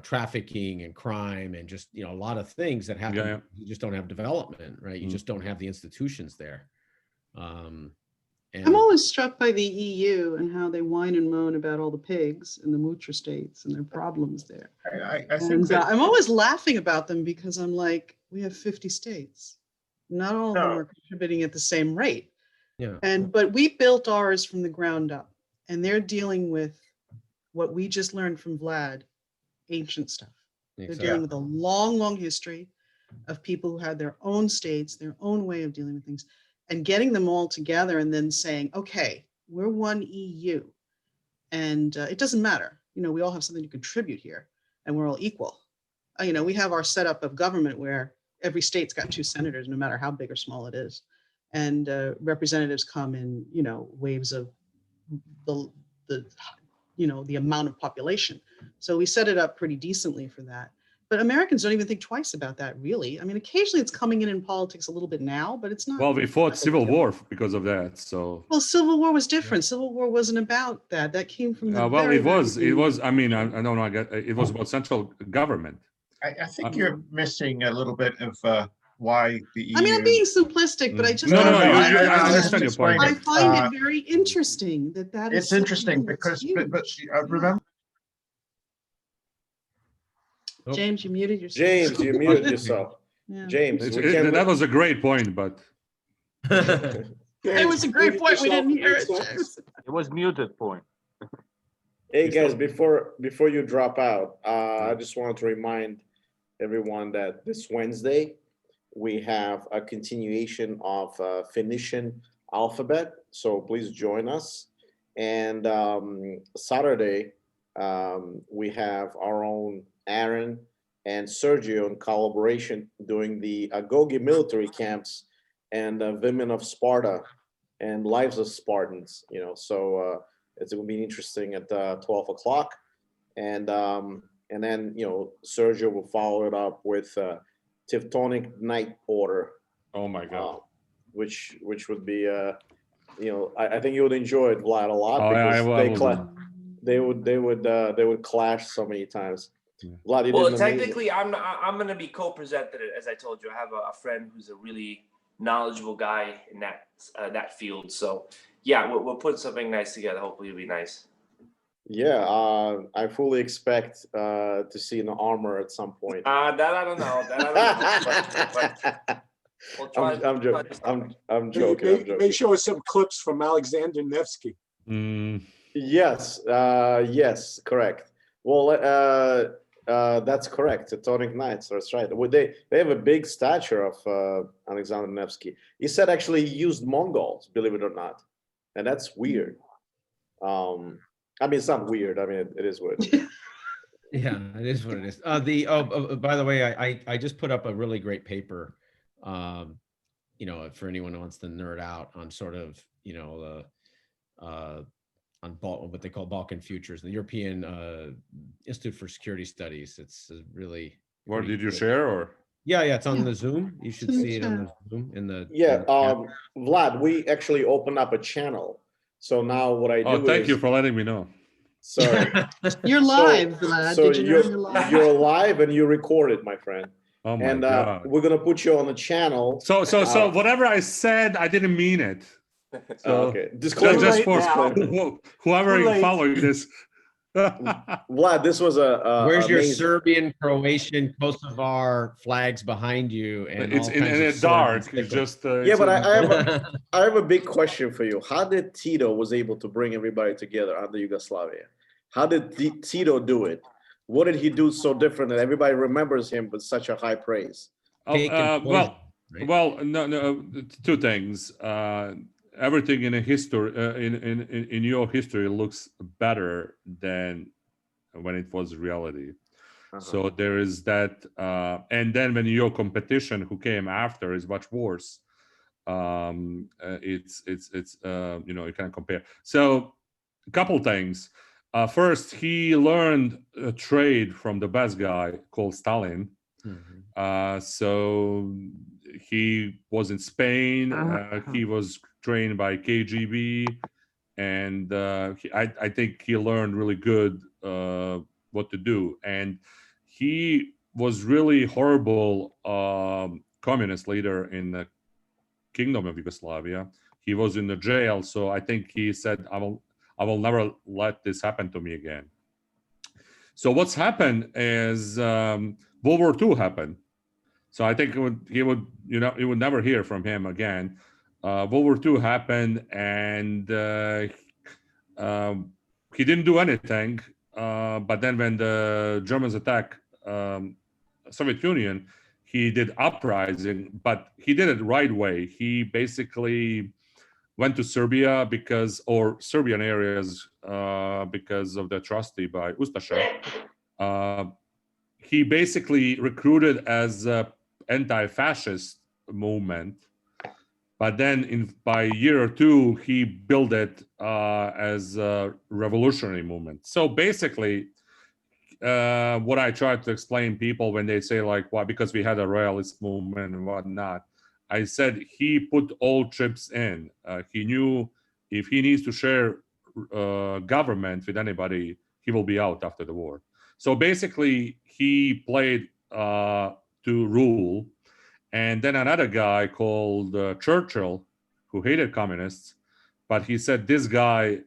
trafficking and crime, and just a lot of things that happen. You just don't have development, right? You just don't have the institutions there. I'm always struck by the EU and how they whine and moan about all the pigs in the Mutra states and their problems there. I think that, I'm always laughing about them, because I'm like, we have 50 states. Not all of them are contributing at the same rate. Yeah. But we built ours from the ground up, and they're dealing with what we just learned from Vlad, ancient stuff. They're dealing with a long, long history of people who had their own states, their own way of dealing with things, and getting them all together and then saying, okay, we're one EU, and it doesn't matter. We all have something to contribute here, and we're all equal. We have our setup of government where every state's got 2 senators, no matter how big or small it is. And representatives come in, you know, waves of the you know, the amount of population. So we set it up pretty decently for that. But Americans don't even think twice about that, really. I mean, occasionally it's coming in politics a little bit now, but it's not. Well, we fought civil war because of that. So. Well, Civil War was different. Civil War wasn't about that. That came from the. Well, it was. It was. I mean, I don't know. It was about central government. I think you're missing a little bit of why the EU. I mean, I'm being simplistic, but I just. No, I understand your point. I find it very interesting that it's interesting because, but remember. James, you muted yourself. James, you muted yourself. Yeah. James, that was a great point, but. It was a great point. We didn't hear it, James. It was muted point. Hey guys, before you drop out, I just wanted to remind everyone that this Wednesday we have a continuation of Phoenician alphabet, so please join us. And Saturday we have our own Aaron and Sergio in collaboration doing the Agoge military camps and Women of Sparta and Lives of Spartans. You know, so it's going to be interesting at 12 o'clock, and then you know Sergio will follow it up with Teutonic Knight Order. Oh my God! Which would be you know, I think you would enjoy it, Vlad, a lot, because they would clash so many times. Vlad, you well, technically, I'm going to be co-presented, as I told you. I have a friend who's a really knowledgeable guy in that field. So yeah, we'll put something nice together. Hopefully it'll be nice. Yeah, I fully expect to see an armor at some point. That I don't know. But we'll try. I'm joking. They show us some clips from Alexander Nevsky. Yes, yes, correct. Well, that's correct. Teutonic Knights. That's right. Well, they have a big stature of Alexander Nevsky. He said actually he used Mongols, believe it or not, and that's weird. I mean, it's not weird. I mean, it is weird. Yeah, it is what it is. By the way, I just put up a really great paper. You know, for anyone who wants to nerd out on sort of, you know, on what they call Balkan futures, the European Institute for Security Studies. It's really. Where did you share or? Yeah, it's on the Zoom. You should see it on the Zoom in the. Yeah, Vlad, we actually opened up a channel. So now what I do is. Thank you for letting me know. Sorry. You're live, Vlad. So you're live and you recorded, my friend. Oh my God. We're gonna put you on the channel. So whatever I said, I didn't mean it. So okay. Disclaimer. Just for whoever following this. Vlad, this was where's your Serbian, Croatian, Kosovar flags behind you? And it's in the dark. It's just yeah, but I have a big question for you. How did Tito was able to bring everybody together under Yugoslavia? How did Tito do it? What did he do so different that everybody remembers him with such a high praise? Well, no, two things. Everything in a history in your history looks better than when it was reality. So there is that, and then when your competition who came after is much worse, it's you know, you can compare. So a couple things. First, he learned a trade from the best guy called Stalin. So he was in Spain. He was trained by KGB, and I think he learned really good what to do. And he was really horrible communist leader in the Kingdom of Yugoslavia. He was in the jail, so I think he said, I will never let this happen to me again. So what's happened is World War II happened. So I think you would never hear from him again. World War II happened, and he didn't do anything. But then when the Germans attacked Soviet Union, he did uprising, but he did it the right way. He basically went to Serbia or Serbian areas because of the atrocity by Ustaša. He basically recruited as anti-fascist movement. But then by a year or two, he built it as a revolutionary movement. So basically, what I try to explain people when they say like, why, because we had a royalist movement and whatnot, I said he put all chips in. He knew if he needs to share government with anybody, he will be out after the war. So basically, he played to rule. And then another guy called Churchill, who hated communists, but he said this guy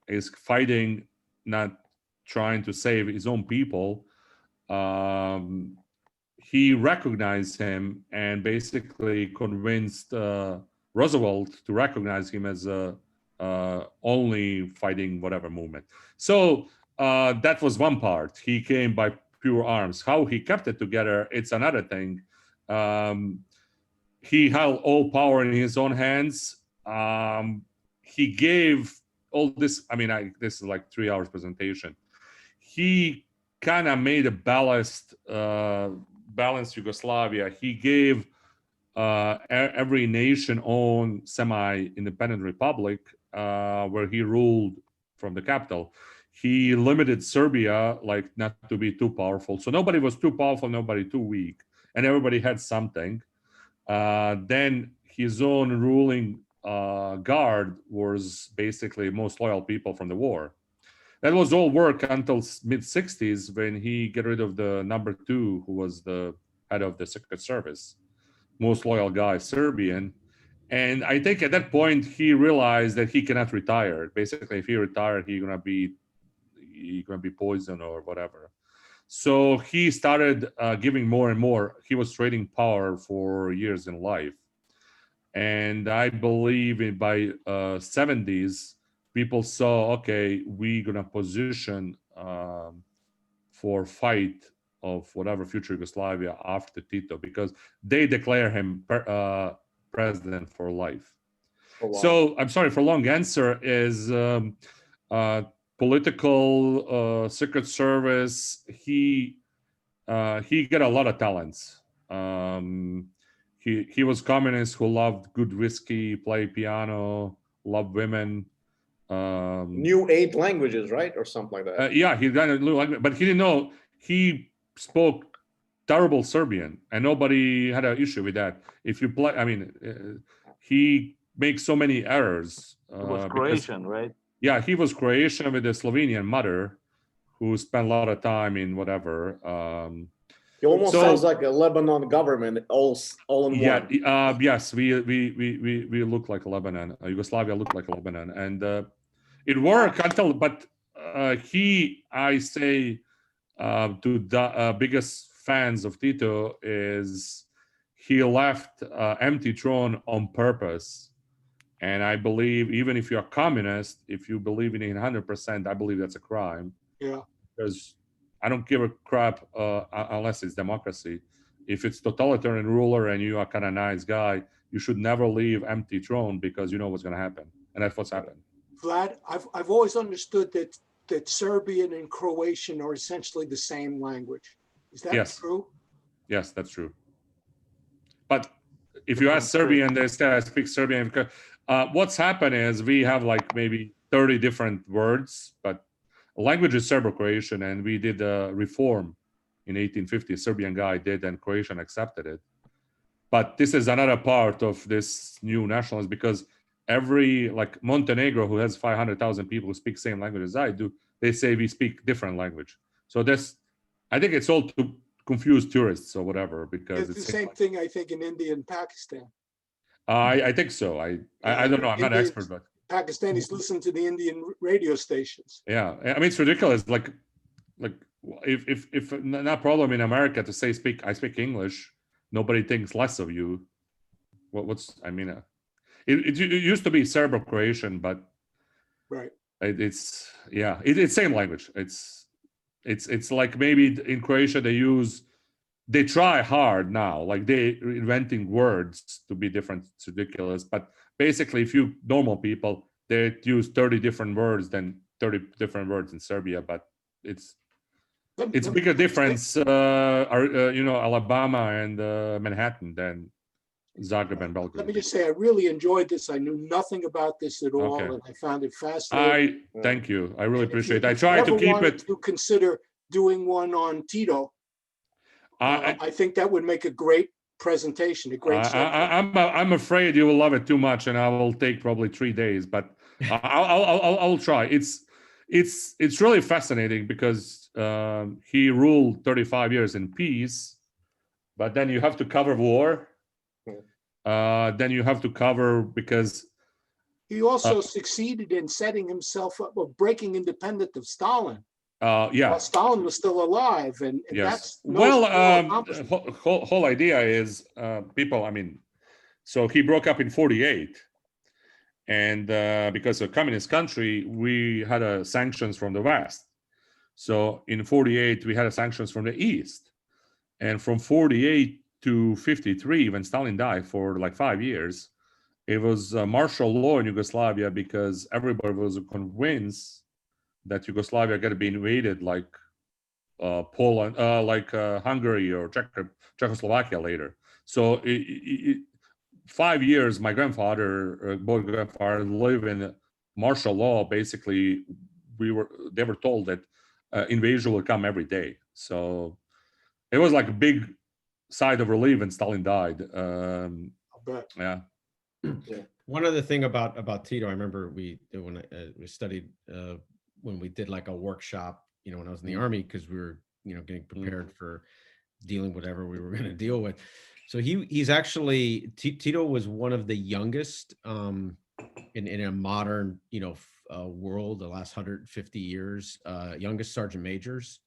is fighting, not trying to save his own people. He recognized him and basically convinced Roosevelt to recognize him as only fighting whatever movement. So that was one part. He came by pure arms. How he kept it together, it's another thing. He held all power in his own hands. He gave all this, I mean, this is like 3 hours presentation. He kind of made a balanced Yugoslavia. He gave every nation own semi-independent republic where he ruled from the capital. He limited Serbia, like not to be too powerful. So nobody was too powerful, nobody too weak, and everybody had something. Then his own ruling guard was basically most loyal people from the war. That was all work until mid-60s when he got rid of the number 2, who was the head of the Secret Service, most loyal guy, Serbian. And I think at that point he realized that he cannot retire. Basically, if he retired, he's gonna be poisoned or whatever. So he started giving more and more. He was trading power for years in life. And I believe by 70s, people saw, okay, we're gonna position for fight of whatever future Yugoslavia after Tito, because they declare him president for life. Oh, wow. So I'm sorry for long answer is political Secret Service. He got a lot of talents. He was communist who loved good whiskey, play piano, loved women. Knew 8 languages, right, or something like that. Yeah, he done a little language, but he didn't know. He spoke terrible Serbian, and nobody had an issue with that. If you play, I mean, he makes so many errors. He was Croatian, right? Yeah, he was Croatian with a Slovenian mother, who spent a lot of time in whatever. He almost sounds like a Lebanon government, all in one. Yes, we look like Lebanon. Yugoslavia looked like Lebanon, and it worked until. But I say, to the biggest fans of Tito is he left empty throne on purpose. And I believe even if you're a communist, if you believe in it 100%, I believe that's a crime. Yeah. Because I don't give a crap unless it's democracy. If it's totalitarian ruler and you are kind of nice guy, you should never leave empty throne because you know what's going to happen. And that's what's happened. Vlad, I've always understood that Serbian and Croatian are essentially the same language. Is that true? Yes, that's true. But if you ask Serbian, they say I speak Serbian. What's happened is we have like maybe 30 different words, but language is Serbo-Croatian, and we did a reform in 1850. A Serbian guy did, and Croatian accepted it. But this is another part of this new nationalism, because every, like Montenegro, who has 500,000 people who speak same language as I do, they say we speak different language. So this, I think it's all to confuse tourists or whatever, because it's the same thing, I think, in India and Pakistan. I think so. I don't know. I'm not an expert, but Pakistanis listen to the Indian radio stations. Yeah, I mean, it's ridiculous. Like if not problem in America to say I speak English, nobody thinks less of you. I mean, it used to be Serbo-Croatian, but right. It's same language. It's like maybe in Croatia they try hard now, like they inventing words to be different. It's ridiculous. But basically, if you normal people, they use 30 different words than 30 different words in Serbia. But it's it's bigger difference, Alabama and Manhattan than Zagreb and Belgrade. Let me just say, I really enjoyed this. I knew nothing about this at all, and I found it fascinating. Thank you. I really appreciate it. I try to keep it. To consider doing one on Tito, I think that would make a great presentation, a great subject. I'm afraid you will love it too much, and I will take probably 3 days, but I'll try. It's really fascinating because he ruled 35 years in peace, but then you have to cover war. Then you have to cover because he also succeeded in setting himself up, or breaking independence of Stalin. While Stalin was still alive, and that's whole idea is people. I mean, so he broke up in 48, and because of communist country, we had sanctions from the West. So in 48, we had sanctions from the East, and from 48 to 53, when Stalin died for like 5 years, it was martial law in Yugoslavia because everybody was convinced that Yugoslavia got to be invaded like Poland, like Hungary or Czechoslovakia later. So 5 years, my grandfather, both grandfather, lived in martial law. Basically, they were told that invasion will come every day. So it was like a big sigh of relief when Stalin died. Yeah. One other thing about Tito, I remember we studied when we did like a workshop, when I was in the Army, because we were, getting prepared for dealing whatever we were going to deal with. So he's actually, Tito was one of the youngest in a modern, world, the last 150 years, youngest sergeant majors,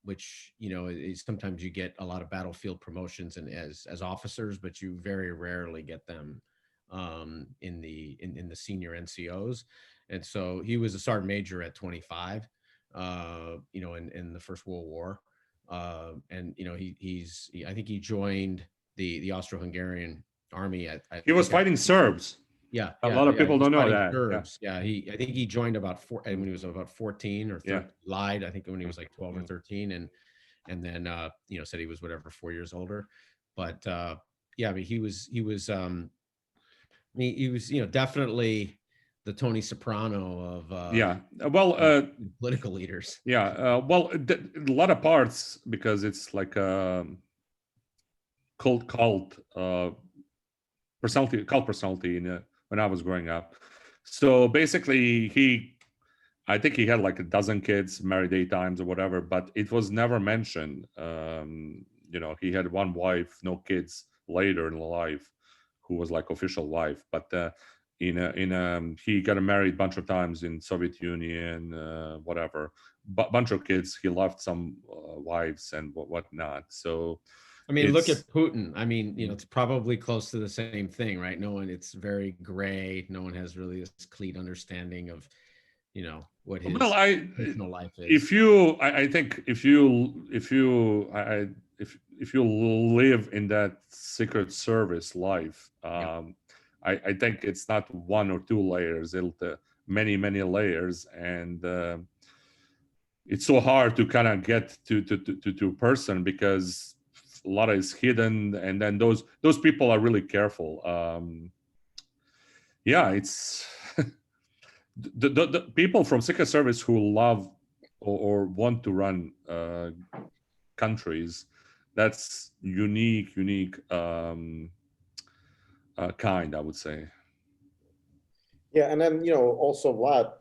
which, is sometimes you get a lot of battlefield promotions and as officers, but you very rarely get them in the senior NCOs. And so he was a sergeant major at 25, in the First World War. And, I think he joined the Austro-Hungarian army. He was fighting Serbs. Yeah. A lot of people don't know that. Serbs. Yeah. I think he joined when he was about 14 or 13, lied, I think when he was like 12 or 13. And then, said he was whatever, 4 years older. But he was definitely the Tony Soprano of political leaders. A lot of parts, because it's like a cult personality when I was growing up. So basically I think he had like a dozen kids, married 8 times or whatever, but it was never mentioned. He had one wife, no kids later in life, who was like official wife, but he got married a bunch of times in Soviet Union, whatever, bunch of kids. He left some wives and whatnot. So, I mean, look at Putin. I mean, it's probably close to the same thing, right? It's very gray. No one has really this clean understanding of, what his personal life is. I think if you live in that Secret Service life, I think it's not 1 or 2 layers, it'll many layers, and it's so hard to kind of get to a person because a lot is hidden, and then those people are really careful. It's the people from Secret Service who love or want to run countries. That's unique kind, I would say. Yeah, and then also Vlad,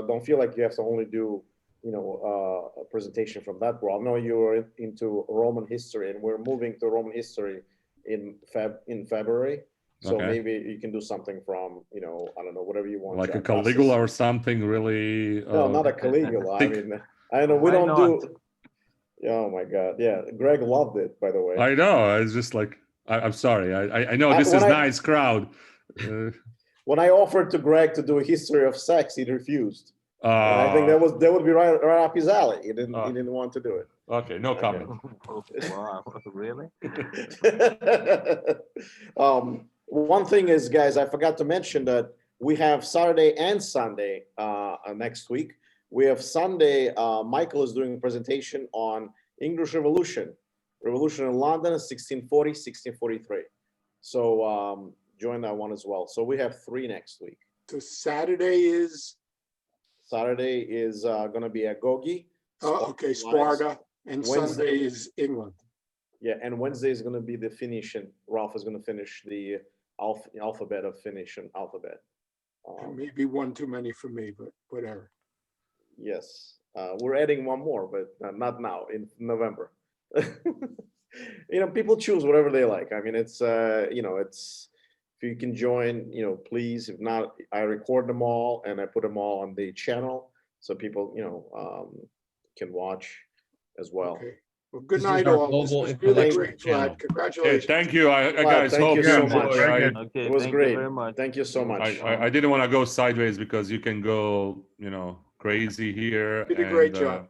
don't feel like you have to only do a presentation from that world. I know you're into Roman history, and we're moving to Roman history in February. So maybe you can do something from I don't know, whatever you want. Like a Caligula or something, really. No, not a Caligula. I mean, I know we don't do. Oh my God! Yeah, Greg loved it, by the way. I know. It's just like I'm sorry. I know this is nice crowd. When I offered to Greg to do a history of sex, he refused. And I think that would be right up his alley. He didn't want to do it. Okay, no comment. Wow, really? One thing is, guys, I forgot to mention that we have Saturday and Sunday next week. We have Sunday, Michael is doing a presentation on English Revolution in London, 1640, 1643. So join that one as well. So we have 3 next week. So Saturday is going to be Agogi. okay, Sparta, and Sunday is England. Yeah, and Wednesday is going to be the Phoenician. Ralph is going to finish the alphabet of Phoenician alphabet. Maybe one too many for me, but whatever. Yes, we're adding one more, but not now, in November. People choose whatever they like. I mean, it's it's, if you can join, please. If not, I record them all and I put them all on the channel so people can watch as well. Okay. Well, good night, all. This was really great, Vlad. Congratulations. Thank you. I guys, thank hope you so much. Okay, it was thank great. you very much. Thank you so much. I didn't want to go sideways because you can go, crazy here. You did a great job.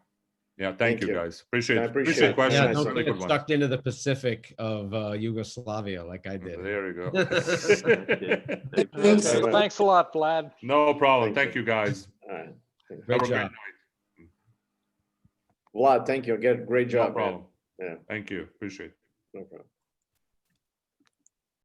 Yeah, thank you guys. Appreciate it. questions. Yeah, don't get sucked into the Pacific of Yugoslavia like I did. There we go. Thanks a lot, Vlad. No problem. Thank you, guys. All right. Great job. Vlad, thank you. Great job. No problem. Man. Yeah. Thank you. Appreciate it. No problem.